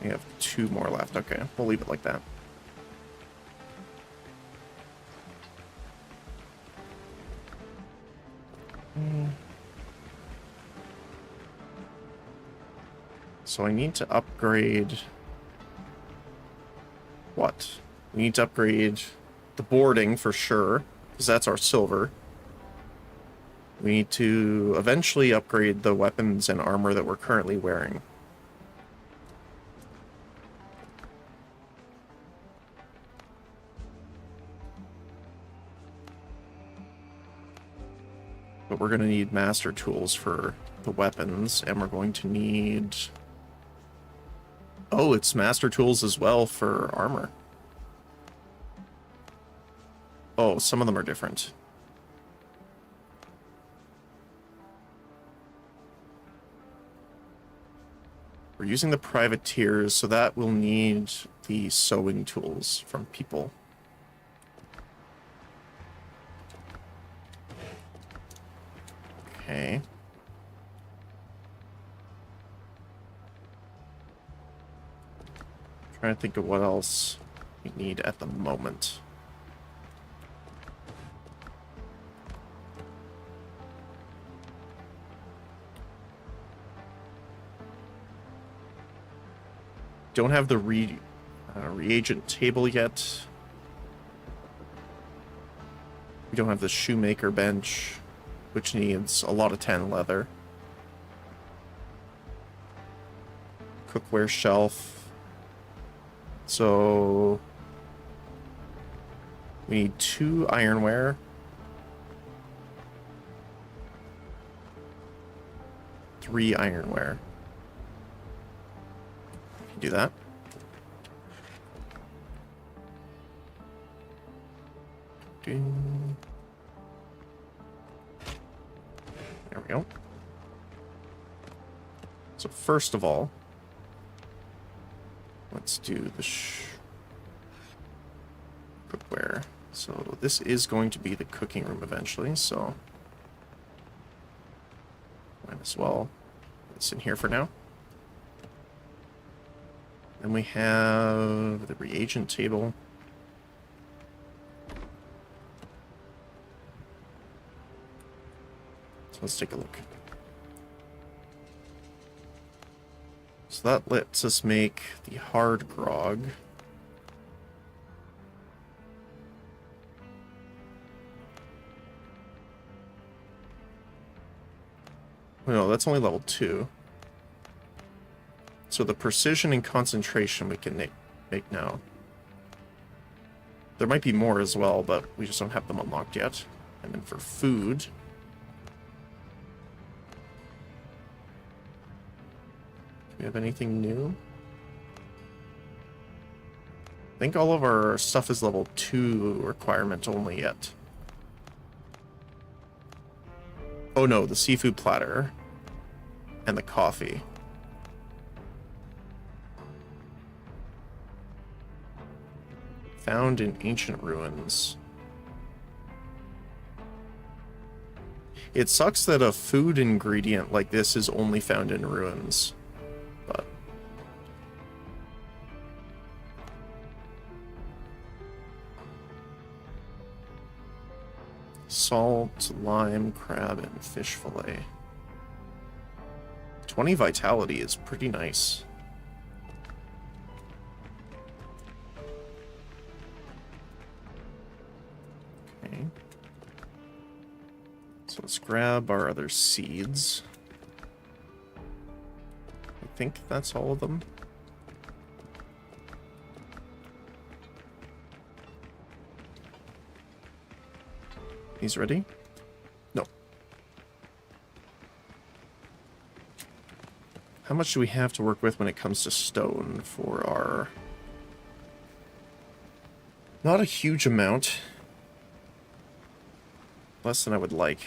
We have 2 more left. Okay, we'll leave it like that. So I need to upgrade... What? We need to upgrade the boarding for sure, because that's our silver. We need to eventually upgrade the weapons and armor that we're currently wearing. But we're going to need master tools for the weapons, and we're going to need... Oh, it's master tools as well for armor. Oh, some of them are different. We're using the privateers, so that will need the sewing tools from people. Okay. Trying to think of what else we need at the moment. Don't have the reagent table yet. We don't have the shoemaker bench, which needs a lot of tan leather. Cookware shelf. So we need 2 ironware. 3 ironware. Do that. Ding. There we go. So first of all, let's do the cookware. So this is going to be the cooking room eventually, so might as well put this in here for now. Then we have the reagent table. So let's take a look. So that lets us make the hard grog. Oh, no, that's only level 2. So the precision and concentration we can make now. There might be more as well, but we just don't have them unlocked yet. And then for food... do we have anything new? I think all of our stuff is level 2 requirement only yet. Oh no, the seafood platter and the coffee. found in ancient ruins. It sucks that a food ingredient like this is only found in ruins, but... Salt, lime, crab, and fish fillet. 20 vitality is pretty nice. Okay. So let's grab our other seeds. I think that's all of them. He's ready? No. How much do we have to work with when it comes to stone for our... Not a huge amount. Less than I would like.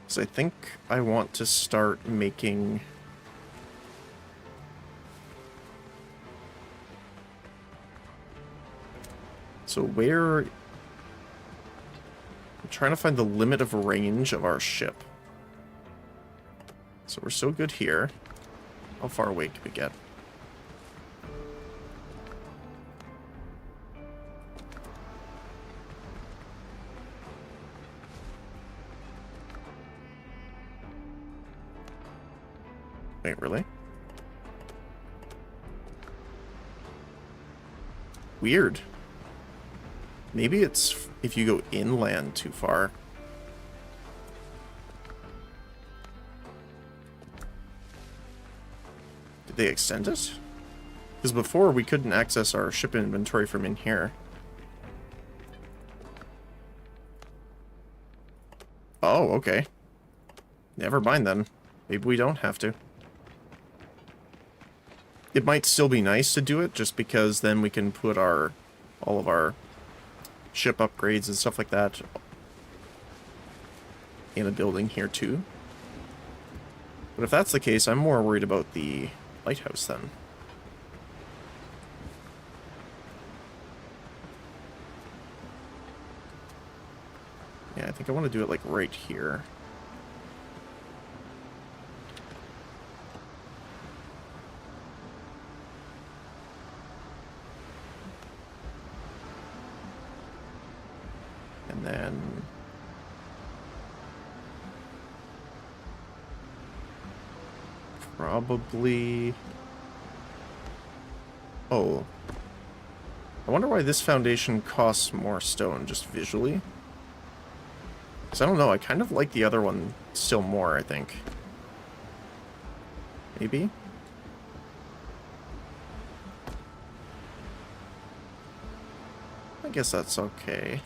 So I think I want to start making... So where... I'm trying to find the limit of range of our ship. So we're so good here. How far away can we get? Wait, really? Weird. Maybe it's if you go inland too far. Did they extend it? Because before we couldn't access our ship inventory from in here. Oh, okay. Never mind then. Maybe we don't have to. It might still be nice to do it, just because then we can put all of our ship upgrades and stuff like that in a building here too. But if that's the case, I'm more worried about the lighthouse then. Yeah, I think I want to do it like right here. And then probably... Oh. I wonder why this foundation costs more stone, just visually. Because I don't know, I kind of like the other one still more, I think. Maybe? I guess that's okay.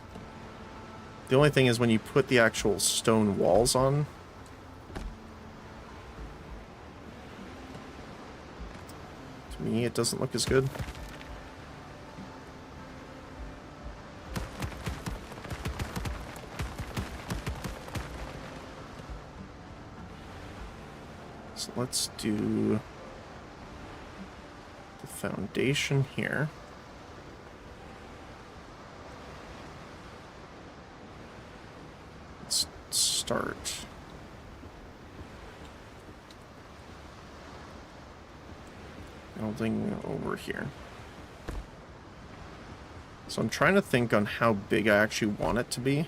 The only thing is when you put the actual stone walls on... To me, it doesn't look as good. So let's do the foundation here. Let's start. Building over here. So I'm trying to think on how big I actually want it to be.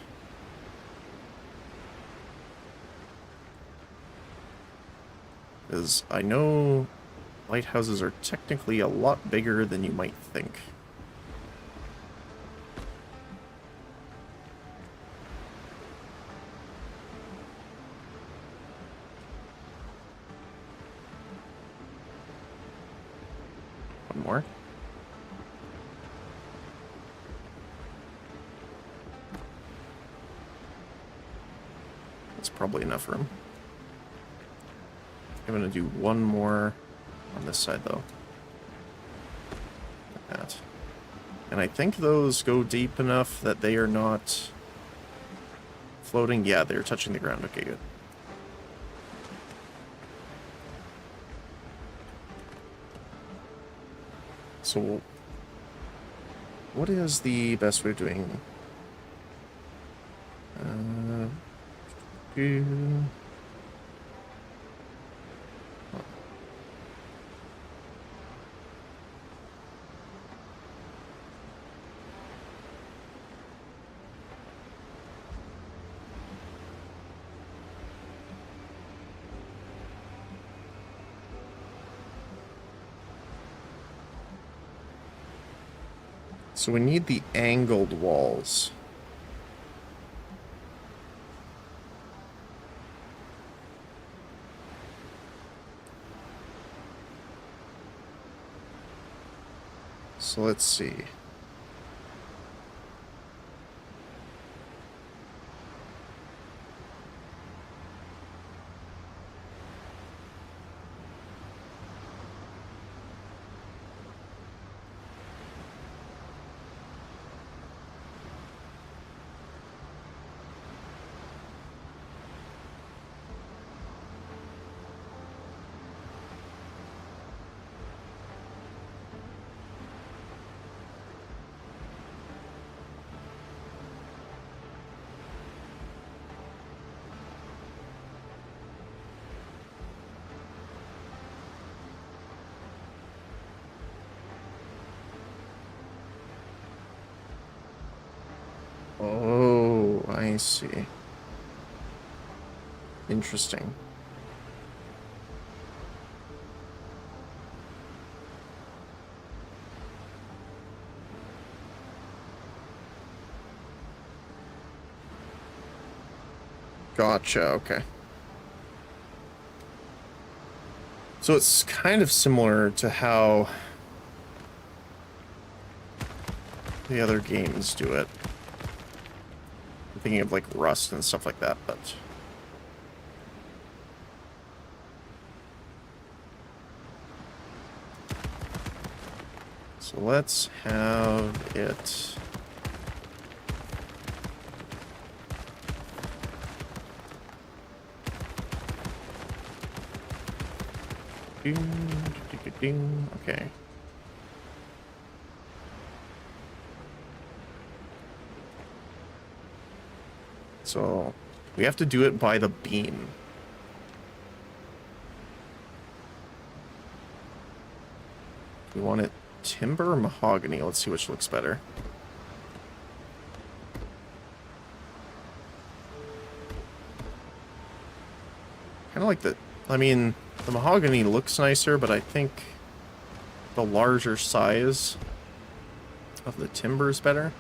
Because I know lighthouses are technically a lot bigger than you might think. One more. That's probably enough room. I'm gonna do one more on this side though. that. And I think those go deep enough that they are not floating. Yeah, they're touching the ground. Okay, good. So, what is the best way of doing? Yeah. So we need the angled walls. So let's see. Oh, I see. Interesting. Gotcha, okay. So it's kind of similar to how the other games do it. I'm thinking of like Rust and stuff like that, but... So let's have it... Okay. So we have to do it by the beam. We want it timber or mahogany? Let's see which looks better. Kind of like the... I mean, the mahogany looks nicer, but I think the larger size of the timber is better.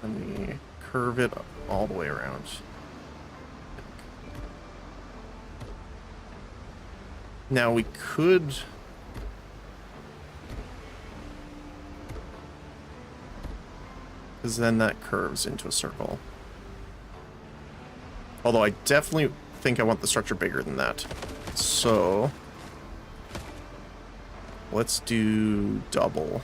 And we curve it all the way around. Now we could... because then that curves into a circle. Although I definitely think I want the structure bigger than that. So... let's do double.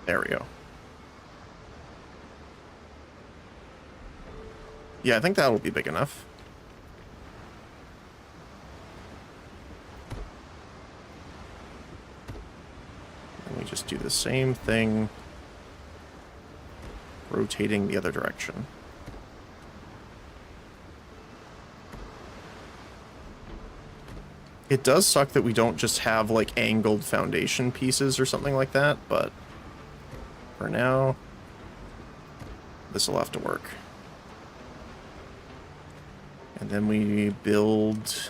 There we go. Yeah, I think that will be big enough. And we just do the same thing, rotating the other direction. It does suck that we don't just have, like, angled foundation pieces or something like that, but for now, this will have to work. And then we build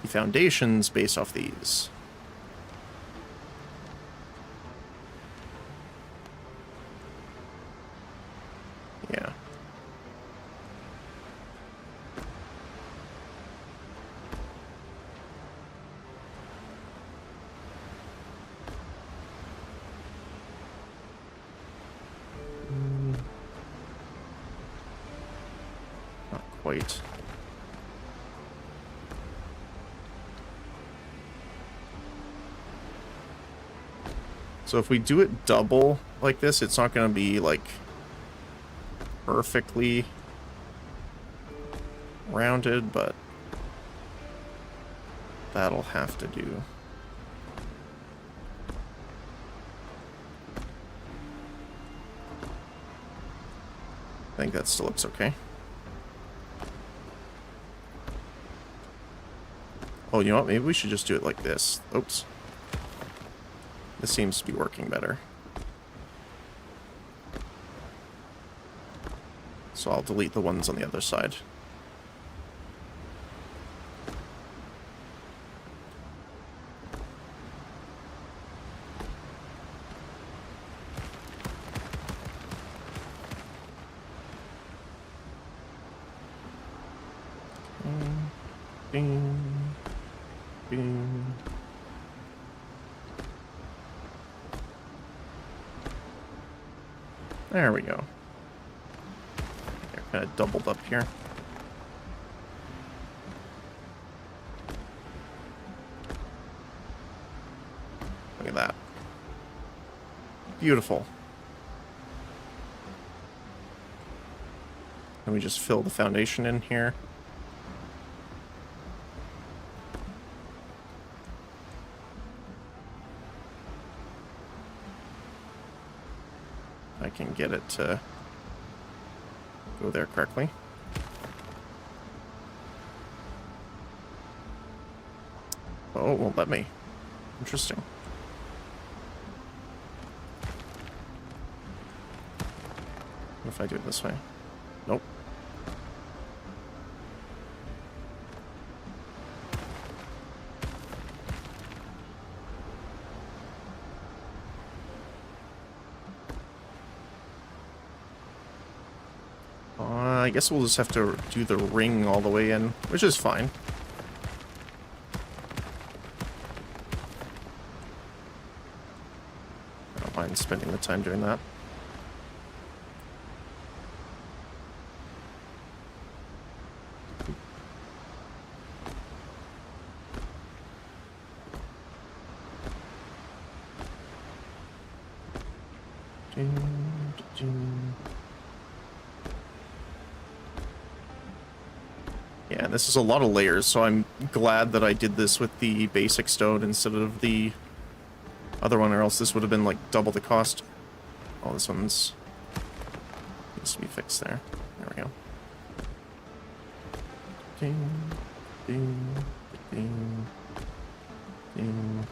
the foundations based off these. quite. So if we do it double like this, it's not going to be like perfectly rounded, but that'll have to do. I think that still looks okay. Oh, you know what? Maybe we should just do it like this. Oops. This seems to be working better. So I'll delete the ones on the other side. Bing, bing. There we go. They're kind of doubled up here. Look at that. Beautiful. And we just fill the foundation in here. I can get it to go there correctly. Oh, it won't let me. Interesting. What if I do it this way? Nope. I guess we'll just have to do the ring all the way in, which is fine. I don't mind spending the time doing that. Yeah, this is a lot of layers, so I'm glad that I did this with the basic stone instead of the other one, or else this would have been like double the cost. Oh, this one's needs to be fixed there. There we go. Ding, ding, ding, ding,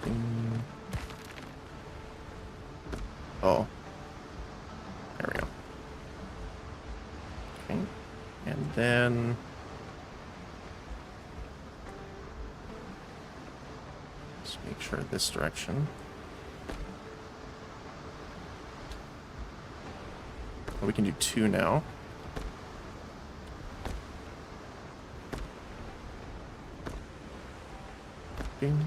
ding. Oh. There we go. Okay. And then let's make sure this direction. Oh, we can do 2 now. Bing.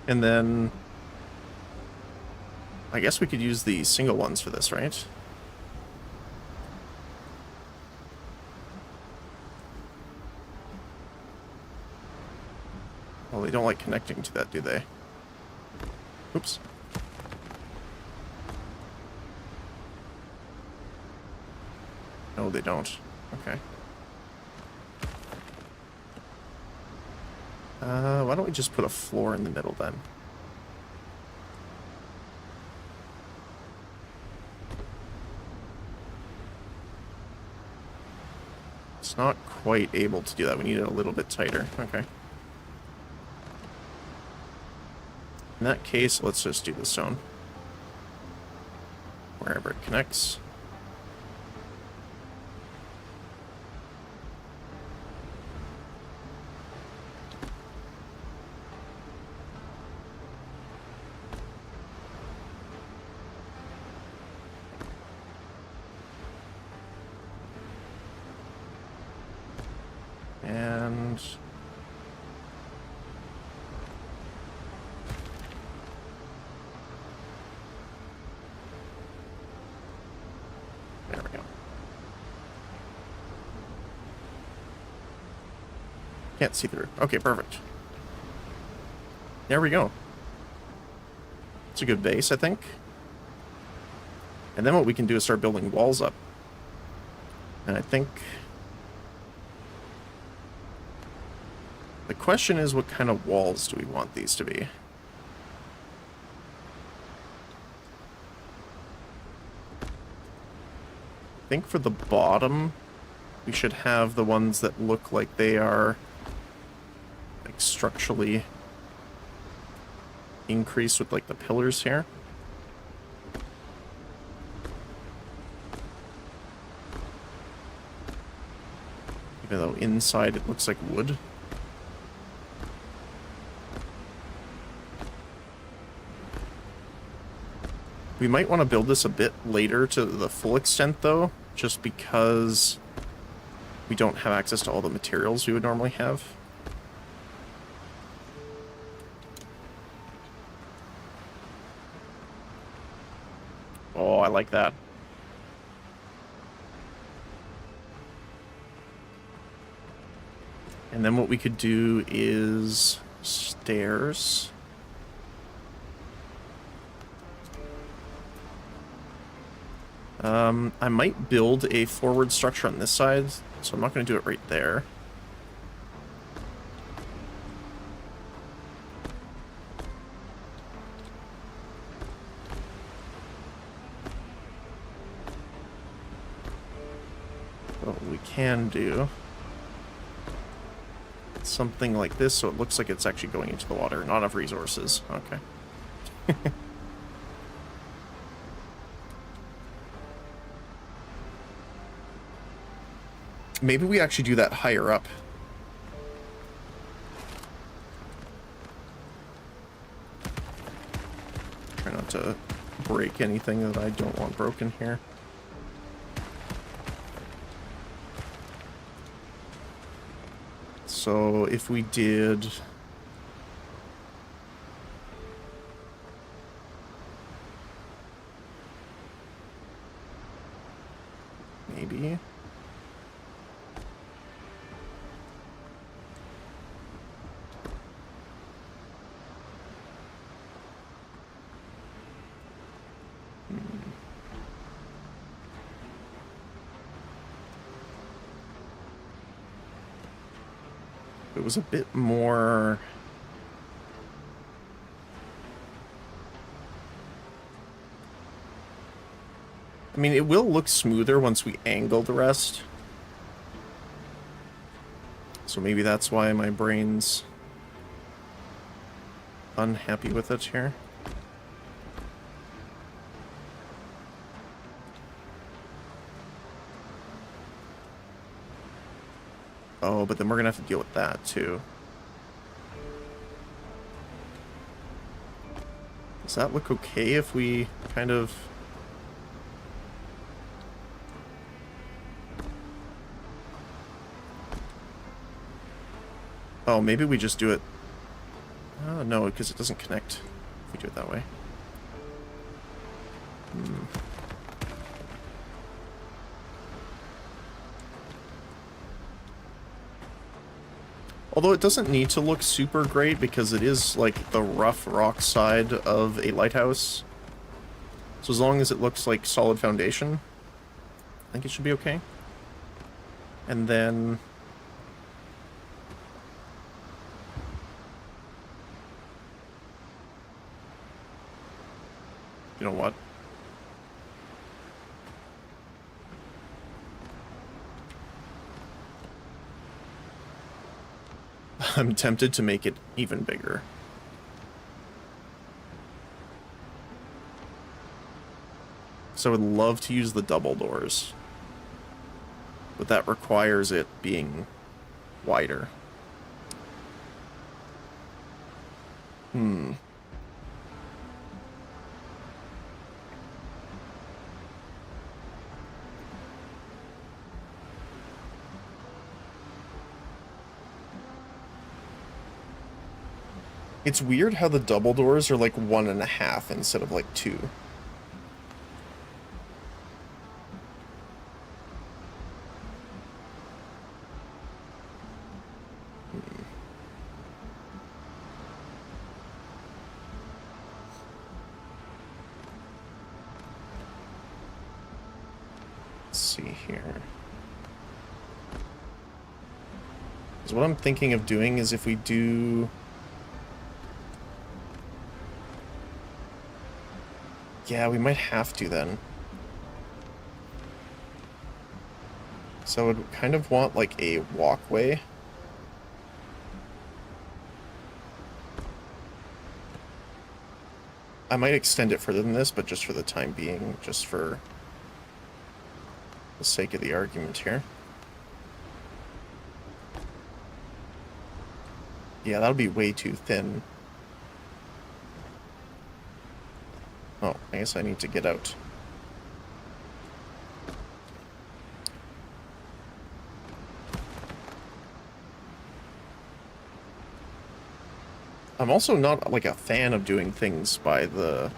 And then I guess we could use the single ones for this, right? Well, they don't like connecting to that, do they? Oops. No, they don't. Okay. Why don't we just put a floor in the middle then? It's not quite able to do that. We need it a little bit tighter. Okay. In that case, let's just do the stone. Wherever it connects. And Can't see through. Okay, perfect. There we go. It's a good base, I think. And then what we can do is start building walls up. And I think... the question is, what kind of walls do we want these to be? I think for the bottom, we should have the ones that look like they are like structurally increased with like the pillars here. Even though inside it looks like wood. We might want to build this a bit later to the full extent though, just because we don't have access to all the materials we would normally have. Oh, I like that. And then what we could do is stairs. I might build a forward structure on this side, so I'm not going to do it right there. What we can do something like this, so it looks like it's actually going into the water. Not enough resources. Okay. Maybe we actually do that higher up. Try not to break anything that I don't want broken here. So if we did... maybe... it was a bit more... I mean, it will look smoother once we angle the rest. So maybe that's why my brain's unhappy with it here. Oh, but then we're gonna have to deal with that too. Does that look okay if we kind of... oh, maybe we just do it... oh, no, because it doesn't connect if we do it that way. Although it doesn't need to look super great because it is like the rough rock side of a lighthouse. So as long as it looks like solid foundation, I think it should be okay. And then... you know what? I'm tempted to make it even bigger. So I would love to use the double doors. But that requires it being wider. It's weird how the double doors are like 1.5 instead of like 2. Let's see here. Because what I'm thinking of doing is if we do... Yeah, we might have to then. So I would kind of want like a walkway. I might extend it further than this, but just for the time being, just for the sake of the argument here. Yeah, that'll be way too thin. Oh, I guess I need to get out. I'm also not like a fan of doing things by the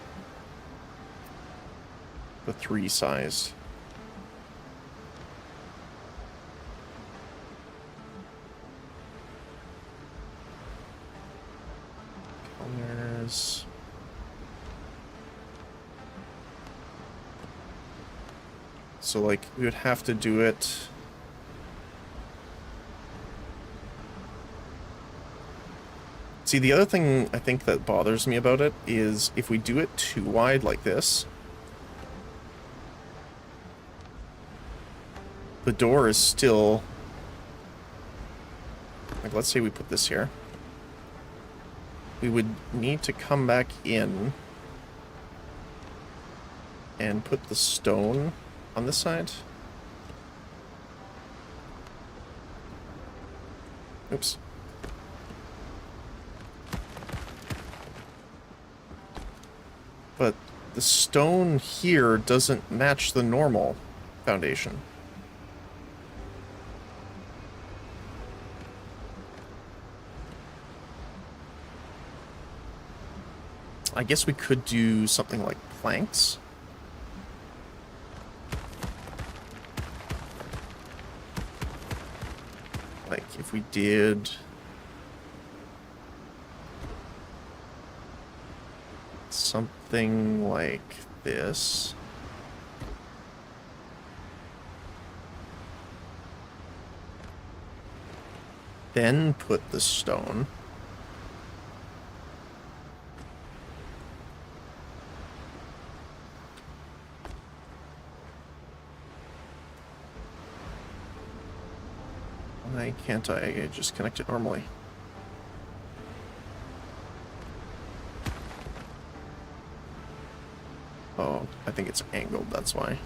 3 size. Colors. So like we would have to do it. See, the other thing I think that bothers me about it is if we do it too wide like this, the door is still, like let's say we put this here. We would need to come back in and put the stone on this side. Oops. But the stone here doesn't match the normal foundation. I guess we could do something like planks. Like if we did... something like this. Then put the stone. Why can't I just connect it normally? Oh, I think it's angled, that's why.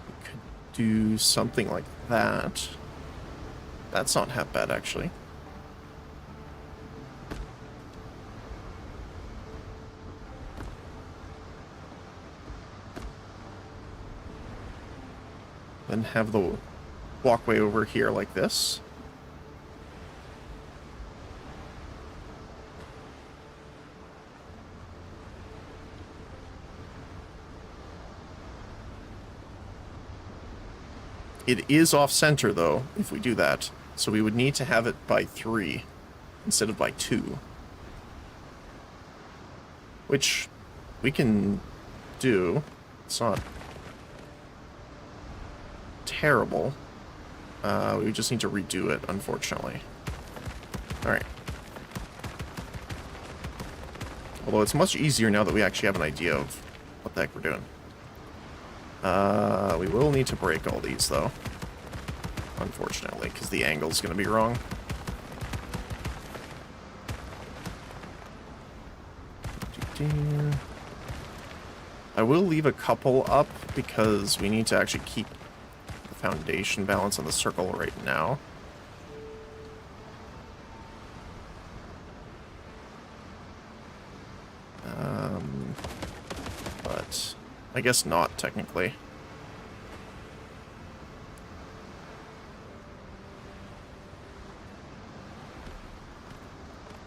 We could do something like that. That's not half bad, actually. Then have the walkway over here like this. It is off center though, if we do that. So we would need to have it by 3 instead of by 2. Which we can do. It's not terrible. We just need to redo it, unfortunately. Alright. Although it's much easier now that we actually have an idea of what the heck we're doing. We will need to break all these, though. Unfortunately, because the angle's going to be wrong. I will leave a couple up because we need to actually keep foundation balance on the circle right now. But I guess not technically.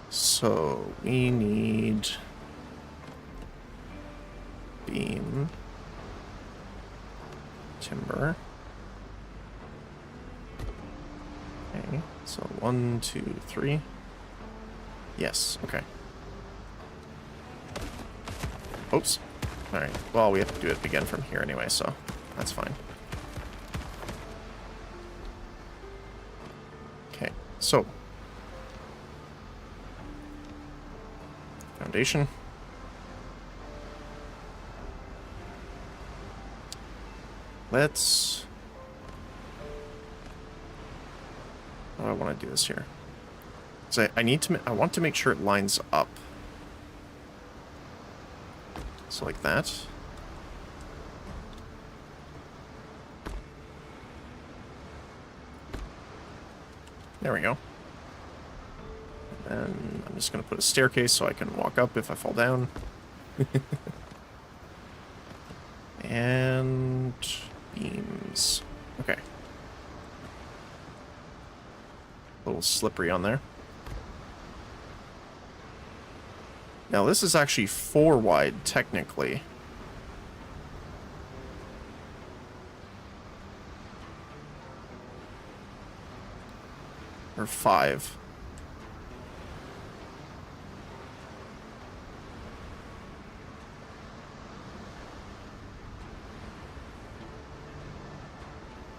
So we need beam, timber. Okay, so 1, 2, 3. Yes, okay. Oops. Alright, well, we have to do it again from here anyway, so that's fine. Okay, so. Foundation. Let's... How do I want to do this here? So I want to make sure it lines up. So like that. There we go. And I'm just going to put a staircase so I can walk up if I fall down. And beams. Okay. A little slippery on there. Now this is actually 4 wide, technically. Or 5.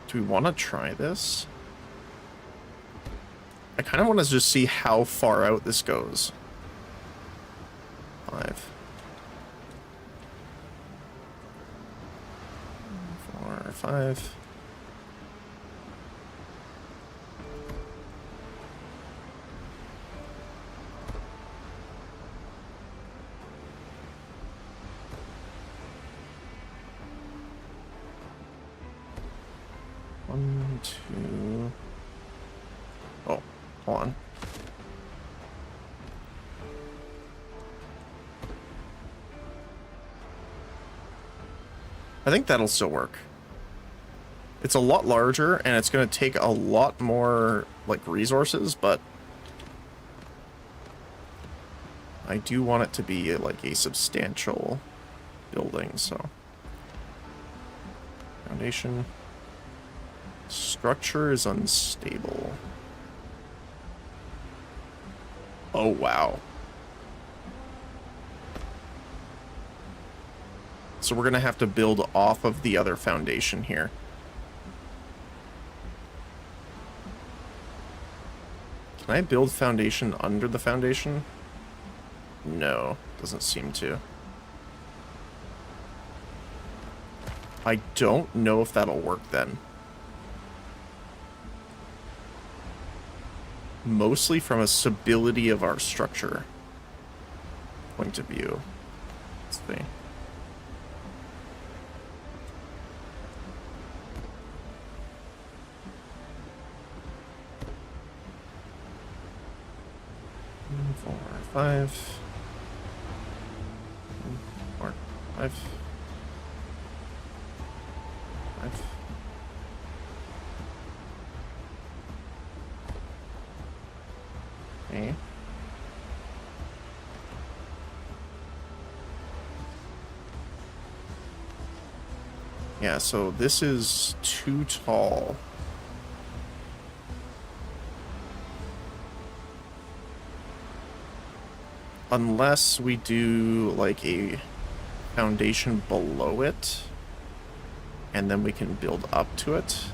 Do we want to try this? I kind of want to just see how far out this goes. 5. 4, 5. One, 2. Oh, hold on. I think that'll still work. It's a lot larger, and it's going to take a lot more, like, resources, but I do want it to be, like, a substantial building, so. Foundation. Structure is unstable. Oh, wow. So we're going to have to build off of the other foundation here. Can I build foundation under the foundation? No, doesn't seem to. I don't know if that'll work then. Mostly from a stability of our structure point of view. Let's see. Four, 5. 4, 5. 5. Okay. Yeah, so this is too tall. Unless we do like a foundation below it, and then we can build up to it.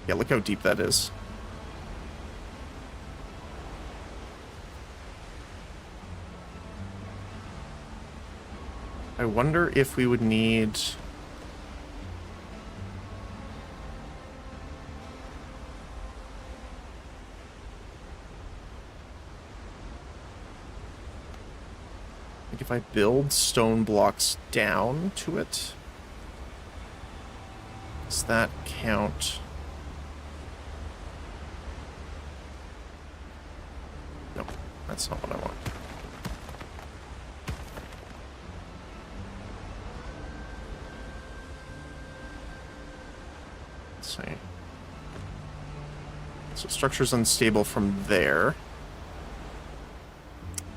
Yeah, look how deep that is. I wonder if we would need... Like if I build stone blocks down to it, does that count? No, that's not what I want. Let's see. So structure's unstable from there.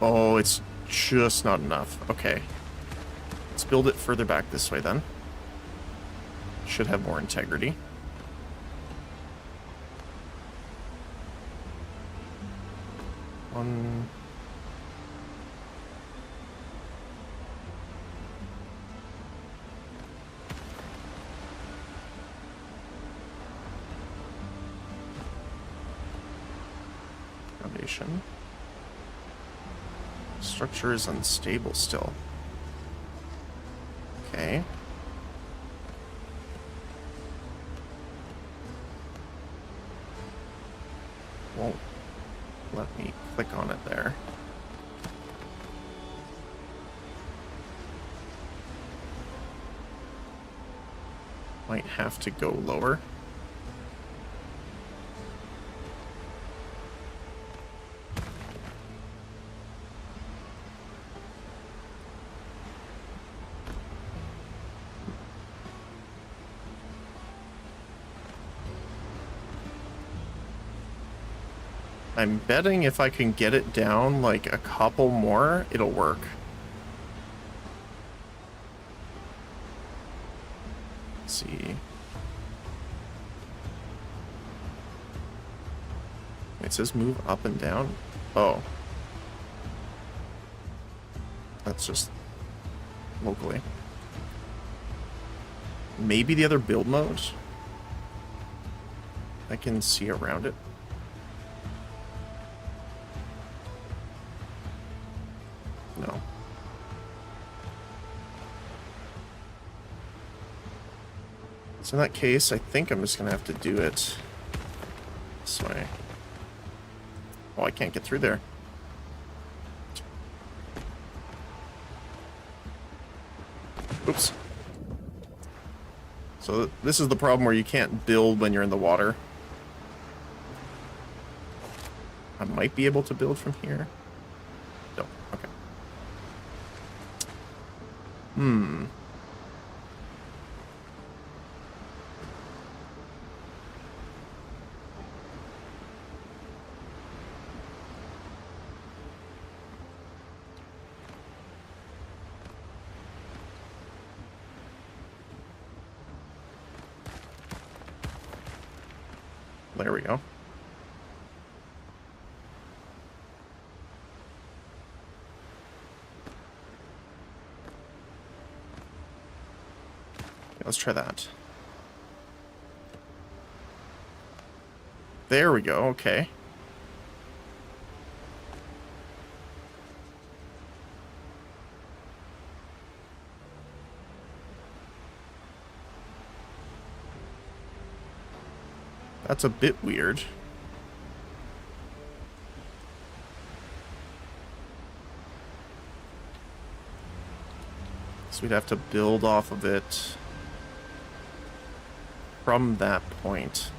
Oh, it's just not enough. Okay. Let's build it further back this way then. should have more integrity. One. Foundation. Structure is unstable still. Okay. Won't let me click on it there. Might have to go lower. I'm betting if I can get it down like a couple more, it'll work. Let's see. It says move up and down. Oh. That's just locally. Maybe the other build mode? I can see around it. No. So in that case, I think I'm just gonna have to do it this way. Oh, I can't get through there. Oops. So this is the problem where you can't build when you're in the water. I might be able to build from here. No, okay. There we go. Okay, let's try that. There we go, okay. That's a bit weird. So we'd have to build off of it from that point.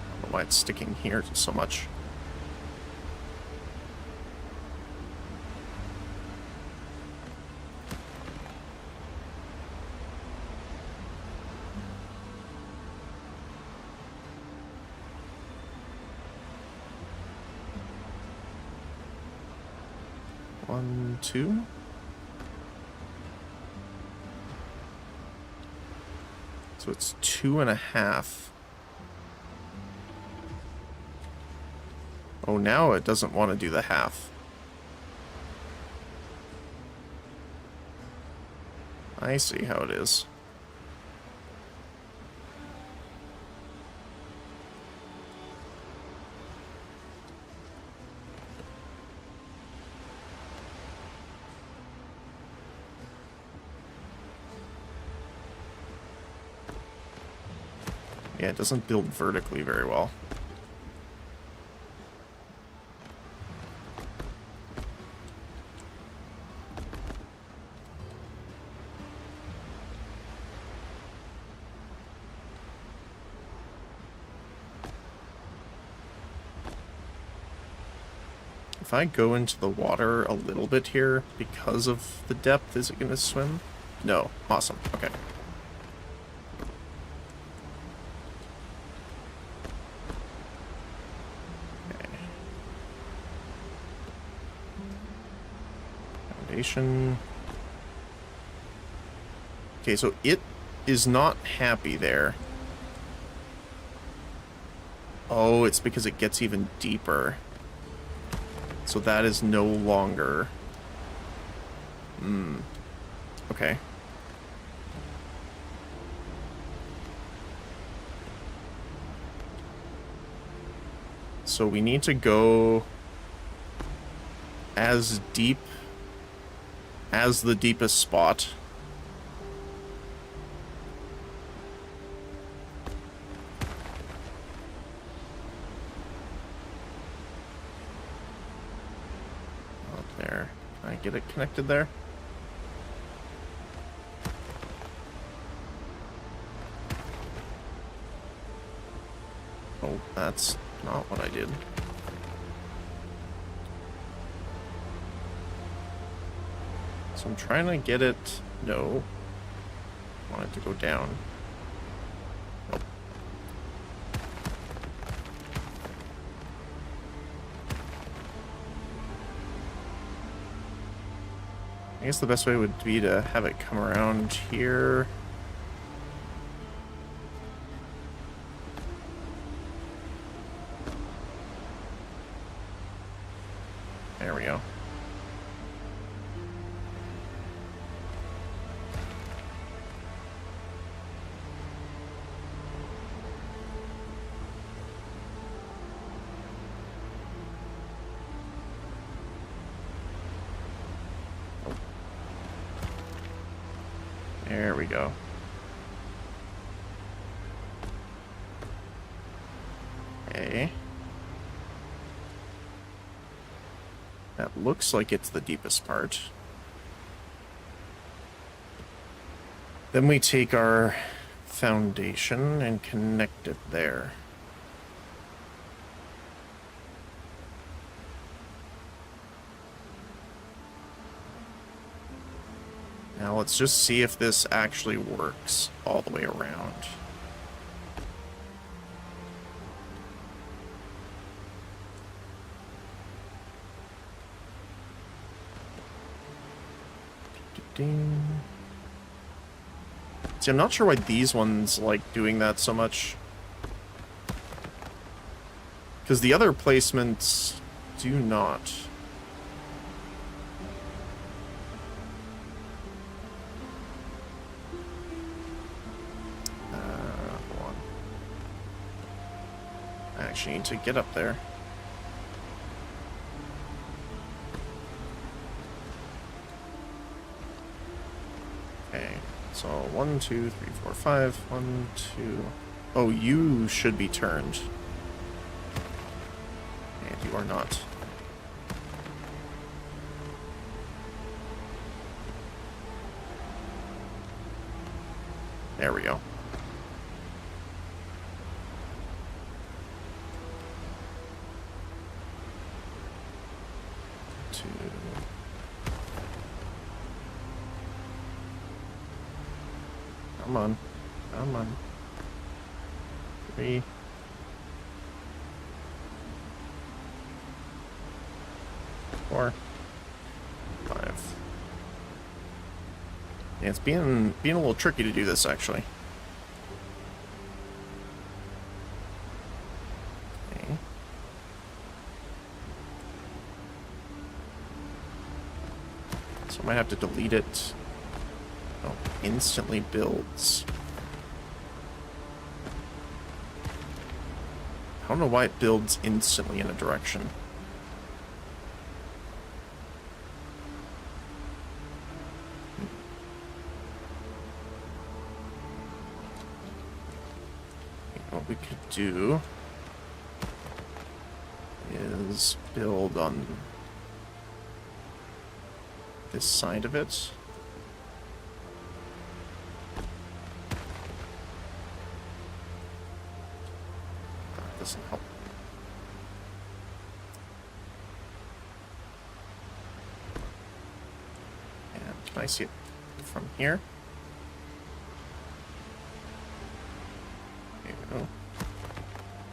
I don't know why it's sticking here so much. One, two. So it's 2.5. Oh, now it doesn't want to do the half. I see how it is. Yeah, it doesn't build vertically very well. If I go into the water a little bit here because of the depth, is it going to swim? No. Awesome. Okay. Foundation. Okay, so it is not happy there. Oh, it's because it gets even deeper. So that is no longer... Okay. So we need to go as deep as the deepest spot. Up there. Can I get it connected there? Oh, that's not what I did. So I'm trying to get it... No. I want it to go down. Nope. I guess the best way would be to have it come around here. There we go. There we go. Okay. That looks like it's the deepest part. Then we take our foundation and connect it there. Now let's just see if this actually works all the way around. Ding. See, I'm not sure why these ones like doing that so much. Because the other placements do not. Hold on. I actually need to get up there. Okay, so 1, 2, 3, 4, 5. 1, 2. Oh, you should be turned. And you are not. There we go. Two. Come on. Come on. 3. 4. 5. Yeah, it's being a little tricky to do this, actually. Okay. So I might have to delete it. Oh, instantly builds. I don't know why it builds instantly in a direction. What we could do is build on this side of it. That doesn't help. And can I see it from here? There we go.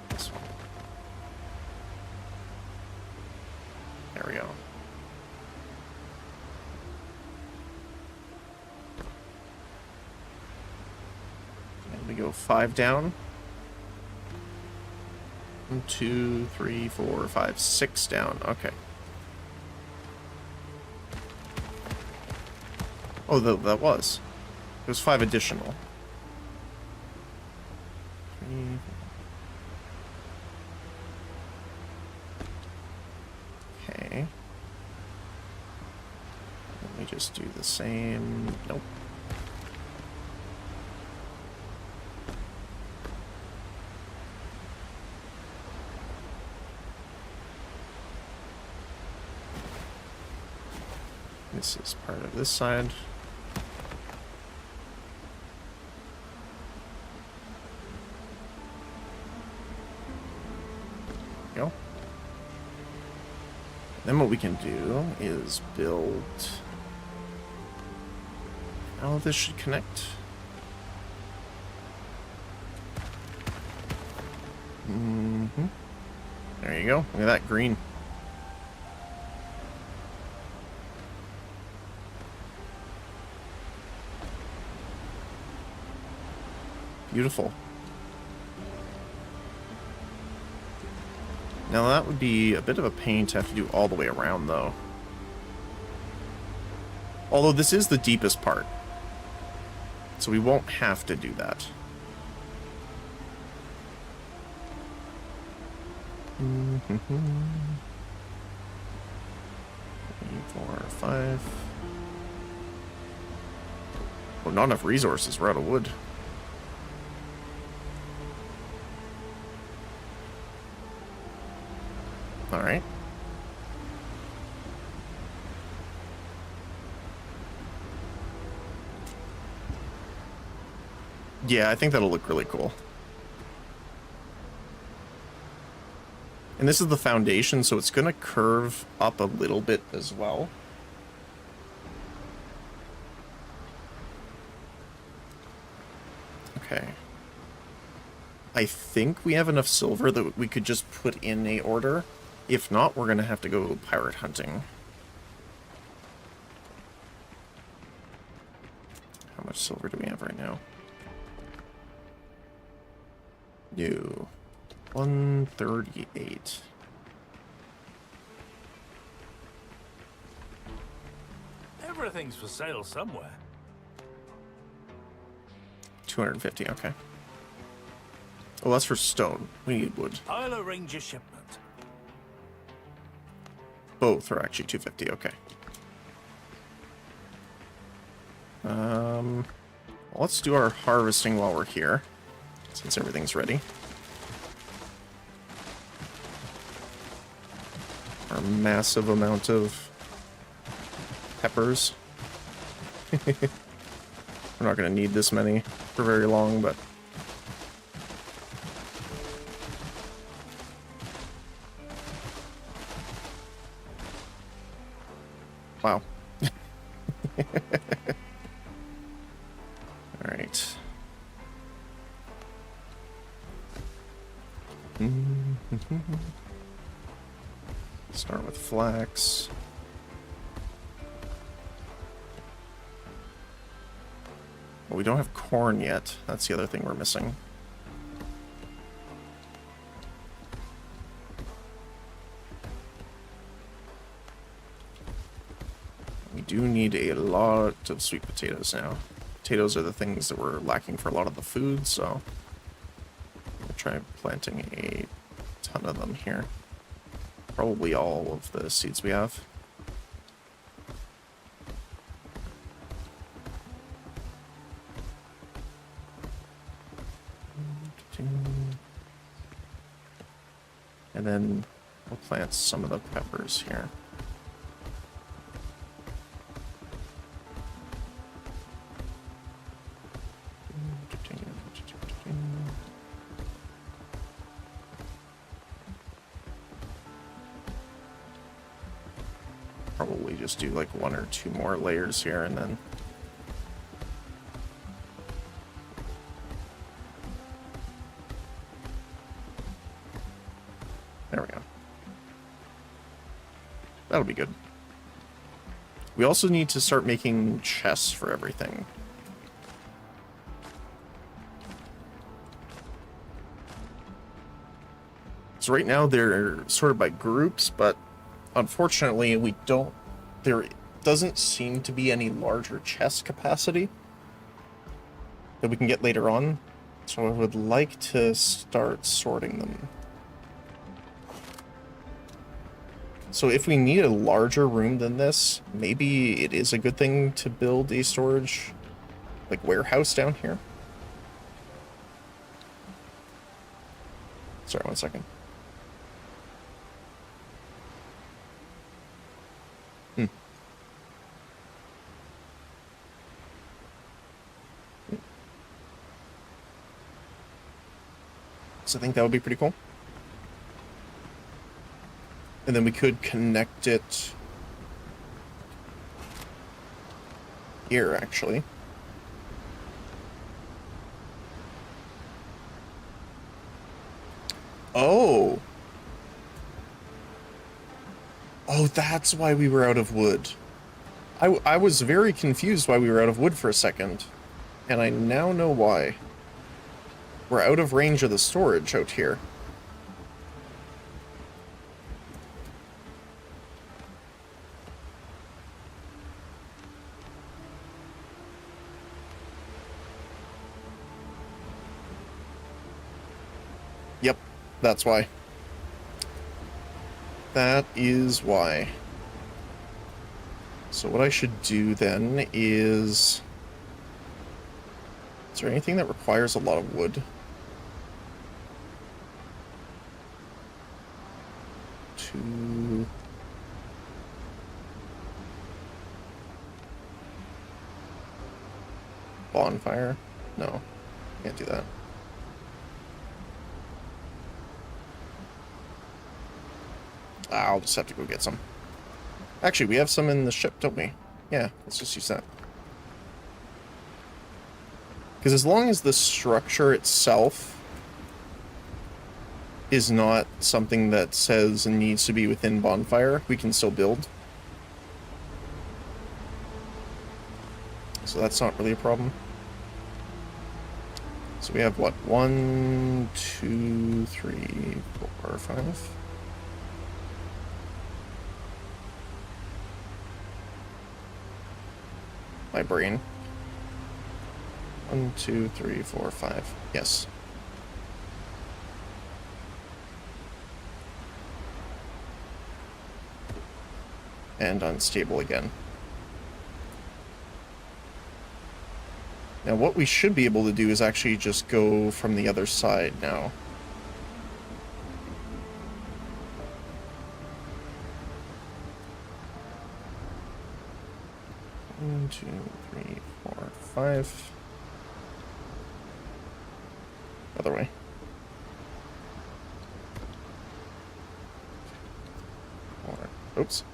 This one. There we go. go 5 down. 1, 2, 3, 4, 5, 6 down. Okay. Oh, that was. It was 5 additional. 3. Okay. Let me just do the same. Nope. This is part of this side. Go. Then what we can do is build. How this should connect. There you go. Look at that green. Beautiful. Now that would be a bit of a pain to have to do all the way around, though. Although this is the deepest part. So we won't have to do that. 3, 4, 5. Oh, not enough resources. We're out of wood. All right. Yeah, I think that'll look really cool. And this is the foundation, so it's going to curve up a little bit as well. Okay. I think we have enough silver that we could just put in a order. If not, we're going to have to go pirate hunting. How much silver do we have right now? No. 138. Everything's for sale somewhere. 250, okay. Oh, that's for stone. We need wood. I'll arrange a shipment. Both are actually 250, okay. Well, let's do our harvesting while we're here, since everything's ready. Our massive amount of peppers. We're not going to need this many for very long, but... Wow. Alright. Start with flax. Well, we don't have corn yet. That's the other thing we're missing. We do need a lot of sweet potatoes now. Potatoes are the things that we're lacking for a lot of the food, so we'll try planting a ton of them here. Probably all of the seeds we have. And then we'll plant some of the peppers here. Probably just do like 1 or 2 more layers here and then there we go. That'll be good. We also need to start making chests for everything. So right now they're sorted by groups, but unfortunately we don't, there doesn't seem to be any larger chest capacity that we can get later on. So I would like to start sorting them. So if we need a larger room than this, maybe it is a good thing to build a storage, like, warehouse down here. Sorry, 1 second. So I think that would be pretty cool. And then we could connect it here, actually. Oh. Oh, that's why we were out of wood. I was very confused why we were out of wood for a second. And I now know why. We're out of range of the storage out here. Yep, that's why. That is why. So what I should do then is... Is there anything that requires a lot of wood? Bonfire? No, can't do that. I'll just have to go get some. Actually, we have some in the ship, don't we? Yeah, let's just use that. Because as long as the structure itself is not something that says it needs to be within bonfire, we can still build. So that's not really a problem. So we have what? 1, 2, 3, 4, 5. My brain. 1, 2, 3, 4, 5. Yes. And unstable again. Now what we should be able to do is actually just go from the other side now. One, 2, 3, 4, 5. Other way. Oops.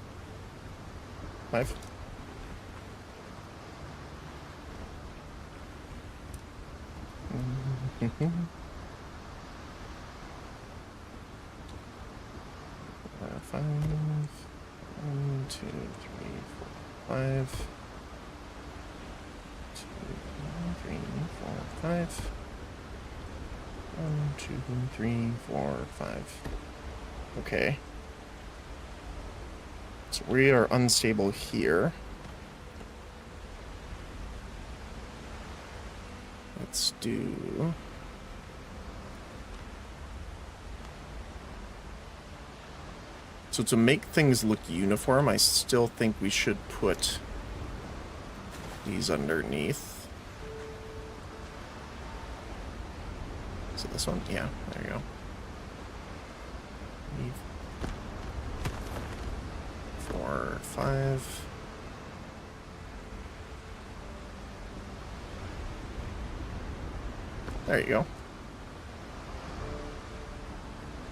5. Mm-hmm. 5. 1, 2, 3, 4, 5. 2, 3, 4, 5. 1, 2, 3, 4, 5. Okay. So we are unstable here. Let's do... So to make things look uniform, I still think we should put these underneath. Is it this one? Yeah, there you go. 4, 5. There you go.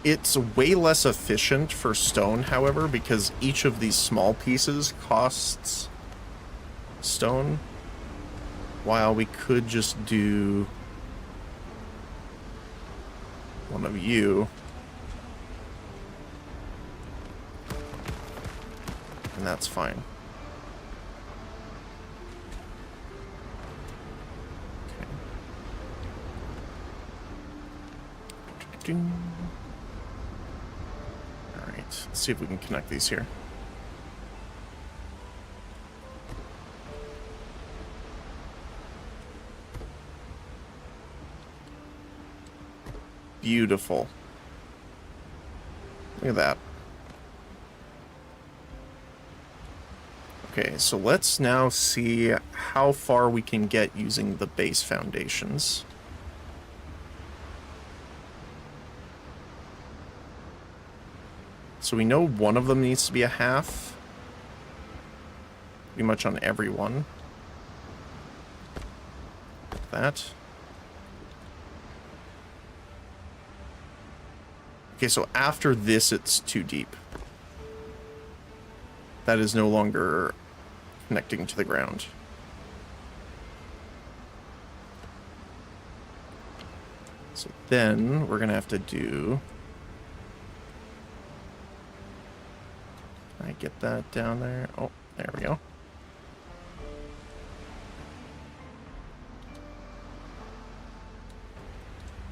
It's way less efficient for stone, however, because each of these small pieces costs stone, while we could just do one of you. And that's fine. Okay. Let's see if we can connect these here. Beautiful. Look at that. Okay, so let's now see how far we can get using the base foundations. So we know one of them needs to be a half. Pretty much on every one. Like that. Okay, so after this, it's too deep. That is no longer connecting to the ground. So then we're gonna have to do... Can I get that down there? Oh, there we go.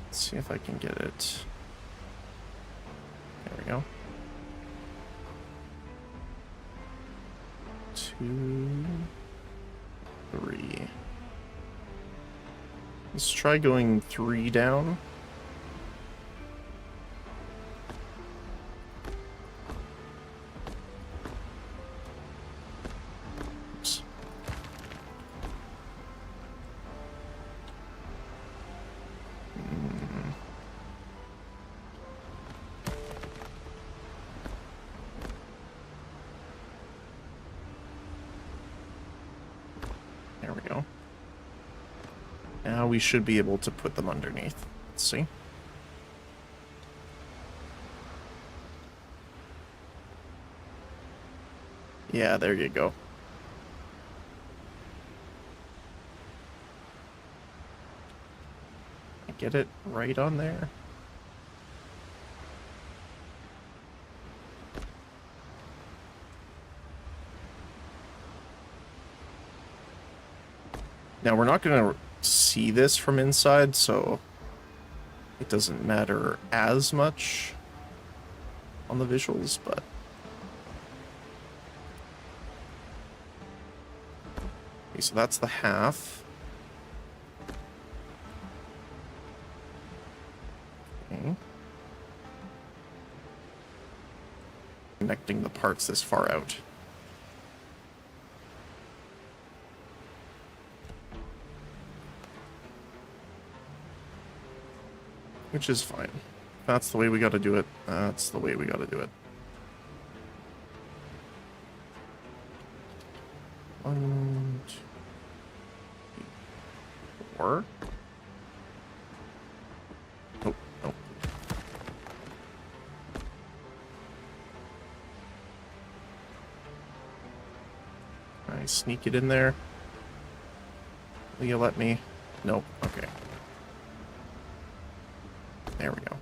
Let's see if I can get it. There we go. 2, 3. Let's try going 3 down. Oops. There we go. Now we should be able to put them underneath. Let's see. Yeah, there you go. Get it right on there. Now we're not going to see this from inside, so it doesn't matter as much on the visuals, but okay, so that's the half. Okay. Connecting the parts this far out. Which is fine. That's the way we gotta do it. That's the way we gotta do it. 1, 2, 4. Oh, no. Can I sneak it in there? Will you let me? Nope. Okay. There we go.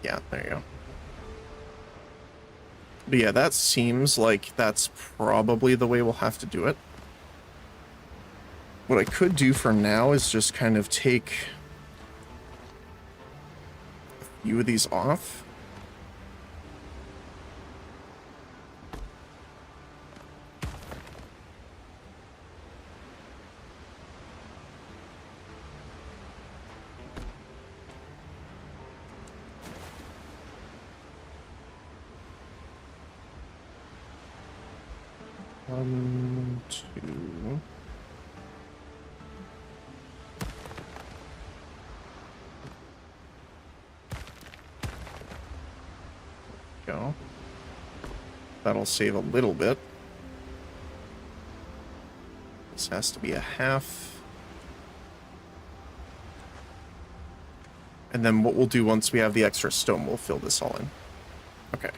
Yeah, there you go. But yeah, that seems like that's probably the way we'll have to do it. What I could do for now is just kind of take a few of these off. One, two. Go. That'll save a little bit. This has to be a half. And then what we'll do once we have the extra stone, we'll fill this all in. Okay.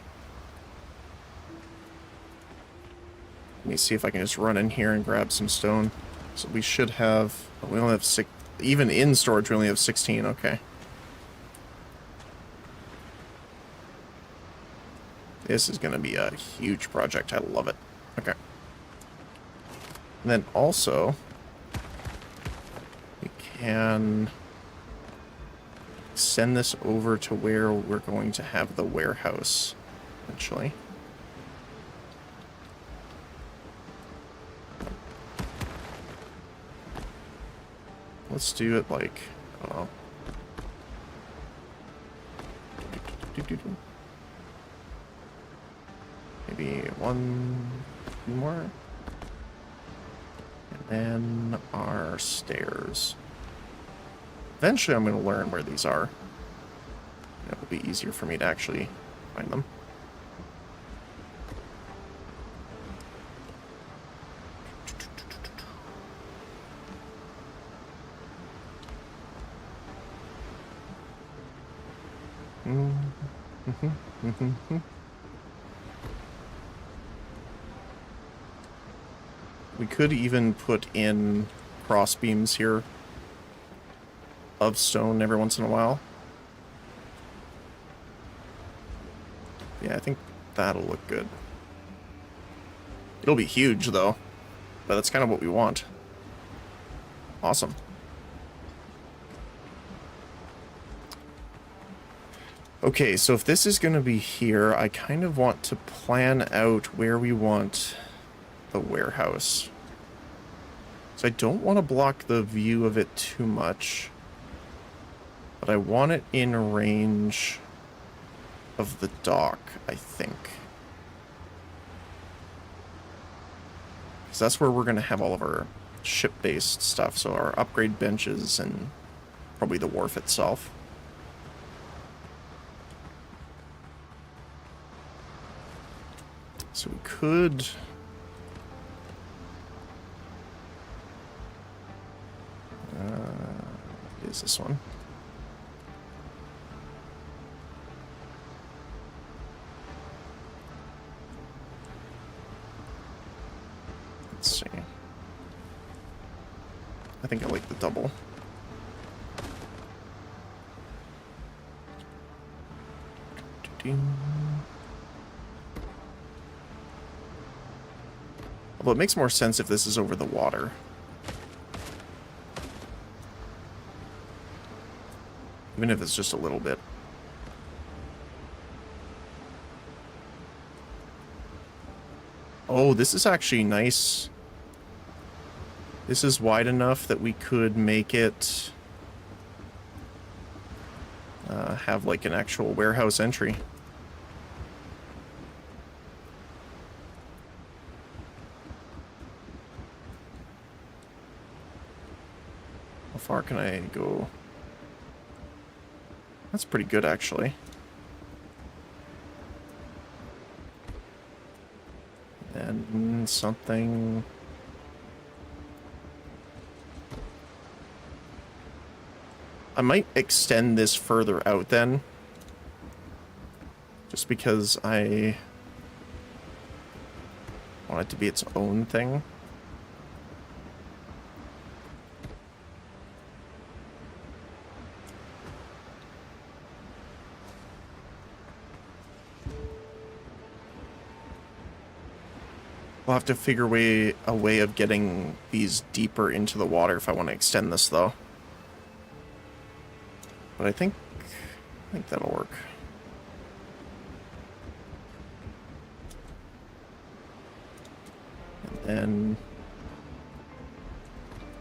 Let me see if I can just run in here and grab some stone. So we should have... We only have 6... Even in storage, we only have 16. Okay. This is going to be a huge project. I love it. Okay. And then also, we can send this over to where we're going to have the warehouse, eventually. Let's do it like, I don't know. Maybe 1, 2 more. And then our stairs. Eventually I'm going to learn where these are. It will be easier for me to actually find them. We could even put in cross beams here of stone every once in a while. Yeah, I think that'll look good. It'll be huge though, but that's kind of what we want. Awesome. Okay, so if this is going to be here, I kind of want to plan out where we want the warehouse. So I don't want to block the view of it too much, but I want it in range of the dock, I think. Because that's where we're going to have all of our ship-based stuff, so our upgrade benches and probably the wharf itself. So we could... is this one? Let's see. I think I like the double. Although it makes more sense if this is over the water. Even if it's just a little bit. Oh, this is actually nice. This is wide enough that we could make it have like an actual warehouse entry. How far can I go? That's pretty good, actually. And something... I might extend this further out then. Just because I want it to be its own thing. We'll have to figure a way of getting these deeper into the water if I want to extend this, though. But I think that'll work. And then...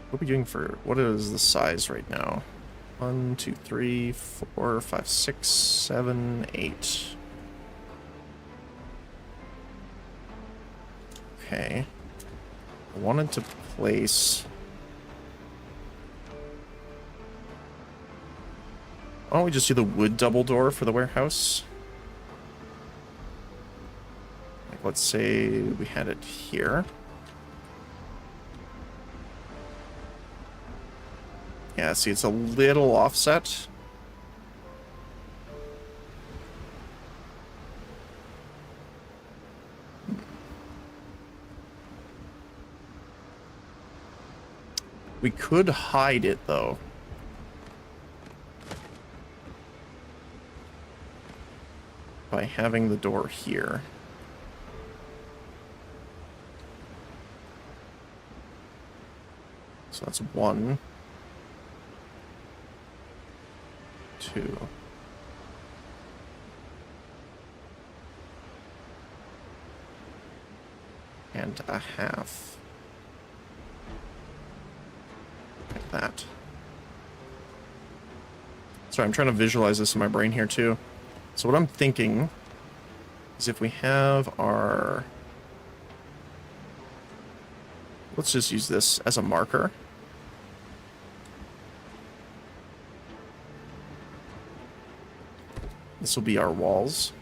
what are we doing for... what is the size right now? 1, 2, 3, 4, 5, 6, 7, 8... Okay. I wanted to place... why don't we just do the wood double door for the warehouse? Like, let's say we had it here. Yeah, see, it's a little offset. We could hide it, though. by having the door here. So that's 1, 2. And a half. Like that. Sorry, I'm trying to visualize this in my brain here too. So what I'm thinking is if we have our... Let's just use this as a marker. This will be our walls.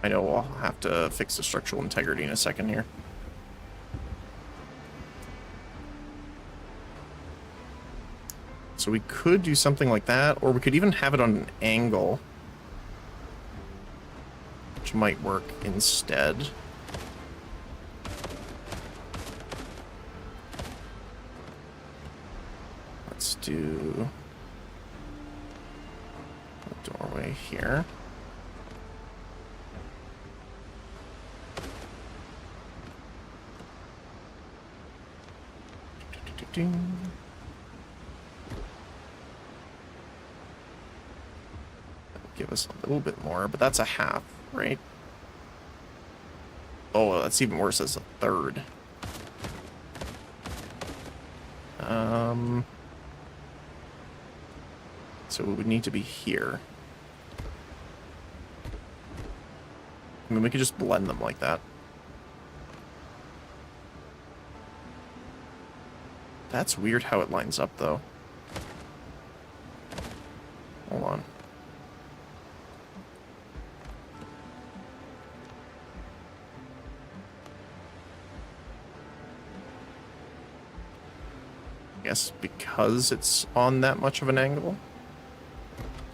I know I'll have to fix the structural integrity in a second here. So we could do something like that, or we could even have it on an angle, which might work instead. Let's do a doorway here. Give us a little bit more, but that's a half, right? Oh, that's even worse as a third. So it would need to be here. I mean, we could just blend them like that. That's weird how it lines up, though. Hold on. I guess because it's on that much of an angle,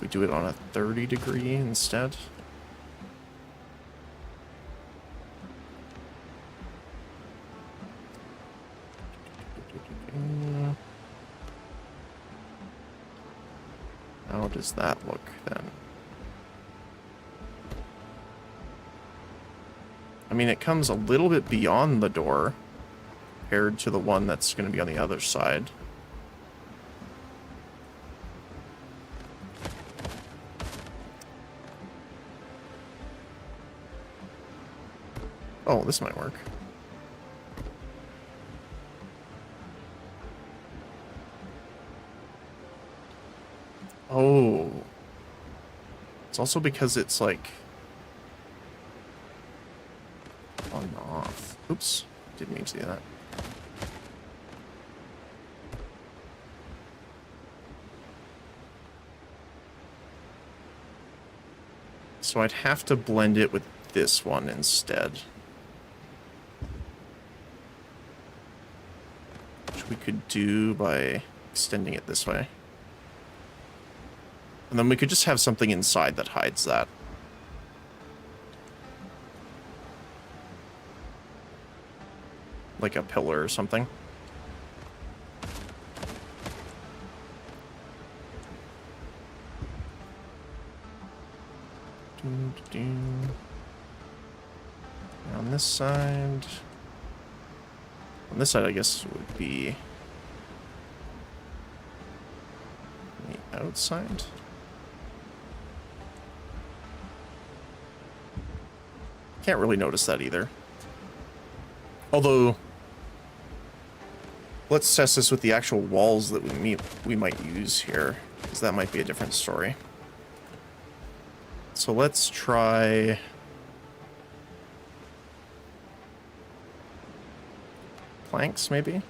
we do it on a 30-degree instead. How does that look then? I mean, it comes a little bit beyond the door compared to the one that's going to be on the other side. Oh, this might work. Oh. It's also because it's like on and off. Oops. Didn't mean to do that. So I'd have to blend it with this one instead. Which we could do by extending it this way. And then we could just have something inside that hides that. Like a pillar or something. On this side... On this side, I guess, would be... the outside? Can't really notice that either. Although, let's test this with the actual walls that we might use here, because that might be a different story. So let's try... planks, maybe?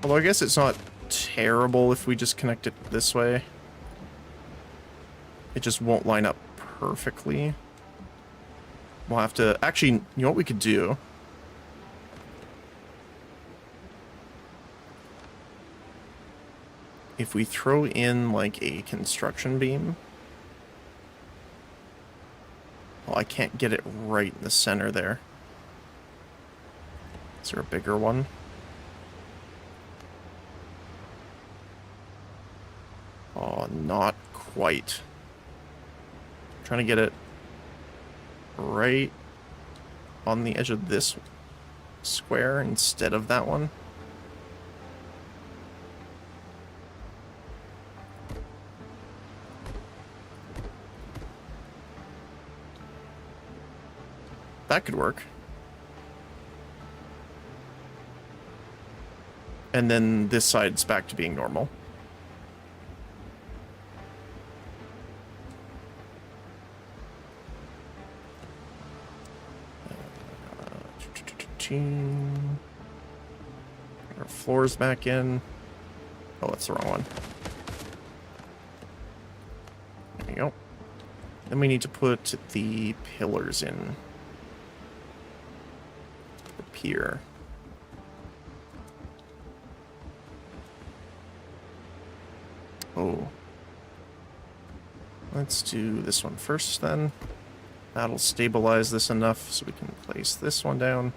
Although I guess it's not terrible if we just connect it this way. It just won't line up perfectly. We'll have to... Actually, you know what we could do? If we throw in, like, a construction beam... Well, I can't get it right in the center there. Is there a bigger one? Oh, not quite. Trying to get it right on the edge of this square instead of that one. That could work. And then this side's back to being normal. Our floors back in. Oh, that's the wrong one. There you go. Then we need to put the pillars in. The pier. Oh. Let's do this one first then. That'll stabilize this enough so we can place this one down.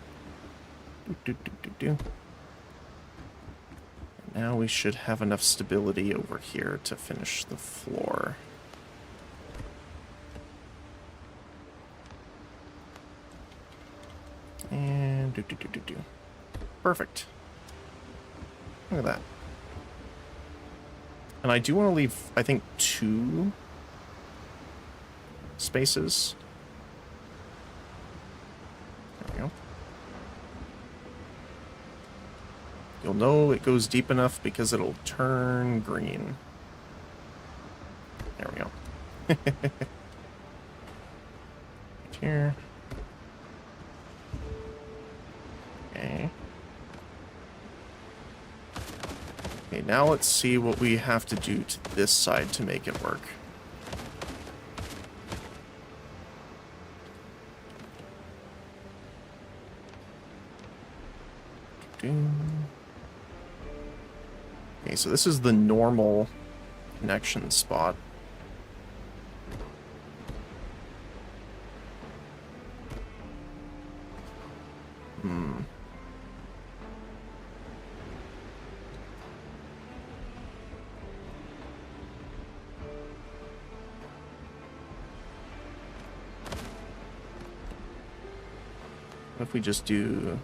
Now we should have enough stability over here to finish the floor. And Perfect. Look at that. And I do want to leave, I think, 2 spaces. There we go. You'll know it goes deep enough because it'll turn green. There we go. Right here. Okay. Okay, now let's see what we have to do to this side to make it work. Okay, so this is the normal connection spot. What if we just do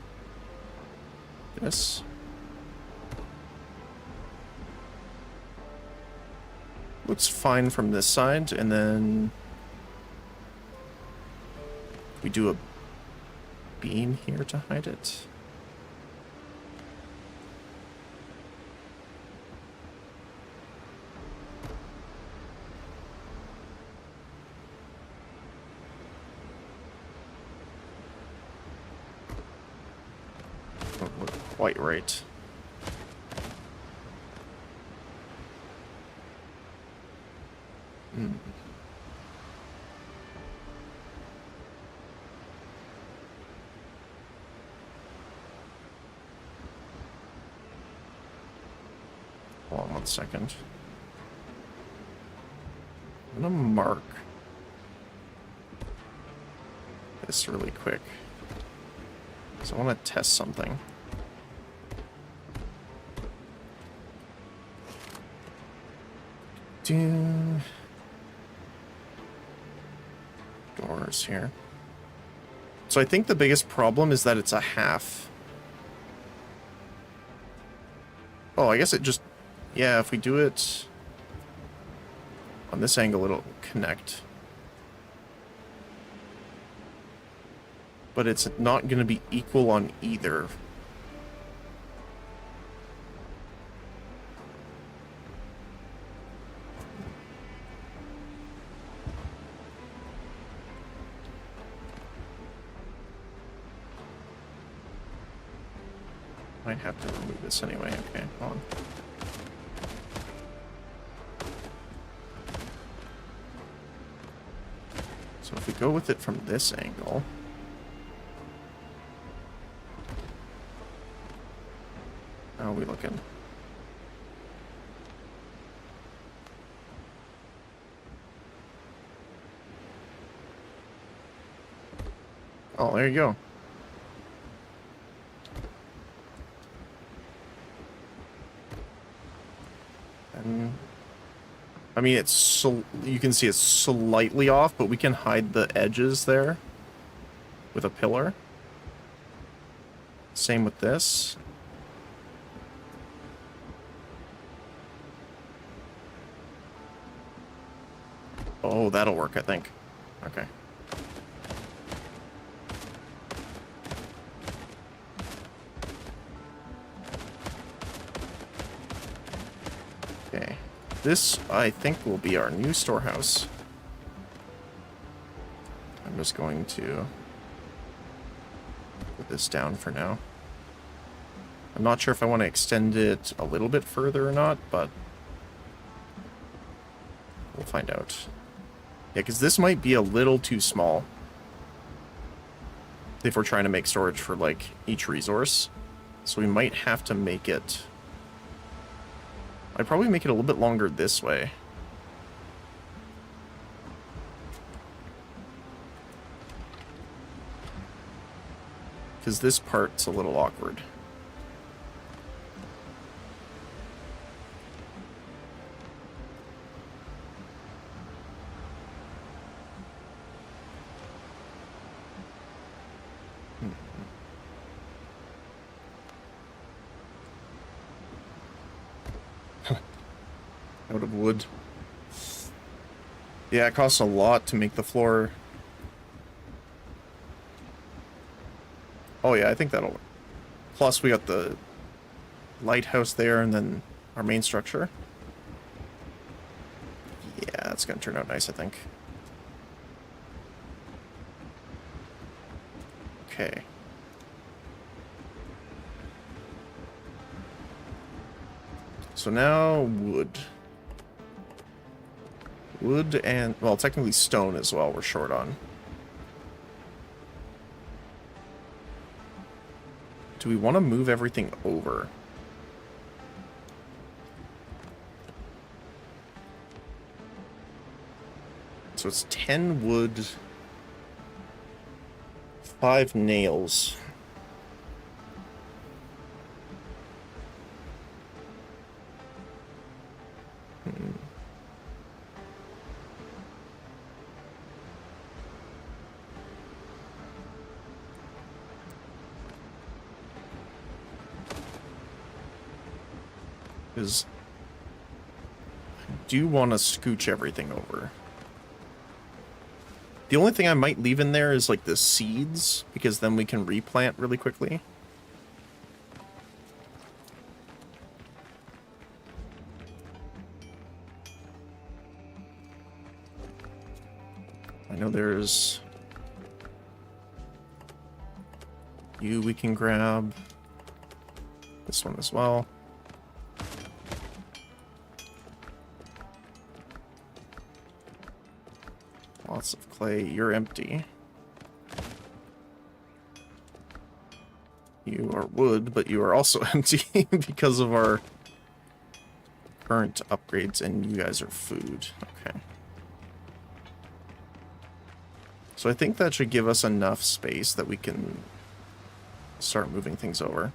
this? Looks fine from this side, and then we do a beam here to hide it. Don't look quite right. Hold on 1 second. I'm gonna mark this really quick. So I want to test something. Doors here. So I think the biggest problem is that it's a half. Oh, I guess it just... Yeah, if we do it on this angle, it'll connect. But it's not going to be equal on either. Might have to remove this anyway. Okay, hold on. go with it from this angle. How are we looking? Oh, there you go. And I mean, it's so you can see it's slightly off, but we can hide the edges there with a pillar. Same with this. Oh, that'll work, I think. Okay. Okay. This, I think, will be our new storehouse. I'm just going to put this down for now. I'm not sure if I want to extend it a little bit further or not, but we'll find out. Yeah, because this might be a little too small if we're trying to make storage for, like, each resource. So we might have to make it... I'd probably make it a little bit longer this way. Because this part's a little awkward. Out of wood. Yeah, it costs a lot to make the floor. Oh yeah, I think that'll work. Plus we got the lighthouse there and then our main structure. Yeah, that's gonna turn out nice, I think. Okay. So now wood. Wood and, well, technically stone as well we're short on. Do we want to move everything over? So it's 10 wood, 5 nails. Because I do want to scooch everything over. The only thing I might leave in there is like the seeds, because then we can replant really quickly. I know there's you we can grab. This one as well. Lots of clay. You're empty. You are wood, but you are also empty because of our current upgrades, and you guys are food. Okay. So I think that should give us enough space that we can start moving things over.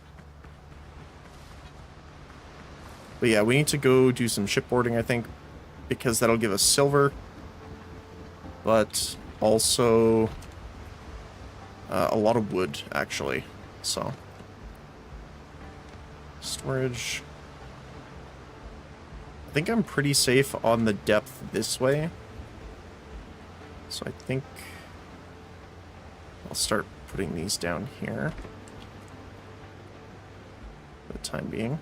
But yeah, we need to go do some shipboarding, I think, because that'll give us silver. But also a lot of wood, actually. So storage. I think I'm pretty safe on the depth this way. So I think I'll start putting these down here for the time being.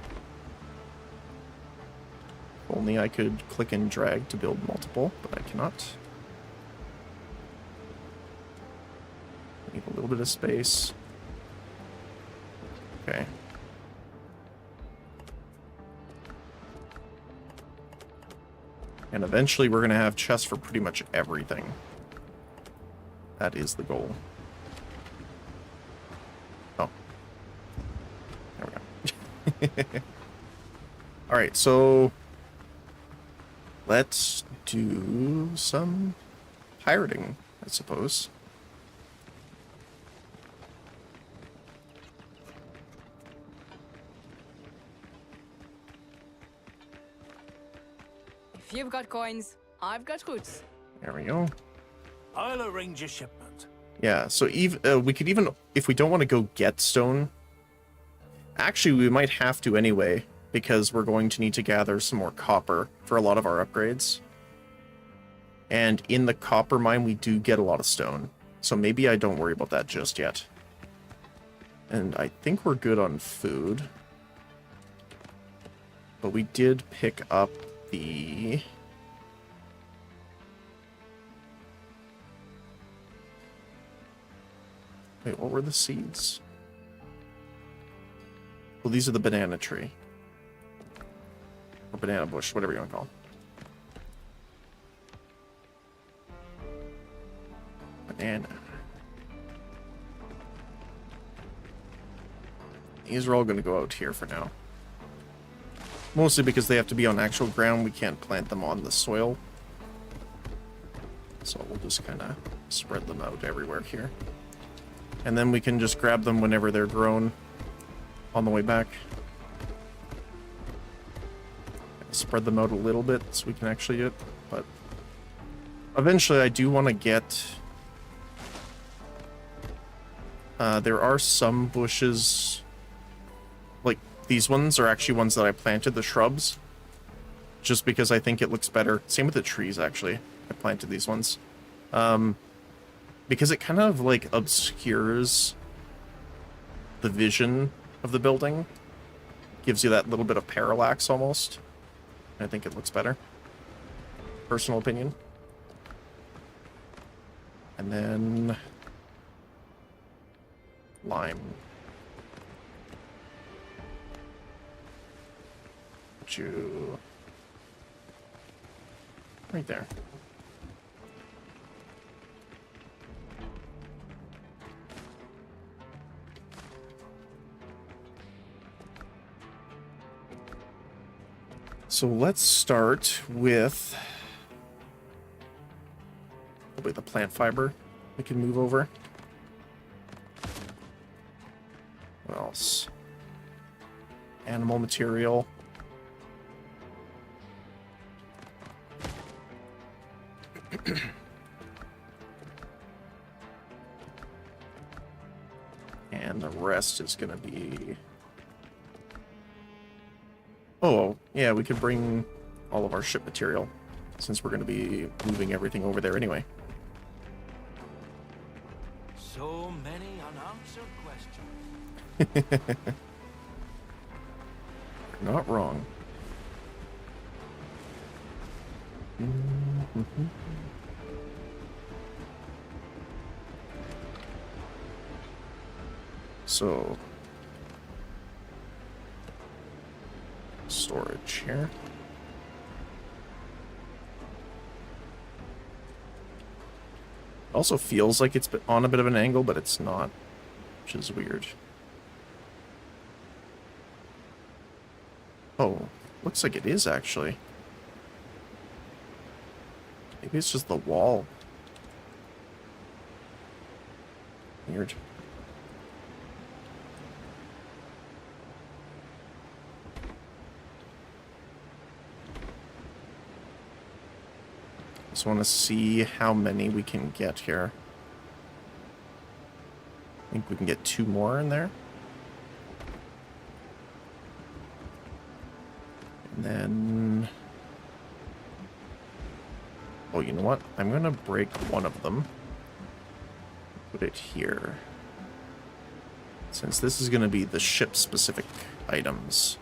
If only I could click and drag to build multiple, but I cannot. Need a little bit of space. Okay. And eventually we're going to have chests for pretty much everything. That is the goal. Oh. There we go. Alright, so let's do some pirating, I suppose. If you've got coins, I've got roots. There we go. I'll arrange a shipment. Yeah, so we could even, if we don't want to go get stone, actually we might have to anyway, because we're going to need to gather some more copper for a lot of our upgrades. And in the copper mine, we do get a lot of stone. So maybe I don't worry about that just yet. And I think we're good on food. But we did pick up the... Wait, what were the seeds? Well, these are the banana tree. Or banana bush, whatever you want to call it. Banana. These are all going to go out here for now. Mostly because they have to be on actual ground. We can't plant them on the soil. So we'll just kind of spread them out everywhere here. And then we can just grab them whenever they're grown on the way back. Spread them out a little bit so we can actually get, but eventually I do want to get... there are some bushes, like these ones are actually ones that I planted, the shrubs, just because I think it looks better. Same with the trees, actually. I planted these ones. Because it kind of like obscures the vision of the building. Gives you that little bit of parallax almost. I think it looks better. Personal opinion. And then lime. Put you right there. So let's start with probably the plant fiber we can move over. What else? Animal material. And the rest is going to be... Oh, yeah, we could bring all of our ship material, since we're going to be moving everything over there anyway. So many unanswered questions. Not wrong. So... storage here. It also feels like it's on a bit of an angle, but it's not, which is weird. Oh, looks like it is actually. Maybe it's just the wall. Weird. Just want to see how many we can get here. I think we can get 2 more in there. And then... oh, you know what? I'm going to break one of them. Put it here. Since this is going to be the ship-specific items.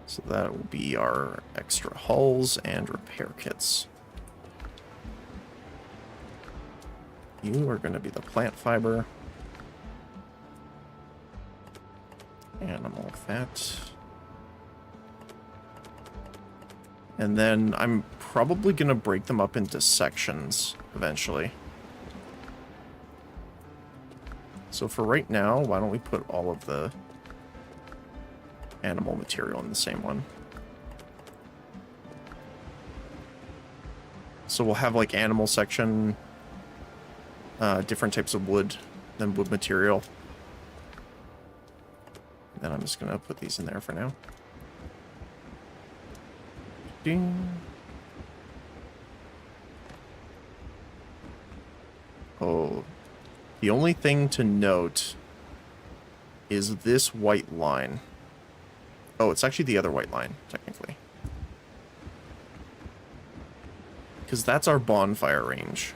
So that will be our extra hulls and repair kits. You are going to be the plant fiber. Animal fat. And then I'm probably going to break them up into sections eventually. So for right now, why don't we put all of the animal material in the same one? So we'll have like animal section, different types of wood, then wood material. Then I'm just going to put these in there for now. Ding. Oh, the only thing to note is this white line. Oh, it's actually the other white line, technically. Because that's our bonfire range.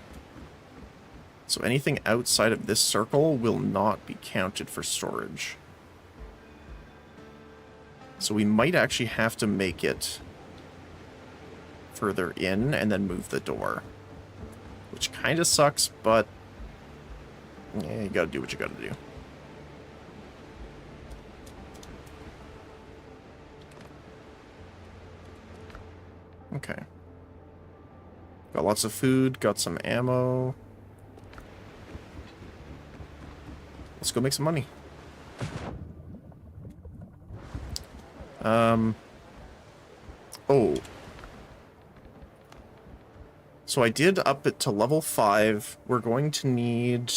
So anything outside of this circle will not be counted for storage. So we might actually have to make it further in and then move the door. Which kind of sucks, but yeah, you gotta do what you gotta do. Okay. Got lots of food, got some ammo. Let's go make some money. Oh. So I did up it to level 5. We're going to need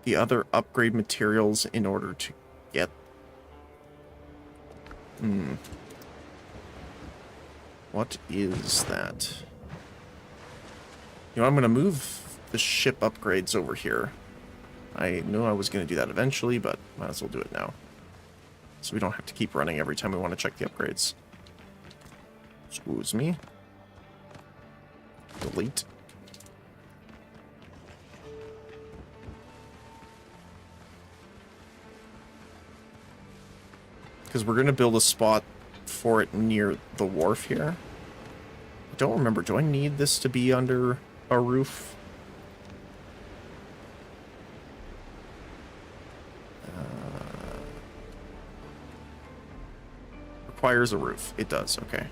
the other upgrade materials in order to get... What is that? You know, I'm going to move the ship upgrades over here. I knew I was going to do that eventually, but might as well do it now. So we don't have to keep running every time we want to check the upgrades. Excuse me. Delete. Because we're going to build a spot for it near the wharf here. I don't remember. Do I need this to be under a roof? Requires a roof. It does. Okay.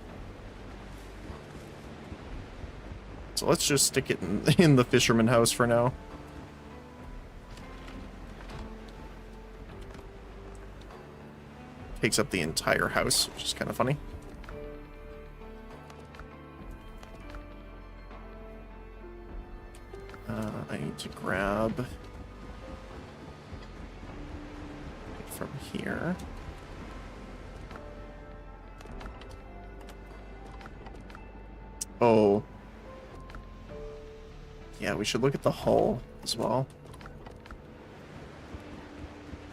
So let's just stick it in the fisherman house for now. Takes up the entire house, which is kind of funny. I need to grab it from here. Oh. Yeah, we should look at the hull as well.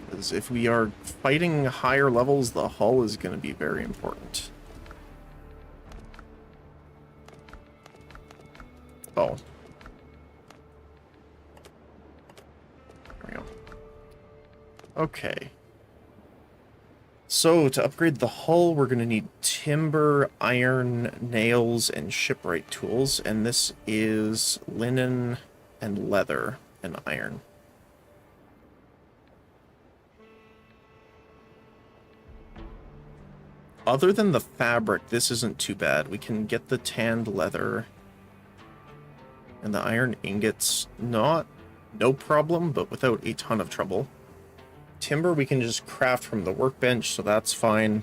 Because if we are fighting higher levels, the hull is going to be very important. Oh. There we go. Okay. So, to upgrade the hull, we're going to need timber, iron, nails, and shipwright tools. And this is linen and leather and iron. Other than the fabric, this isn't too bad. We can get the tanned leather and the iron ingots. No problem, but without a ton of trouble. Timber we can just craft from the workbench, so that's fine.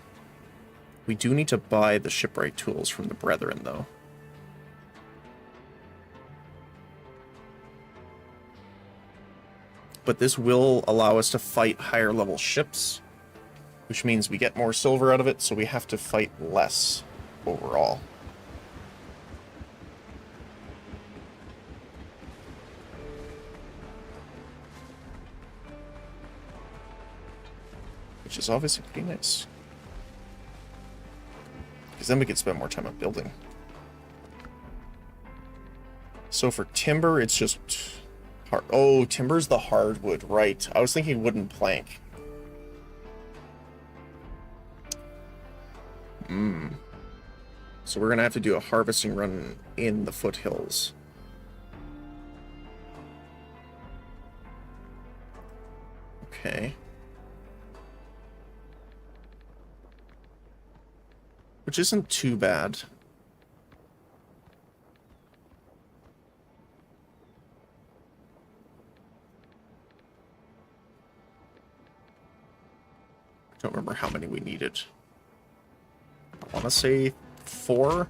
We do need to buy the shipwright tools from the Brethren, though. But this will allow us to fight higher level ships, which means we get more silver out of it, so we have to fight less overall. Which is obviously pretty nice. Because then we can spend more time on building. So for timber, it's just hard. Oh, timber's the hardwood, right. I was thinking wooden plank. So we're going to have to do a harvesting run in the foothills. Okay. which isn't too bad. I don't remember how many we needed. I want to say 4.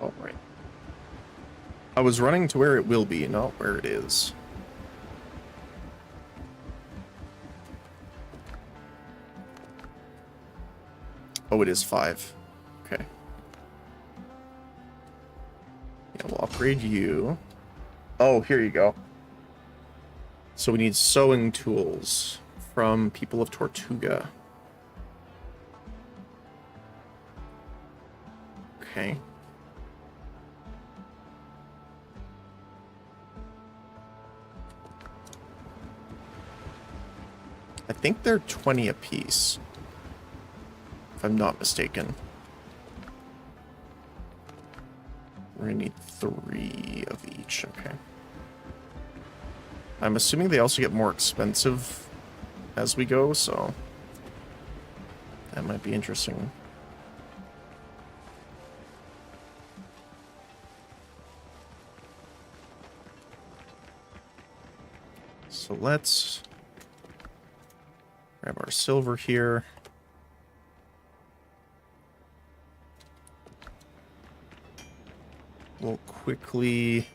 Oh, right. I was running to where it will be, not where it is. Oh, it is 5. Okay. Yeah, we'll upgrade you. Oh, here you go. So we need sewing tools from people of Tortuga. Okay. I think they're 20 apiece, if I'm not mistaken. We're gonna need 3 of each, okay. I'm assuming they also get more expensive as we go, so that might be interesting. So let's grab our silver here. We'll quickly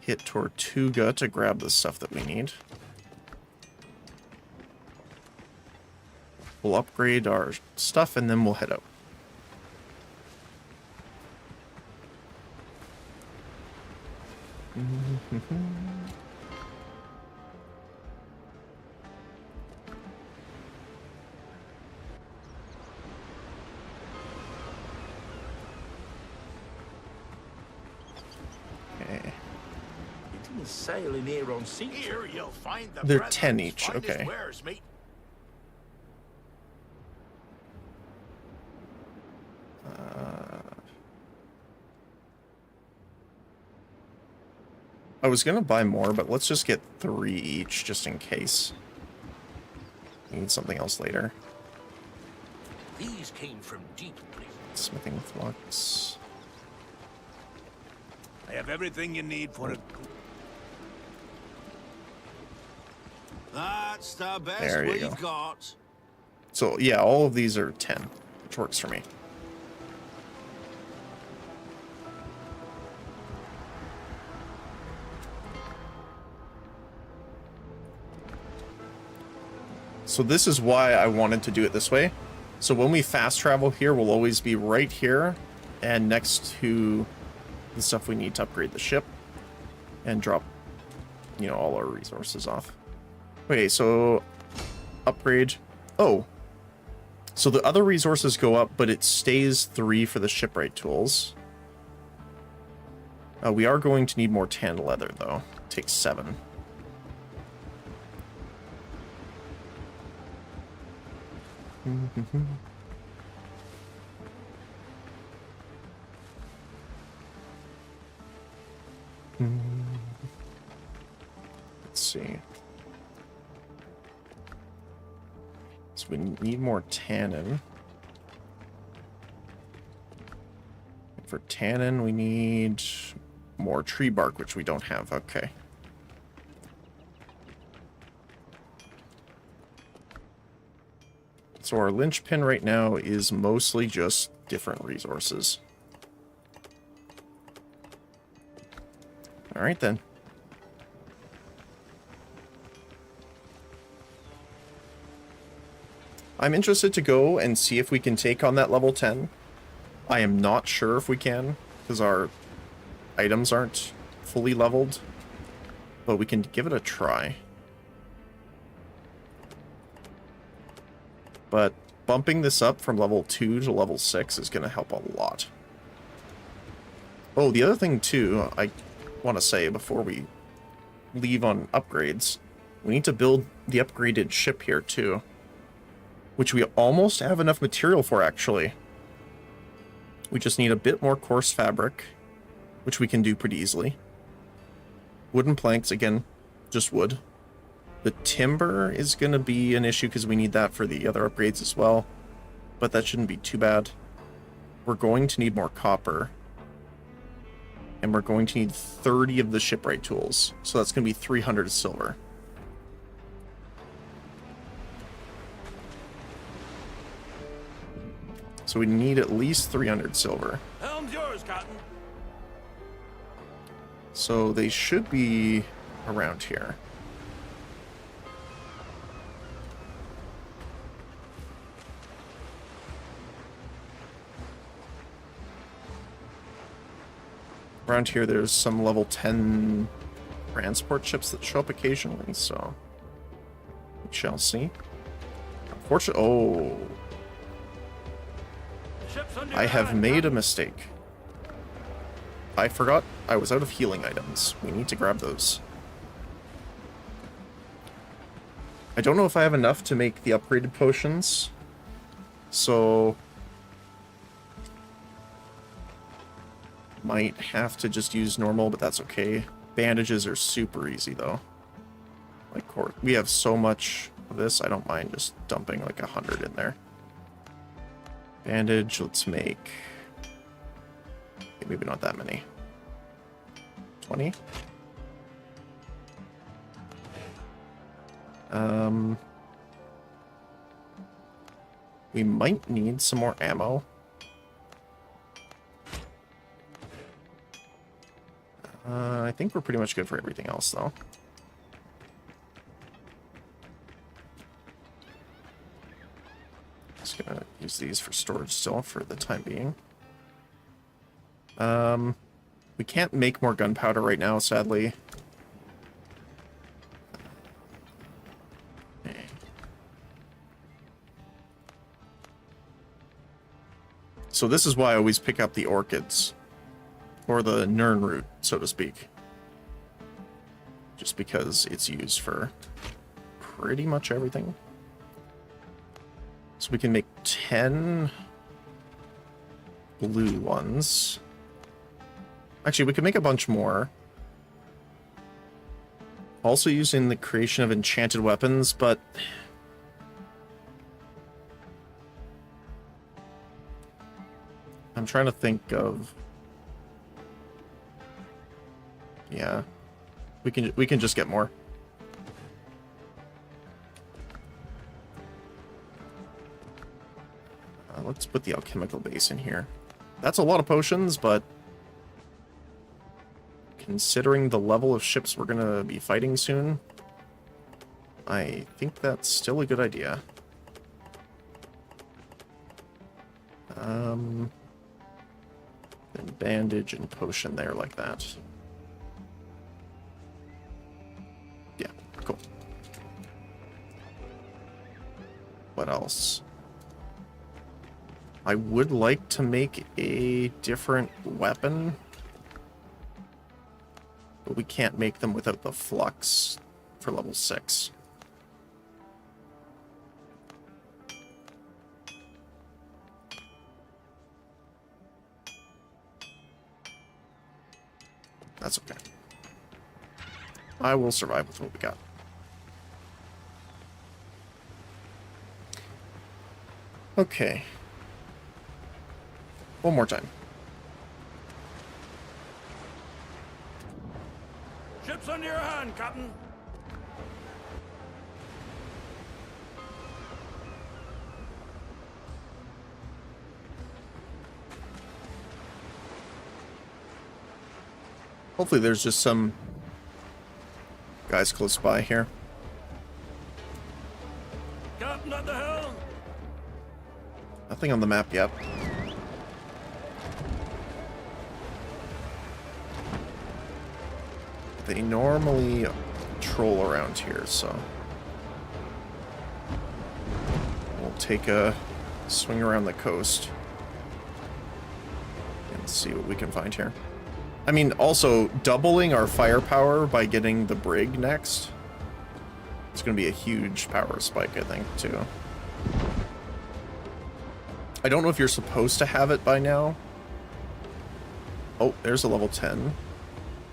hit Tortuga to grab the stuff that we need. We'll upgrade our stuff and then we'll head out. Okay. Sailing here on sea. Here you'll find the They're 10 each, finest okay. wares, mate. I was gonna buy more, but let's just get 3 each, just in case. We need something else later. These came from deep places. Smithing flux. I have everything you need for it. That's the best There you we've go. got. So, yeah, all of these are 10, which works for me. So this is why I wanted to do it this way. So when we fast travel here, we'll always be right here and next to the stuff we need to upgrade the ship and drop, you know, all our resources off. Okay, so upgrade. Oh, so the other resources go up, but it stays 3 for the shipwright tools. We are going to need more tan leather, though. Takes 7. Let's see. So we need more tannin. For tannin, we need more tree bark, which we don't have. Okay. So our linchpin right now is mostly just different resources. All right, then. I'm interested to go and see if we can take on that level 10. I am not sure if we can, because our items aren't fully leveled, but we can give it a try. But bumping this up from level 2 to level 6 is going to help a lot. Oh, the other thing too, I want to say before we leave on upgrades, we need to build the upgraded ship here too. which we almost have enough material for, actually. We just need a bit more coarse fabric, which we can do pretty easily. Wooden planks, again, just wood. The timber is going to be an issue because we need that for the other upgrades as well, but that shouldn't be too bad. We're going to need more copper, and we're going to need 30 of the shipwright tools, so that's going to be 300 silver. So we need at least 300 silver. Helm's yours, Captain. So they should be around here. Around here there's some level 10 transport ships that show up occasionally, so we shall see. Unfortunately, oh, The ship's under I your have hand, made a Captain. mistake. I forgot I was out of healing items. We need to grab those. I don't know if I have enough to make the upgraded potions, so might have to just use normal, but that's okay. Bandages are super easy though. Like, we have so much of this, I don't mind just dumping like 100 in there. Bandage, let's make... okay, maybe not that many. 20? We might need some more ammo. I think we're pretty much good for everything else, though. Just gonna use these for storage still for the time being. We can't make more gunpowder right now, sadly. Okay. So this is why I always pick up the orchids. Or the Nern root, so to speak. Just because it's used for pretty much everything. So we can make 10 blue ones. Actually, we could make a bunch more. Also using the creation of enchanted weapons, but... I'm trying to think of... yeah, we can just get more. Let's put the alchemical base in here. That's a lot of potions, but considering the level of ships we're gonna be fighting soon, I think that's still a good idea. Then bandage and potion there like that. Yeah, cool. What else? I would like to make a different weapon, but we can't make them without the flux for level 6. That's okay. I will survive with what we got. Okay. One more time. Ship's under your hand, Captain. Hopefully there's just some guys close by here. Captain at the helm. Nothing on the map yet. They normally troll around here, so we'll take a swing around the coast and see what we can find here. I mean, also, doubling our firepower by getting the brig next, it's going to be a huge power spike, I think, too. I don't know if you're supposed to have it by now. Oh, there's a level 10.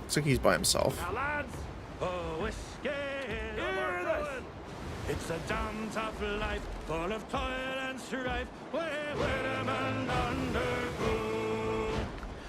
Looks like he's by himself. Now, lads, oh, whiskey, hear this. It's a damn tough life, full of toil and strife. We're women undergo.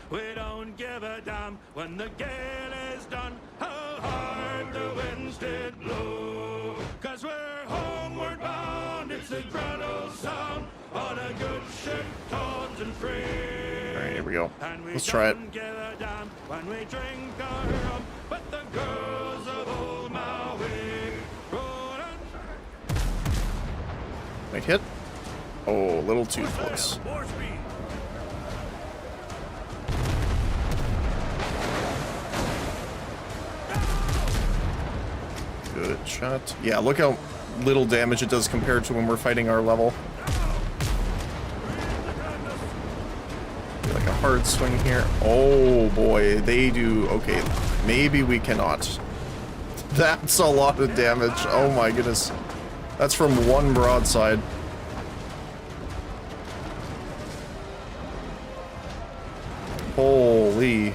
We don't give a damn when the gale is done, how hard the winds did blow. 'Cause we're homeward bound, it's a grand old sound, on a good ship, taut and free. Alright, here we go. And we Let's try it. don't give a damn when we drink our rum, but the girls of old Maui rolling. Might hit. Oh, a little too close. More speed. Good shot. Yeah, look how little damage it does compared to when we're fighting our level. Like a hard swing here. Oh boy, they do. Okay, maybe we cannot. That's a lot of damage. Oh my goodness. That's from one broadside. Holy.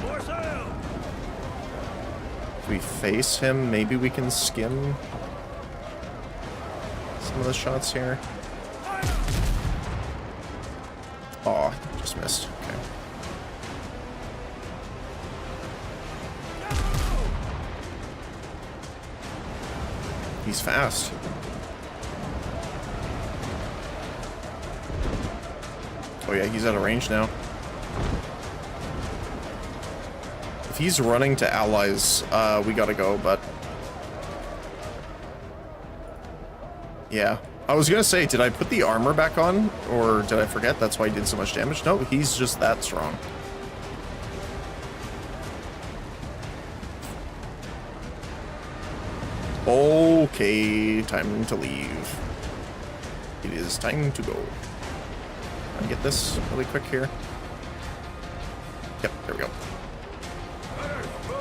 More sail. If we face him, maybe we can skim some of the shots here. Oh, just missed. Okay. He's fast. Oh yeah, he's out of range now. If he's running to allies, we gotta go, but... Yeah. I was gonna say, did I put the armor back on? Or did I forget that's why he did so much damage? No, he's just that strong. Okay, time to leave. It is time to go. Can I get this really quick here? Yep, there we go.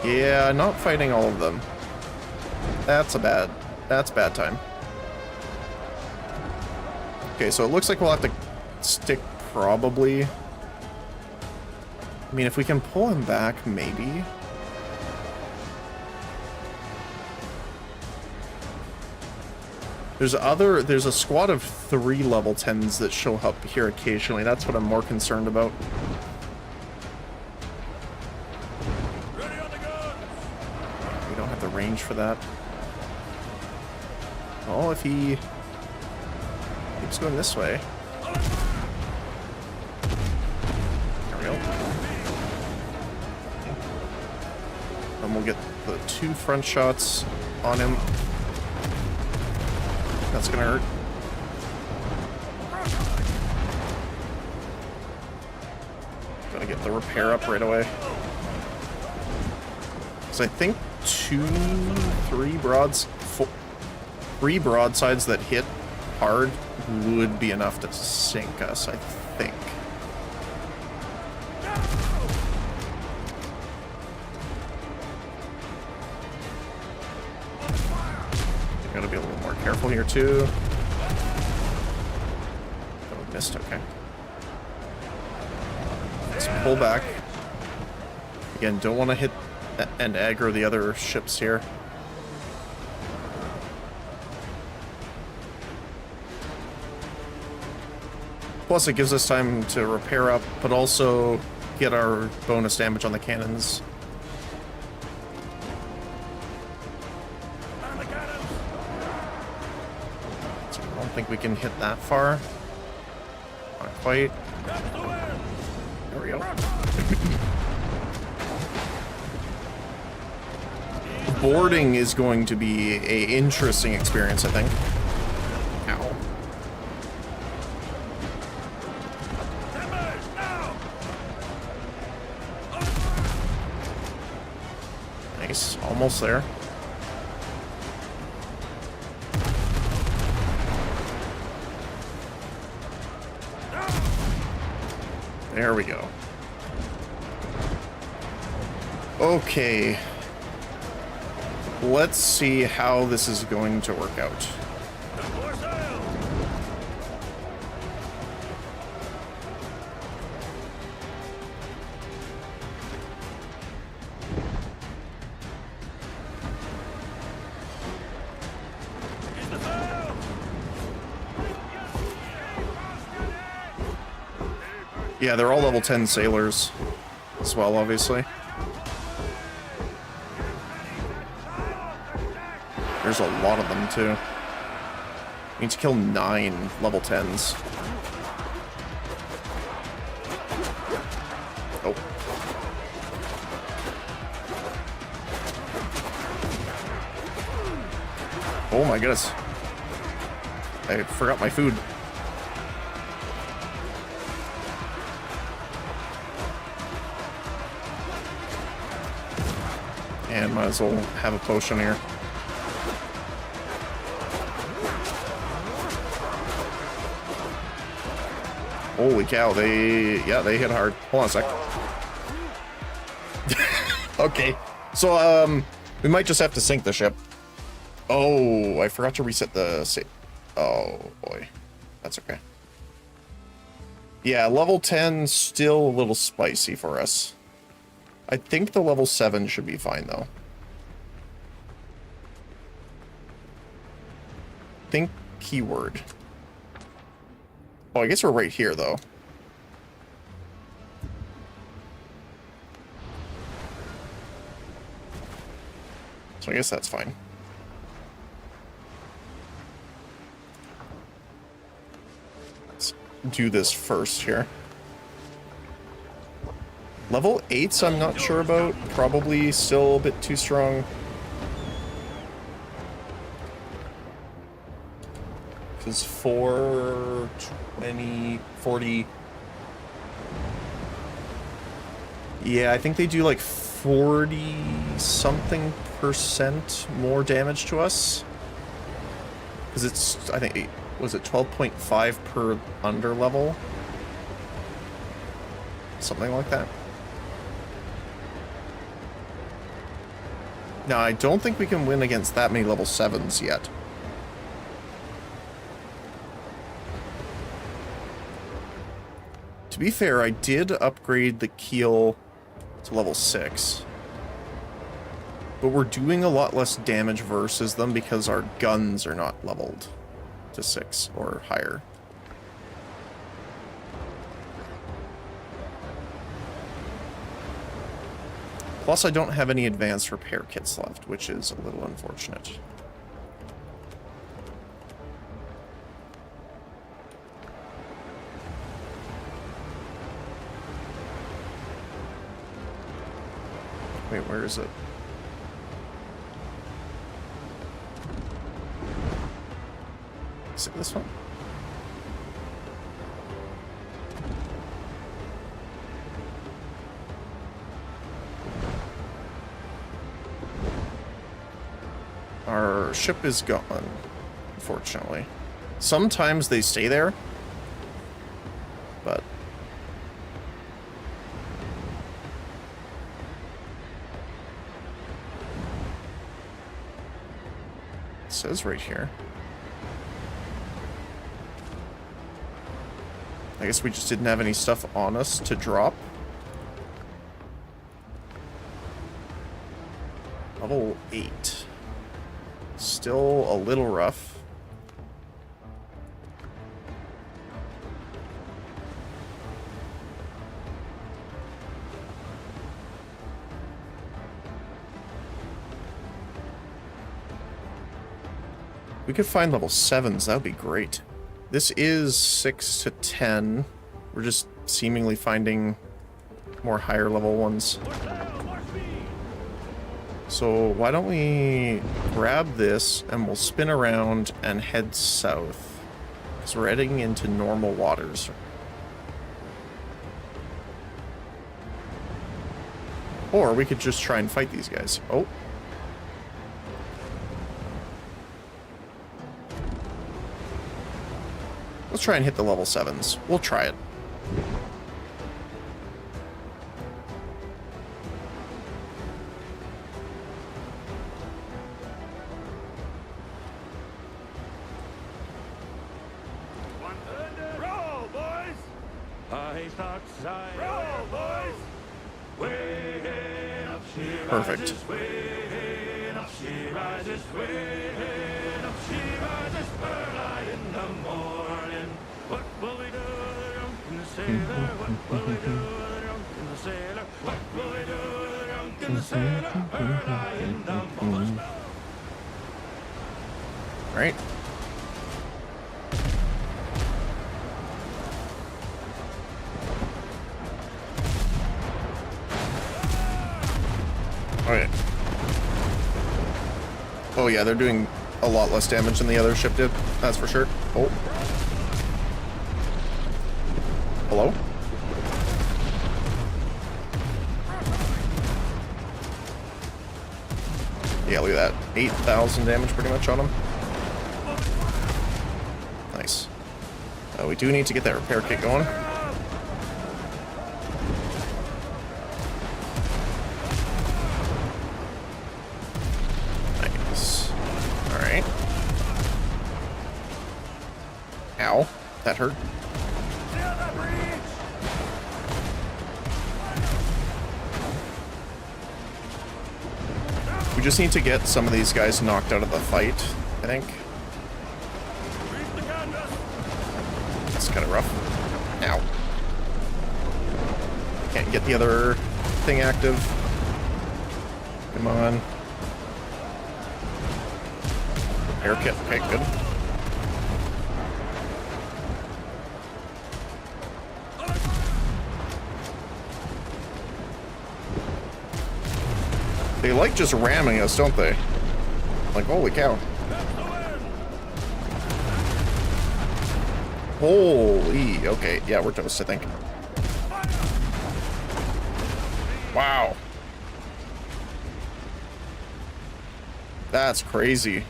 Yeah, not fighting all of them. That's bad time. Okay, so it looks like we'll have to stick probably. I mean, if we can pull him back, maybe. There's a squad of 3 level 10s that show up here occasionally. That's what I'm more concerned about. Ready on the gun. We don't have the range for that. Oh, if he keeps going this way. There we go. And we'll get the 2 front shots on him. That's gonna hurt. Gotta get the repair up right away. So I think 3 broadsides that hit hard would be enough to sink us, I think. Gotta be a little more careful here too. Oh, missed, okay. Let's pull back. Again, don't want to hit and aggro the other ships here. Plus, it gives us time to repair up, but also get our bonus damage on the cannons. So I don't think we can hit that far. Not quite. There we go. Boarding is going to be an interesting experience, I think. Ow. Nice, almost there. There we go. Okay. Let's see how this is going to work out. Yeah, they're all level 10 sailors as well, obviously. There's a lot of them, too. We need to kill 9 level 10s. Oh. Oh my goodness. I forgot my food. And might as well have a potion here. Holy cow, they hit hard. Hold on a sec. Okay. So, we might just have to sink the ship. Oh, I forgot to reset the save. Oh, boy. That's okay. Yeah, level 10 still a little spicy for us. I think the level 7 should be fine, though. Think keyword. Oh, I guess we're right here, though. So I guess that's fine. Let's do this first here. Level 8s I'm not sure about. Probably still a bit too strong. Because 4, 20, 40... Yeah, I think they do like 40-something% more damage to us. Because it's, I think, was it 12.5 per under level? Something like that. Now, I don't think we can win against that many level 7s yet. To be fair, I did upgrade the keel to level 6. But we're doing a lot less damage versus them because our guns are not leveled to 6 or higher. Plus, I don't have any advanced repair kits left, which is a little unfortunate. Wait, where is it? Is it this one? Our ship is gone, unfortunately. Sometimes they stay there, but... It says right here. I guess we just didn't have any stuff on us to drop. Level 8. Still a little rough. We could find level 7s, that would be great. This is 6 to 10. We're just seemingly finding more higher level ones. So why don't we grab this and we'll spin around and head south. Because we're heading into normal waters. Or we could just try and fight these guys. Oh. Let's try and hit the level 7s. We'll try it. Roll, boys! I thought I roll, boys! Way up, she Perfect. rises, way up, she rises, way up, she rises, early in the morning. What will we do? The sailor, what Right. Okay. Oh yeah, they're doing a lot less damage than the other ship did. That's for sure. Oh. Hello? Yeah, look at that. 8,000 damage pretty much on him. Nice. We do need to get that repair kit going. Nice. Alright. Ow. That hurt. We just need to get some of these guys knocked out of the fight, I think. It's kind of rough. Ow. Can't get the other thing active. Come on. Repair kit. Okay, good. They like just ramming us, don't they? Like, holy cow. Holy, okay, yeah, we're toast, I think. Wow. That's crazy.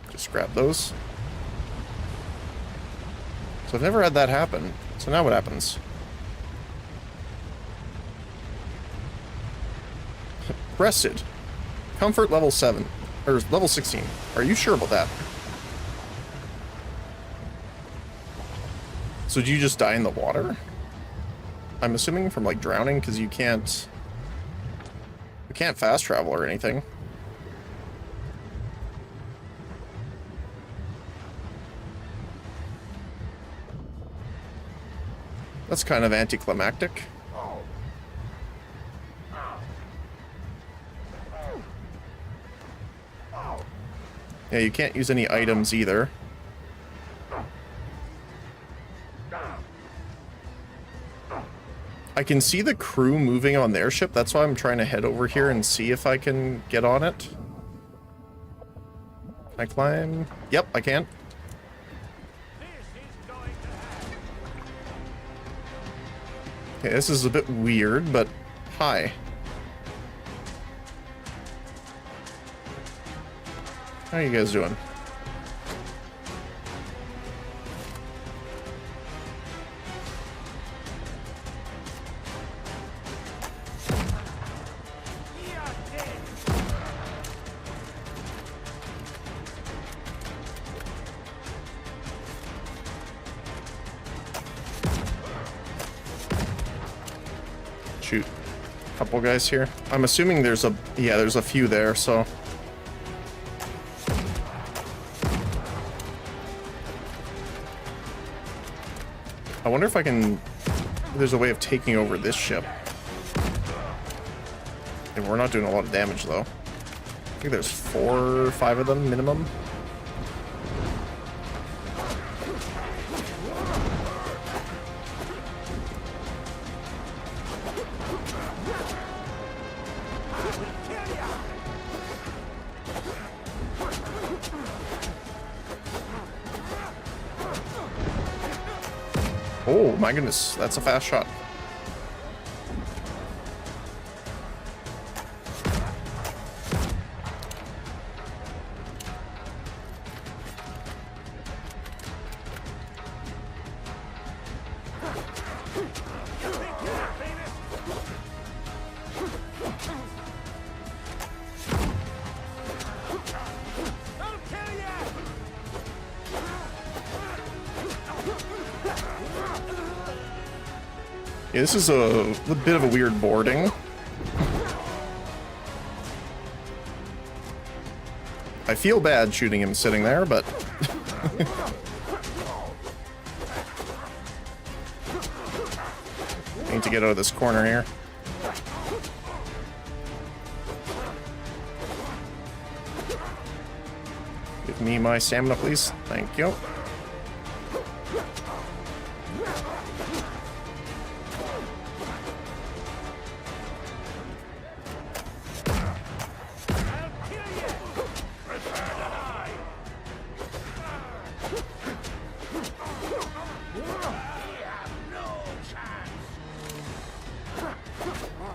Just grab those. So I've never had that happen. So now what happens? Rested. Comfort level 7. Or level 16. Are you sure about that? So did you just die in the water? I'm assuming from like drowning because you can't fast travel or anything. That's kind of anticlimactic. Yeah, you can't use any items either. I can see the crew moving on their ship. That's why I'm trying to head over here and see if I can get on it. Can I climb? Yep, I can. Okay, this is a bit weird, but hi. How are you guys doing? Shoot. Couple guys here. I'm assuming there's a few there, so. I wonder if I can, if there's a way of taking over this ship. And we're not doing a lot of damage though. I think there's 4 or 5 of them minimum. Oh my goodness, that's a fast shot. Yeah, this is a bit of a weird boarding. I feel bad shooting him sitting there, but... get out of this corner here. Give me my stamina, please. Thank you.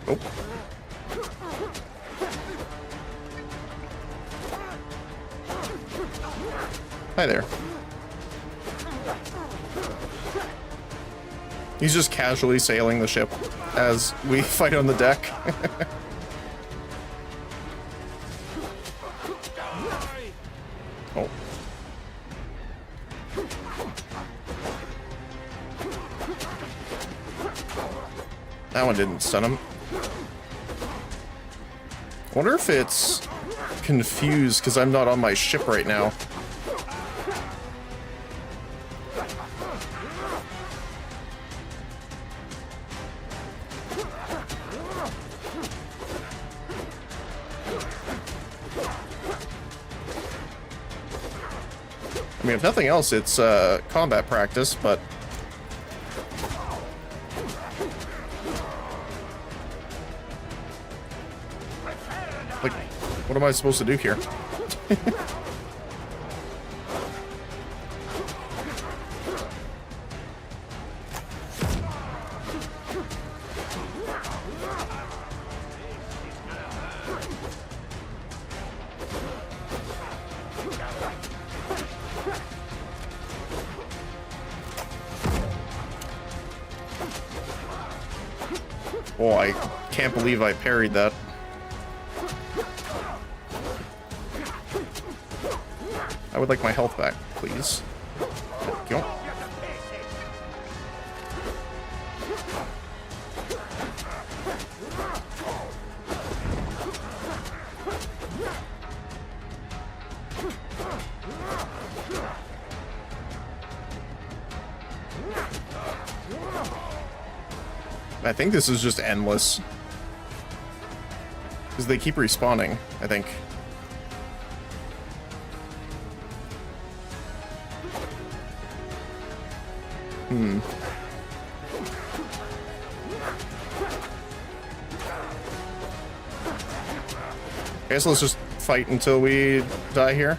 Oh. Hi there. He's just casually sailing the ship as we fight on the deck. Oh. That one didn't stun him. I wonder if it's confused because I'm not on my ship right now. I mean, if nothing else, it's combat practice, but... like, what am I supposed to do here? Oh, I can't believe I parried that. I would like my health back, please. Thank you. I think this is just endless. Because they keep respawning, I think. I guess let's just fight until we die here.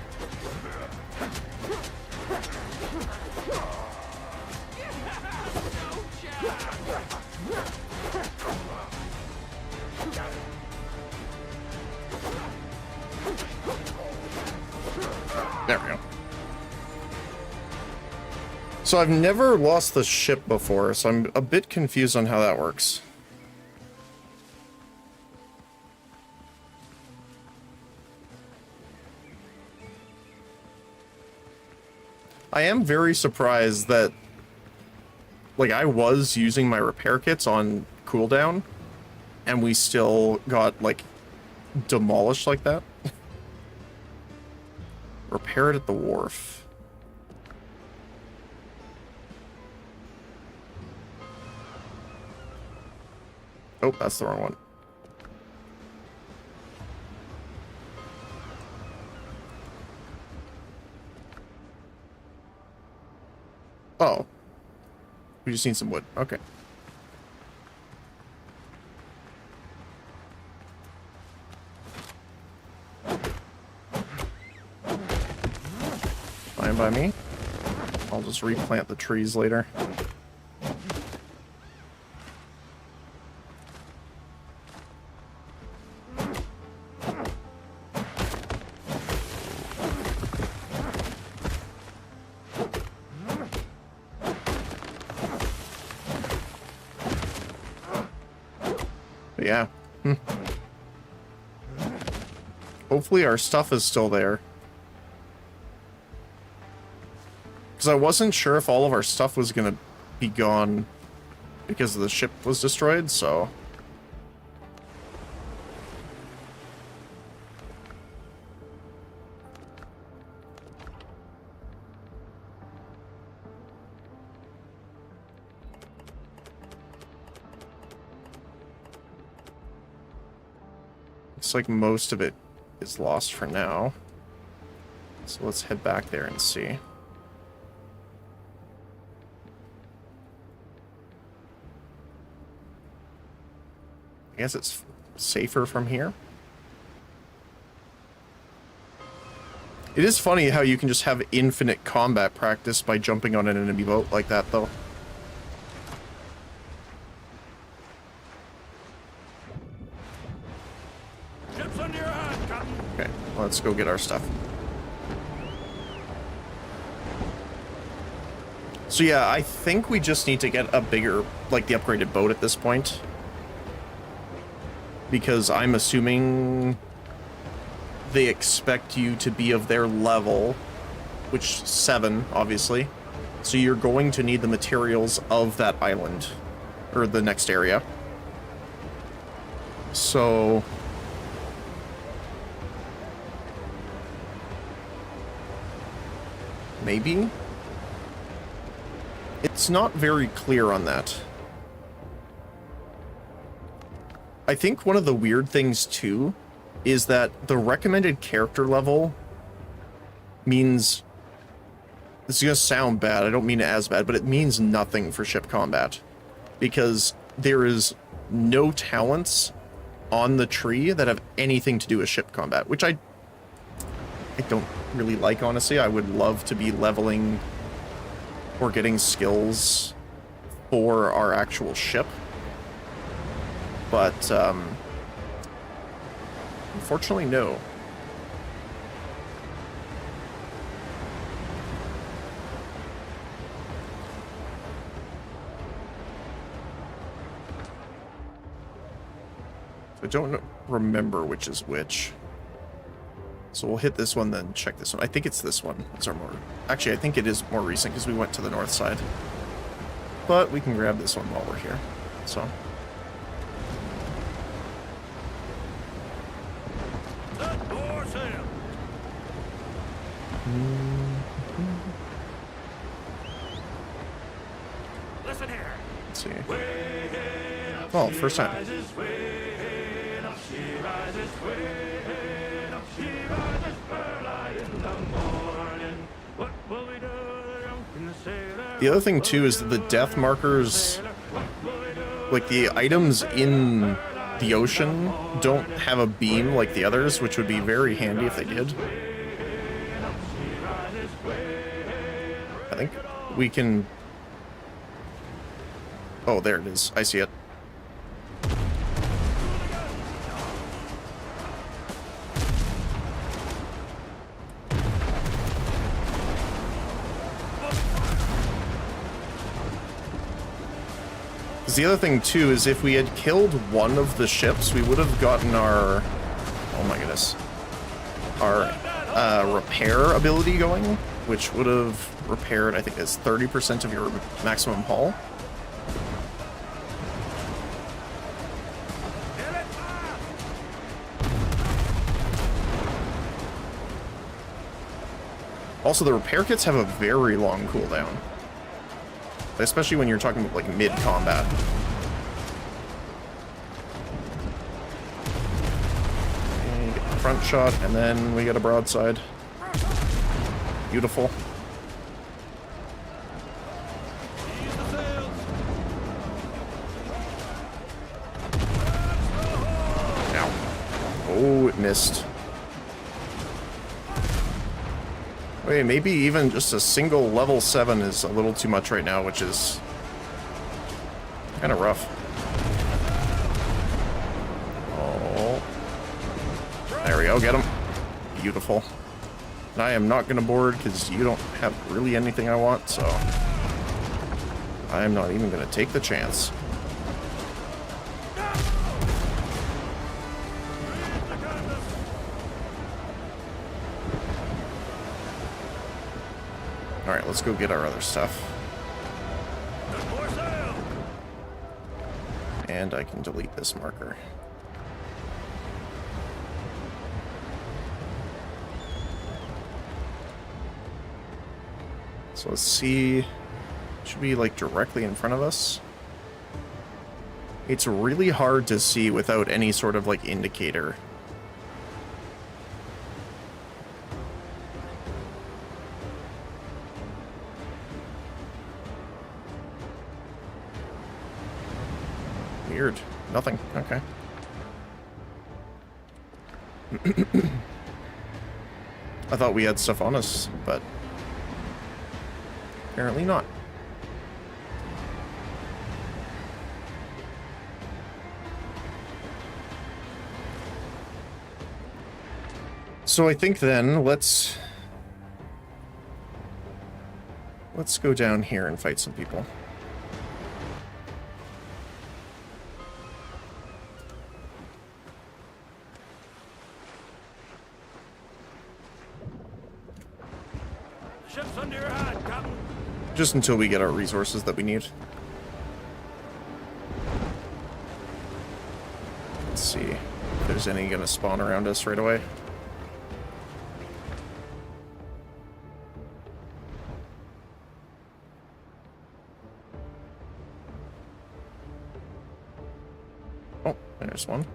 There we go. So I've never lost the ship before, so I'm a bit confused on how that works. I am very surprised that, like, I was using my repair kits on cooldown, and we still got, like, demolished like that. Repair it at the wharf. Oh, that's the wrong one. Oh. We just need some wood. Okay. Fine by me. I'll just replant the trees later. Yeah. Hopefully our stuff is still there. Because I wasn't sure if all of our stuff was going to be gone because the ship was destroyed, so... Looks like most of it is lost for now. So let's head back there and see. I guess it's safer from here. It is funny how you can just have infinite combat practice by jumping on an enemy boat like that, though. Ships under your hand, Captain. Okay, let's go get our stuff. So yeah, I think we just need to get a bigger, like the upgraded boat at this point. Because I'm assuming they expect you to be of their level, which 7, obviously. So you're going to need the materials of that island, or the next area. So... maybe? It's not very clear on that. I think one of the weird things, too, is that the recommended character level means... this is going to sound bad, I don't mean it as bad, but it means nothing for ship combat. Because there is no talents on the tree that have anything to do with ship combat, which I don't really like, honestly. I would love to be leveling or getting skills for our actual ship. But, unfortunately, no. I don't remember which is which. So we'll hit this one, then check this one. I think it's this one. It's our more... actually, I think it is more recent because we went to the north side. But we can grab this one while we're here. So... Listen here. let's see. Oh, first time. The other thing too is that the death markers, like the items in the ocean, don't have a beam like the others, which would be very handy if they did. I think we can... oh, there it is. I see it. The other thing too is if we had killed one of the ships, we would have gotten our... oh my goodness. Our repair ability going, which would have repaired, I think it's 30% of your maximum hull. Also, the repair kits have a very long cooldown. Especially when you're talking about, like, mid-combat. And get the front shot, and then we get a broadside. Beautiful. Ow. Oh, it missed. Wait, maybe even just a single level 7 is a little too much right now, which is kind of rough. Oh. There we go, get him. Beautiful. And I am not going to board because you don't have really anything I want, so I am not even going to take the chance. Alright, let's go get our other stuff. And I can delete this marker. So let's see. Should be like directly in front of us. It's really hard to see without any sort of like indicator. Weird. Nothing. Okay. I thought we had stuff on us, but apparently not. So I think then let's go down here and fight some people. Ship's under your hand, Captain. Just until we get our resources that we need. Let's see if there's any gonna spawn around us right away. Oh, there's one.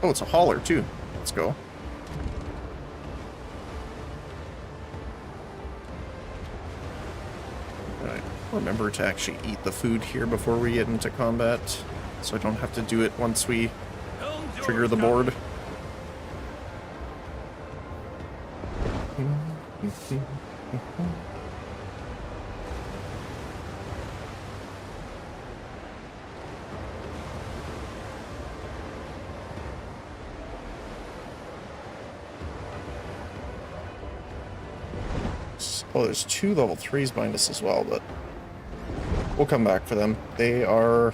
Oh, it's a hauler too. Let's go. Right. Remember to actually eat the food here before we get into combat, so I don't have to do it once we trigger the board. Oh, there's 2 level 3s behind us as well, but we'll come back for them. They are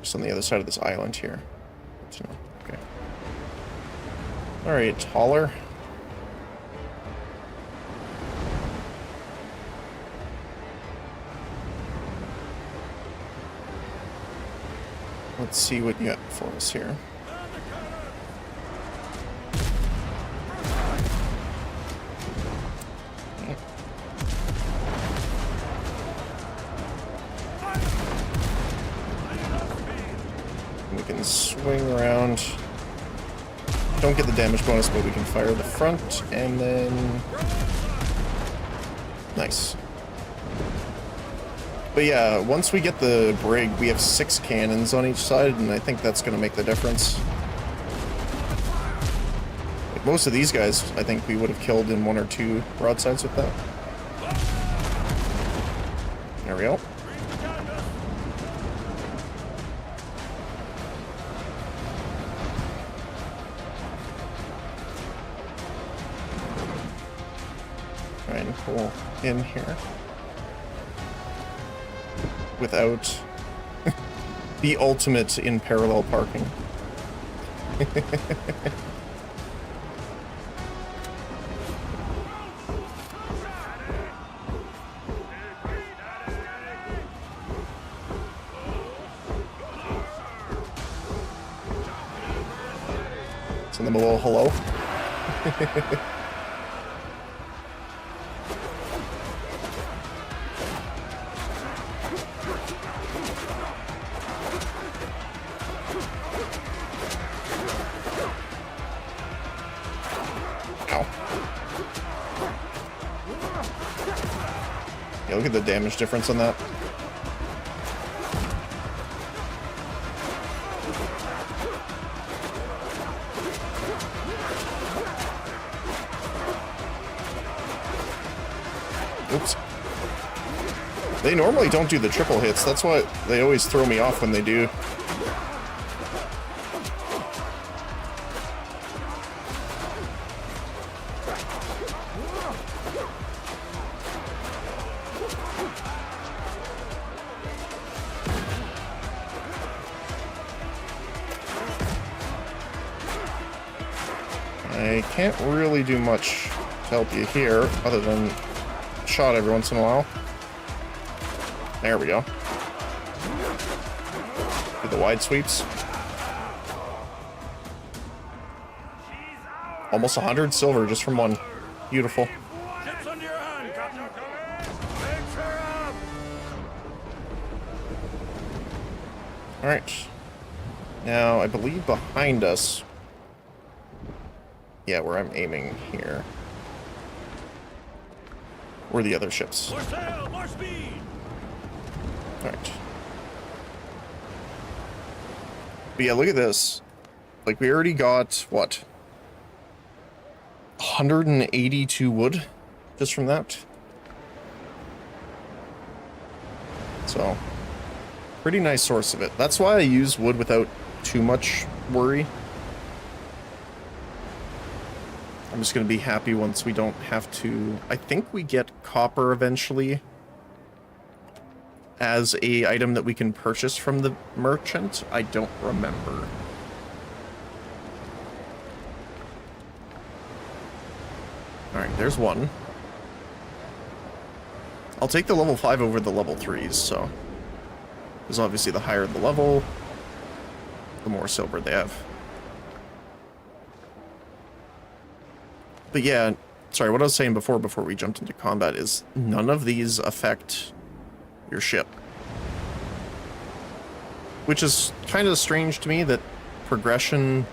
just on the other side of this island here. Okay. Alright, hauler. Let's see what you got for us here. We can swing around. Don't get the damage bonus, but we can fire the front, and then... Nice. But yeah, once we get the brig, we have 6 cannons on each side, and I think that's going to make the difference. Like most of these guys, I think we would have killed in 1 or 2 broadsides with that. There we go. Try and pull in here without the ultimate in parallel parking. Send them a little hello. Yeah, look at the damage difference on that. Oops. They normally don't do the triple hits. That's why they always throw me off when they do. I can't really do much to help you here, other than shot every once in a while. There we go. Do the wide sweeps. Almost 100 silver just from one. Beautiful. Ship's under your hand, Captain. Make her up. Alright. Now, I believe behind us... Yeah, where I'm aiming here. Were the other ships. More sail, more speed. Alright. But yeah, look at this. Like, we already got, what? 182 wood just from that. So, pretty nice source of it. That's why I use wood without too much worry. I'm just going to be happy once we don't have to... I think we get copper eventually as a item that we can purchase from the merchant. I don't remember. Alright, there's one. I'll take the level 5 over the level 3s, so... Because obviously the higher the level, the more silver they have. But yeah, sorry, what I was saying before we jumped into combat is none of these affect your ship. Which is kind of strange to me that progression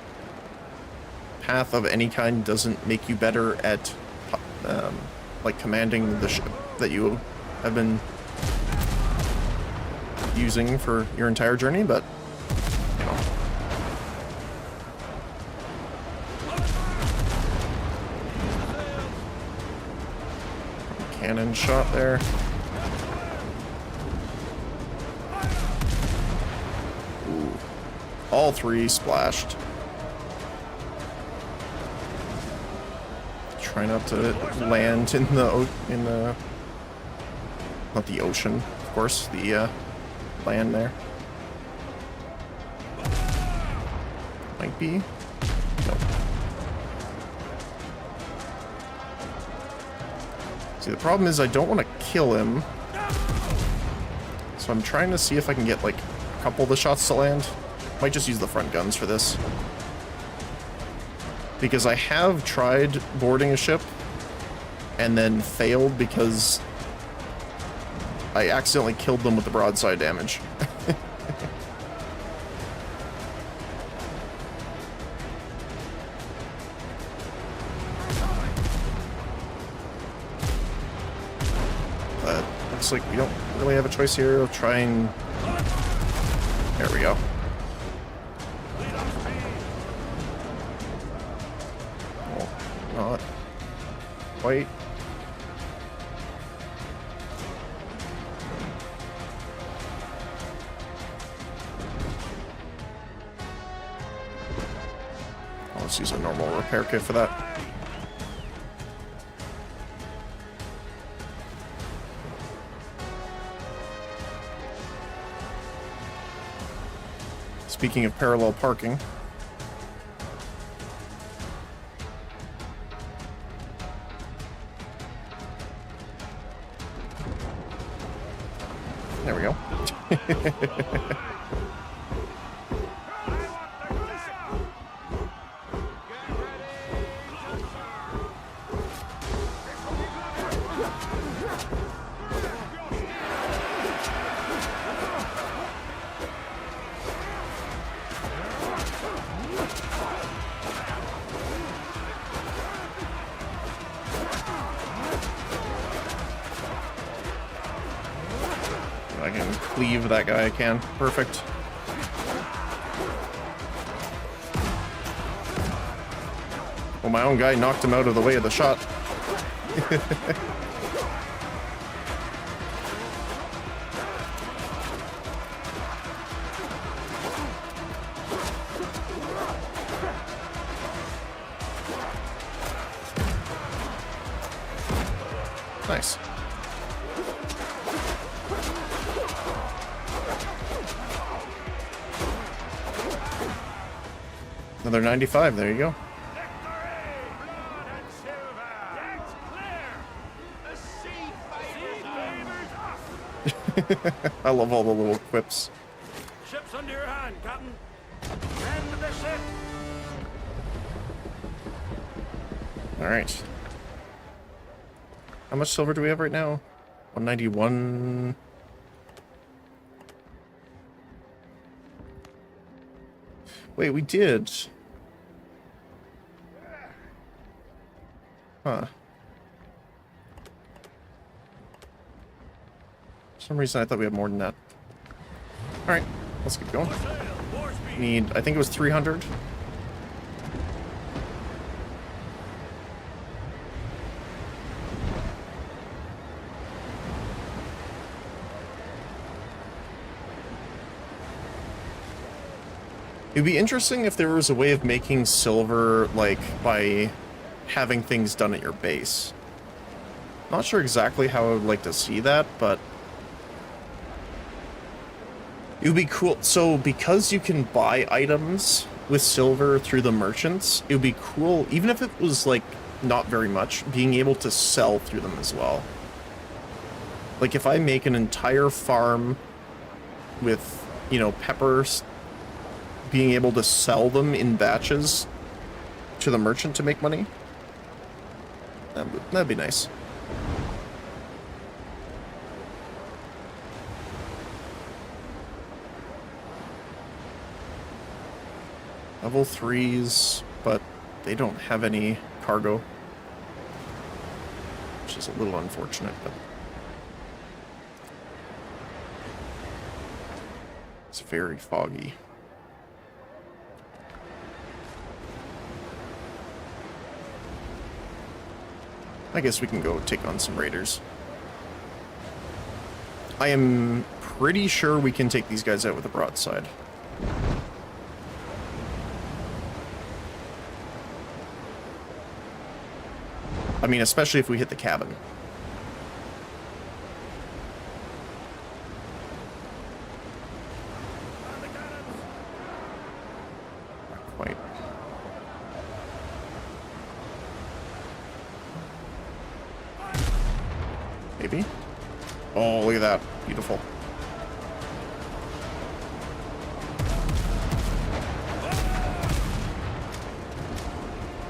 path of any kind doesn't make you better at like commanding the ship that you have been using for your entire journey, but you know. Cannon shot there. Ooh. All three splashed. Try not to land in the not the ocean, of course, the land there. Might be. Nope. See, the problem is I don't want to kill him. So I'm trying to see if I can get like a couple of the shots to land. Might just use the front guns for this. Because I have tried boarding a ship and then failed because I accidentally killed them with the broadside damage. But looks like we don't really have a choice here. We'll try and... There we go. Not quite. Let's use a normal repair kit for that. Speaking of parallel parking, there we go. I can cleave that guy, I can. Perfect. Well, my own guy knocked him out of the way of the shot. Nice. Another 95, there you go. I love all the little quips. Ship's under your hand, Captain. End the ship. Alright. How much silver do we have right now? 191. Wait, we did. Huh. For some reason I thought we had more than that. Alright, let's keep going. need, I think it was 300. It'd be interesting if there was a way of making silver, like, by having things done at your base. Not sure exactly how I would like to see that, but it would be cool. So, because you can buy items with silver through the merchants, it would be cool, even if it was, like, not very much, being able to sell through them as well. Like, if I make an entire farm with, you know, peppers, being able to sell them in batches to the merchant to make money, that'd be nice. Level 3s, but they don't have any cargo, which is a little unfortunate, but it's very foggy. I guess we can go take on some raiders. I am pretty sure we can take these guys out with a broadside. I mean, especially if we hit the cabin. Not quite. Maybe? Oh, look at that. Beautiful.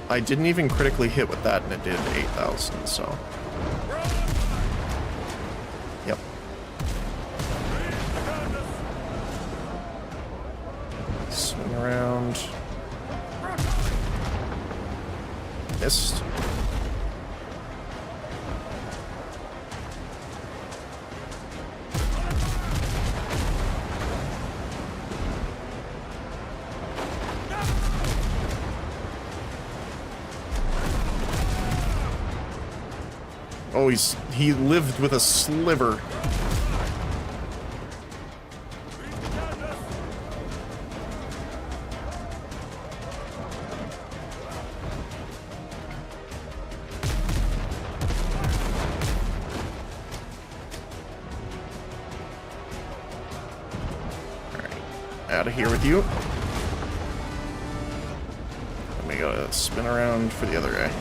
I didn't even critically hit with that, and it did 8,000, so... Yep. Swing around. Missed. Oh, he lived with a sliver. Alright, out of here with you. And we gotta spin around for the other guy.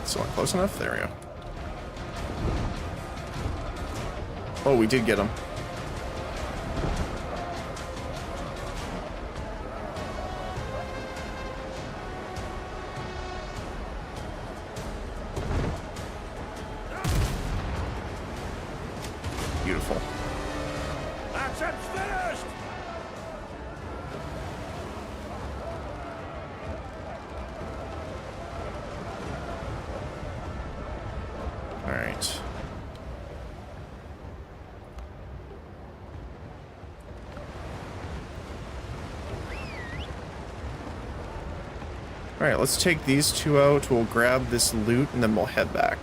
Still not close enough? There we go. Oh, we did get him. Beautiful. That's it, finished! Alright. Alright, let's take these two out, we'll grab this loot, and then we'll head back.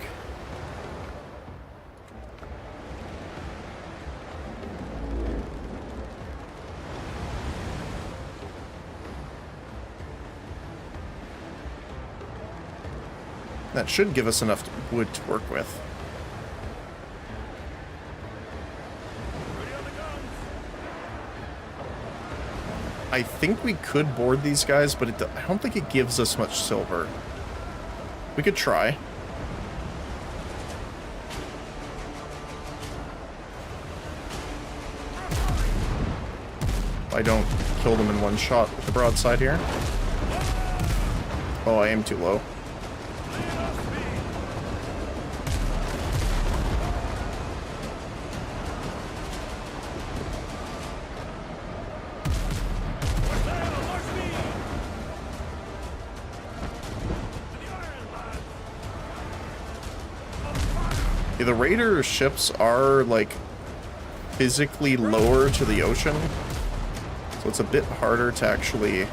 That should give us enough wood to work with. I think we could board these guys, but I don't think it gives us much silver. We could try. I don't kill them in one shot with the broadside here. Oh, I am too low. Yeah, the raider ships are, like, physically lower to the ocean, so it's a bit harder to actually get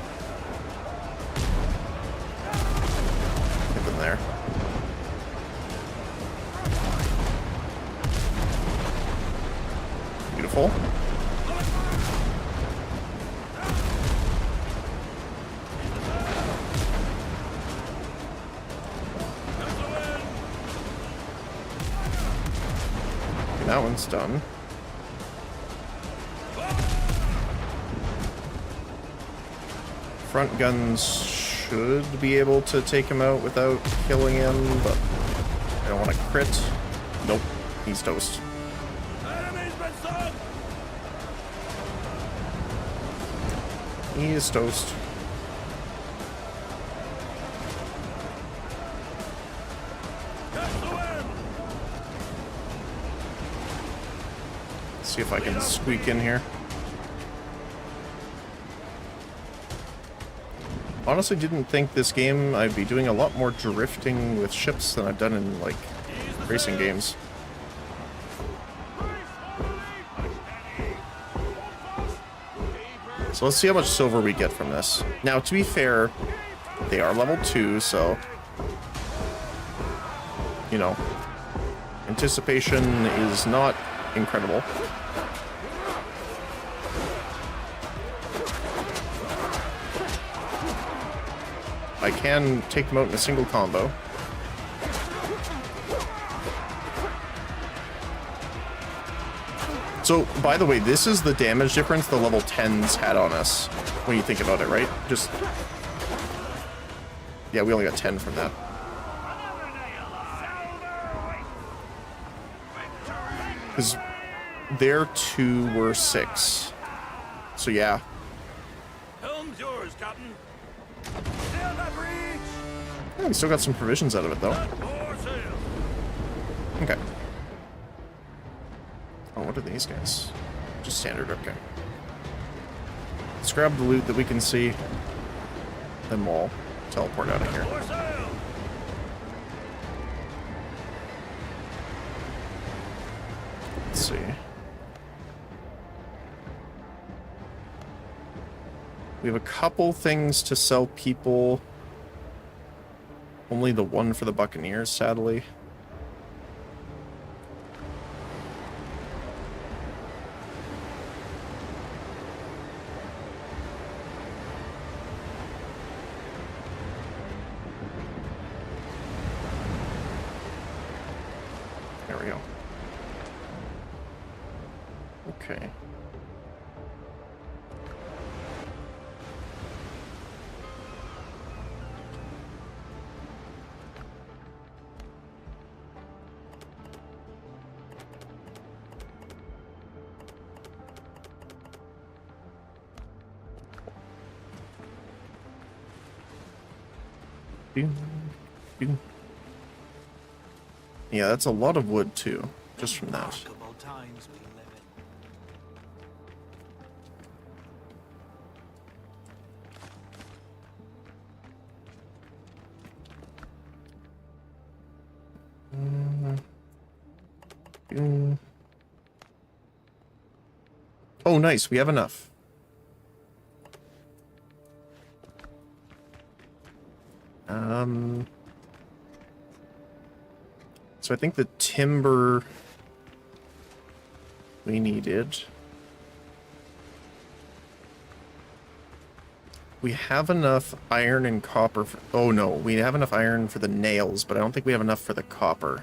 them there. Beautiful. Okay, that one's done. Front guns should be able to take him out without killing him, but I don't want to crit. Nope, he's toast. Enemy's been sunk! He is toast. Catch the wind! Let's see if I can squeak in here. Honestly, didn't think this game I'd be doing a lot more drifting with ships than I've done in, like, racing games. So let's see how much silver we get from this. Now, to be fair, they are level 2, so, you know, anticipation is not incredible. I can take them out in a single combo. So, by the way, this is the damage difference the level 10s had on us, when you think about it, right? Just... yeah, we only got 10 from that. Because their 2 were 6. So, yeah. Helm's yours, Captain. Sail that breach! Yeah, we still got some provisions out of it, though. More sail! Okay. Oh, what are these guys? Just standard, okay. Let's grab the loot that we can see. Then we'll teleport out of here. More sail! Let's see. We have a couple things to sell people. Only the one for the Buccaneers, sadly. There we go. Okay. Yeah, that's a lot of wood too, just from that. Remarkable times we live Oh, nice. We have enough. So I think the timber we needed. We have enough iron and copper for, oh no, we have enough iron for the nails, but I don't think we have enough for the copper.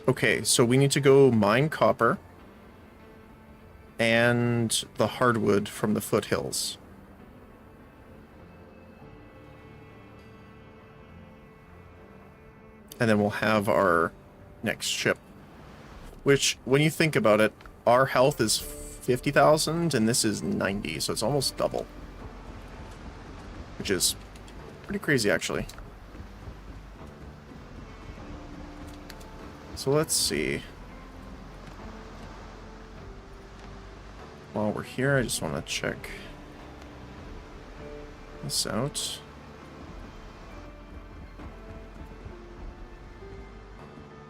Okay, so we need to go mine copper and the hardwood from the foothills. And then we'll have our next ship. Which, when you think about it, our health is 50,000 and this is 90, so it's almost double. Which is pretty crazy, actually. So let's see. while we're here, I just want to check this out.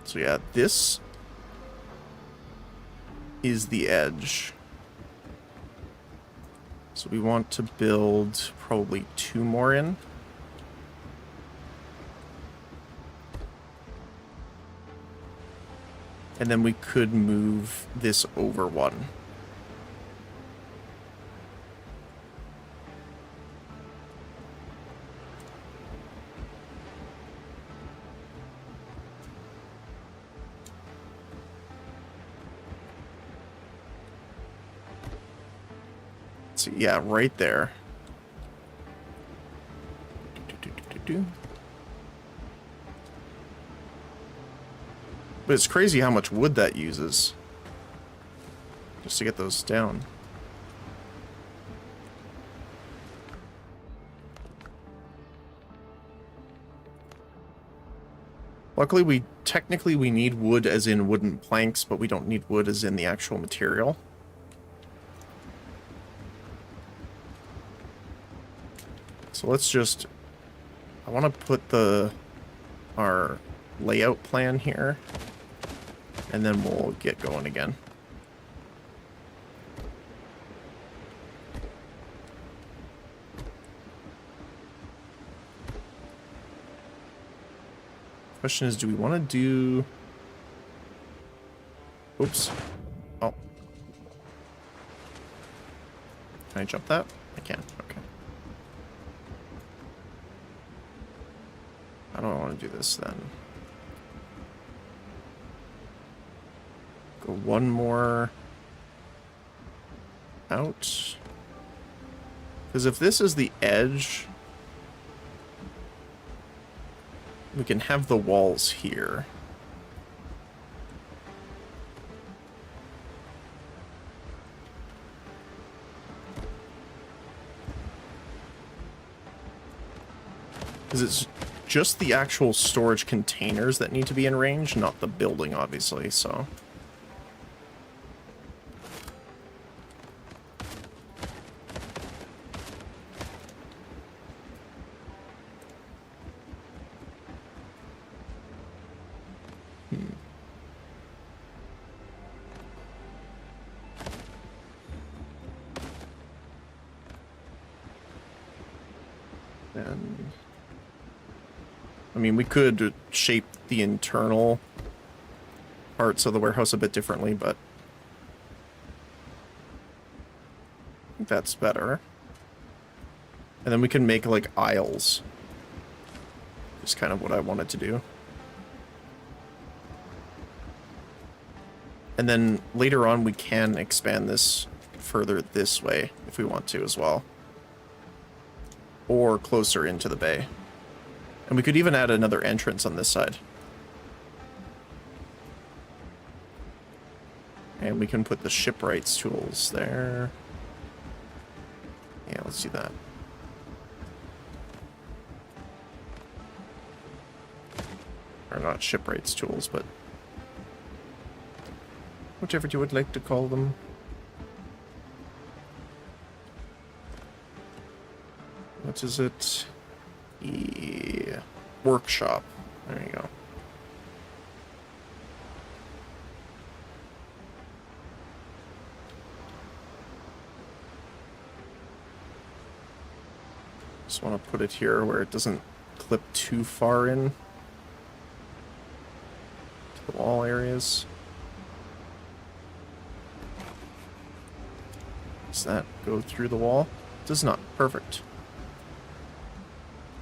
So yeah, this is the edge. So we want to build probably 2 more in. And then we could move this over 1. So yeah, right there. But it's crazy how much wood that uses just to get those down. Luckily, we need wood as in wooden planks, but we don't need wood as in the actual material. So let's just, I want to put our layout plan here, and then we'll get going again. Question is, do we want to do... Oops. Oh. Can I jump that? I can. Okay. I don't want to do this then. Go 1 more out. Because if this is the edge, we can have the walls here. Because it's just the actual storage containers that need to be in range, not the building, obviously, so... And I mean, we could shape the internal parts of the warehouse a bit differently, but I think that's better. And then we can make like aisles. Just kind of what I wanted to do. And then later on we can expand this further this way if we want to as well. Or closer into the bay. And we could even add another entrance on this side. And we can put the shipwrights tools there. Yeah, let's do that. Or not shipwrights tools, but whichever you would like to call them. What is it? Yeah. Workshop. There you go. Just want to put it here where it doesn't clip too far in to the wall areas. Does that go through the wall? Does not. Perfect.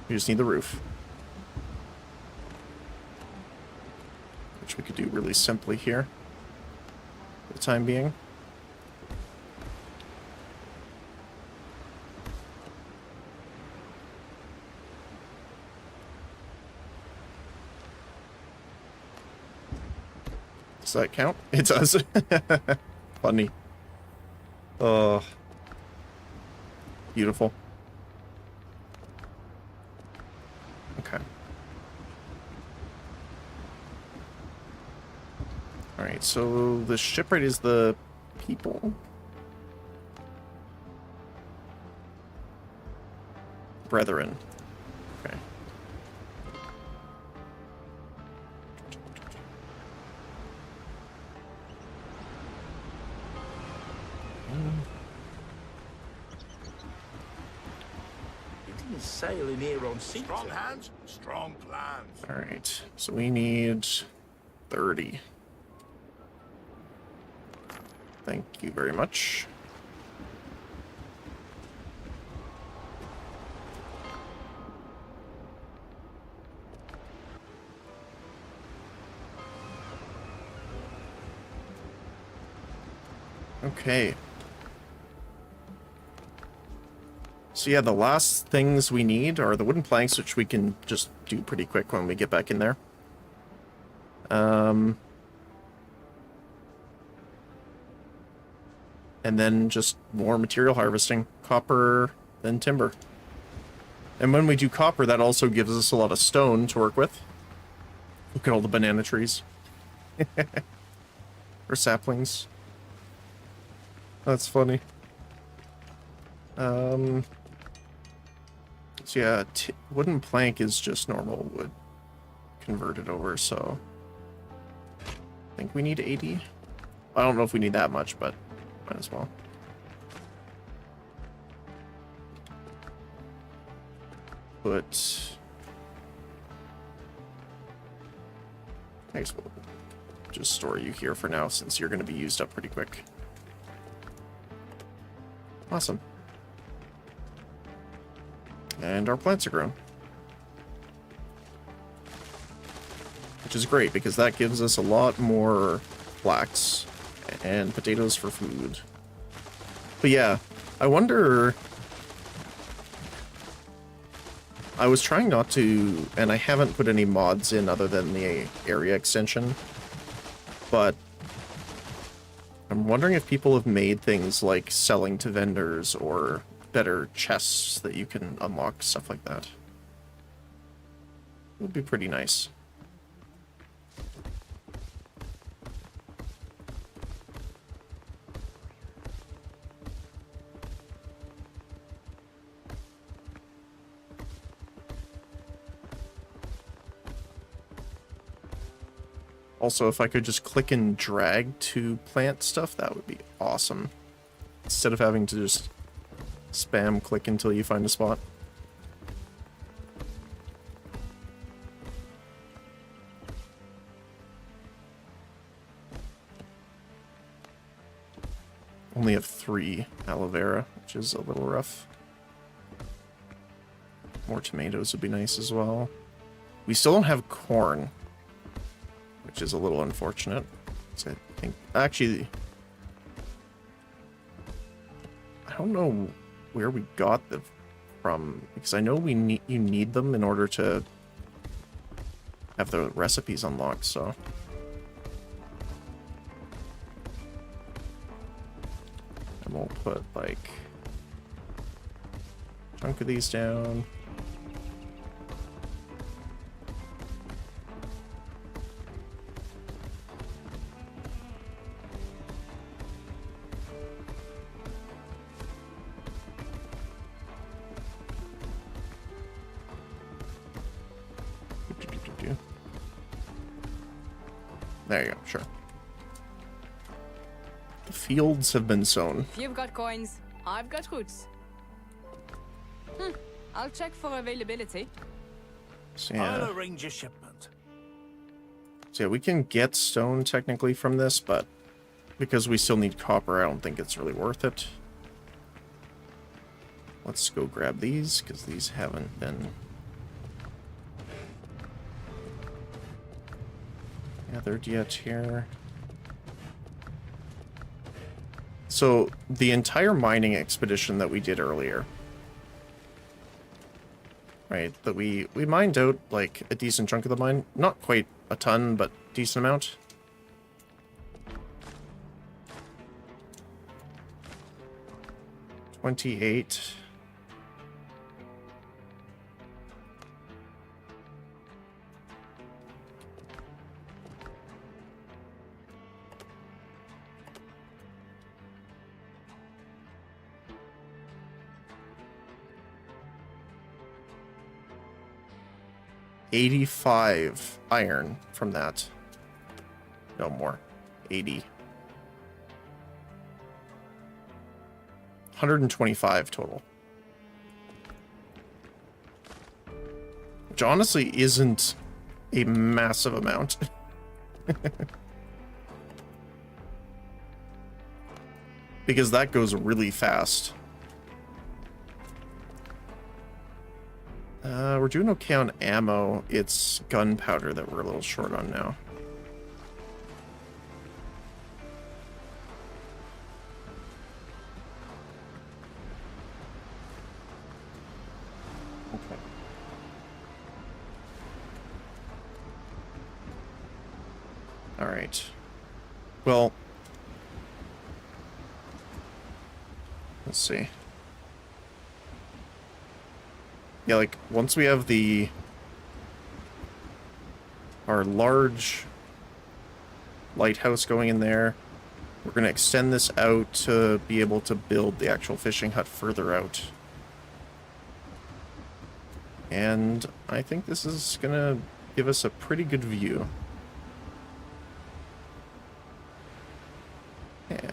We just need the roof. Which we could do really simply here for the time being. Does that count? It does. Funny. Oh. Beautiful. Okay. Alright, so the shipwright is the people. brethren. Okay. You didn't sail in here on sea. Strong hands, strong plans. All right. So we need 30. Thank you very much. Okay. So yeah, the last things we need are the wooden planks, which we can just do pretty quick when we get back in there. And then just more material harvesting. Copper, then timber. And when we do copper, that also gives us a lot of stone to work with. Look at all the banana trees. Or saplings. That's funny. So yeah, wooden plank is just normal wood converted over, so I think we need 80. I don't know if we need that much, but might as well. Put... I guess we'll just store you here for now, since you're going to be used up pretty quick. Awesome. And our plants are grown. Which is great, because that gives us a lot more flax and potatoes for food. But yeah, I wonder... I was trying not to, and I haven't put any mods in other than the area extension, but I'm wondering if people have made things like selling to vendors or better chests that you can unlock, stuff like that. It would be pretty nice. Also, if I could just click and drag to plant stuff, that would be awesome. Instead of having to just spam click until you find a spot. Only have 3 aloe vera, which is a little rough. More tomatoes would be nice as well. We still don't have corn, which is a little unfortunate. So I think, actually, I don't know where we got them from, because I know you need them in order to have the recipes unlocked, so. And we'll put, like, a chunk of these down. There you go, sure. The fields have been sown. If you've got coins, I've got roots. I'll check for availability. So I'll yeah. arrange a shipment. So yeah, we can get stone technically from this, but because we still need copper, I don't think it's really worth it. Let's go grab these, because these haven't been gathered yet here. So the entire mining expedition that we did earlier, right, that we mined out like a decent chunk of the mine, not quite a ton, but decent amount. $28. 85 iron from that. No more. 80. 125 total. Which honestly isn't a massive amount. Because that goes really fast. We're doing okay on ammo. It's gunpowder that we're a little short on now. Okay. All right. Well, let's see. Yeah, like, once we have our large lighthouse going in there, we're going to extend this out to be able to build the actual fishing hut further out. And I think this is going to give us a pretty good view. Yeah.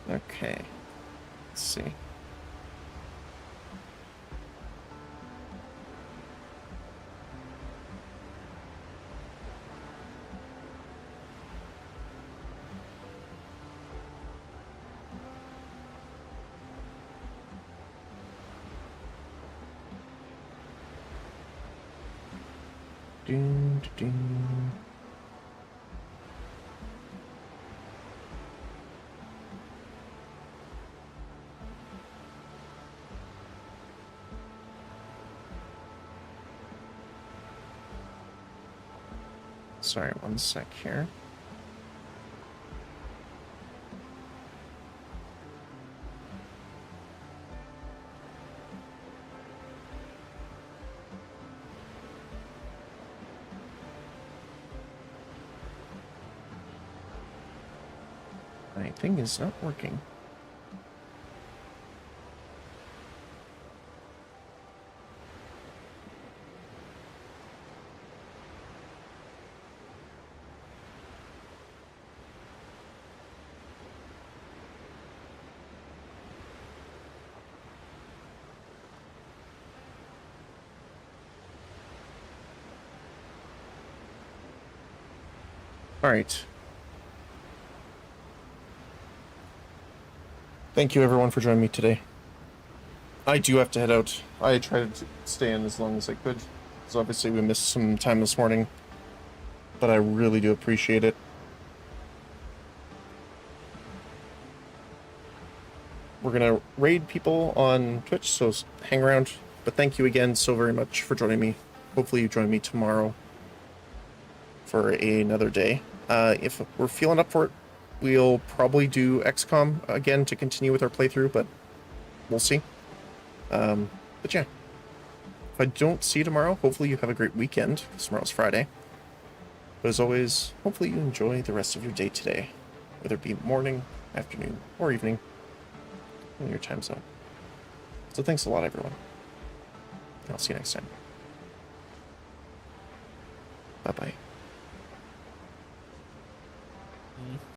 Okay. Let's see. Ding, ding. Sorry, one sec here. My thing is not working. All right. Thank you everyone for joining me today. I do have to head out. I tried to stay in as long as I could, so obviously we missed some time this morning, but I really do appreciate it. We're gonna raid people on Twitch, so hang around. But thank you again so very much for joining me. Hopefully you join me tomorrow for another day. If we're feeling up for it, we'll probably do XCOM again to continue with our playthrough, but we'll see. But yeah, if I don't see you tomorrow, hopefully you have a great weekend, because tomorrow's Friday. But as always, hopefully you enjoy the rest of your day today, whether it be morning, afternoon, or evening, in your time zone. So thanks a lot, everyone. I'll see you next time. Bye-bye.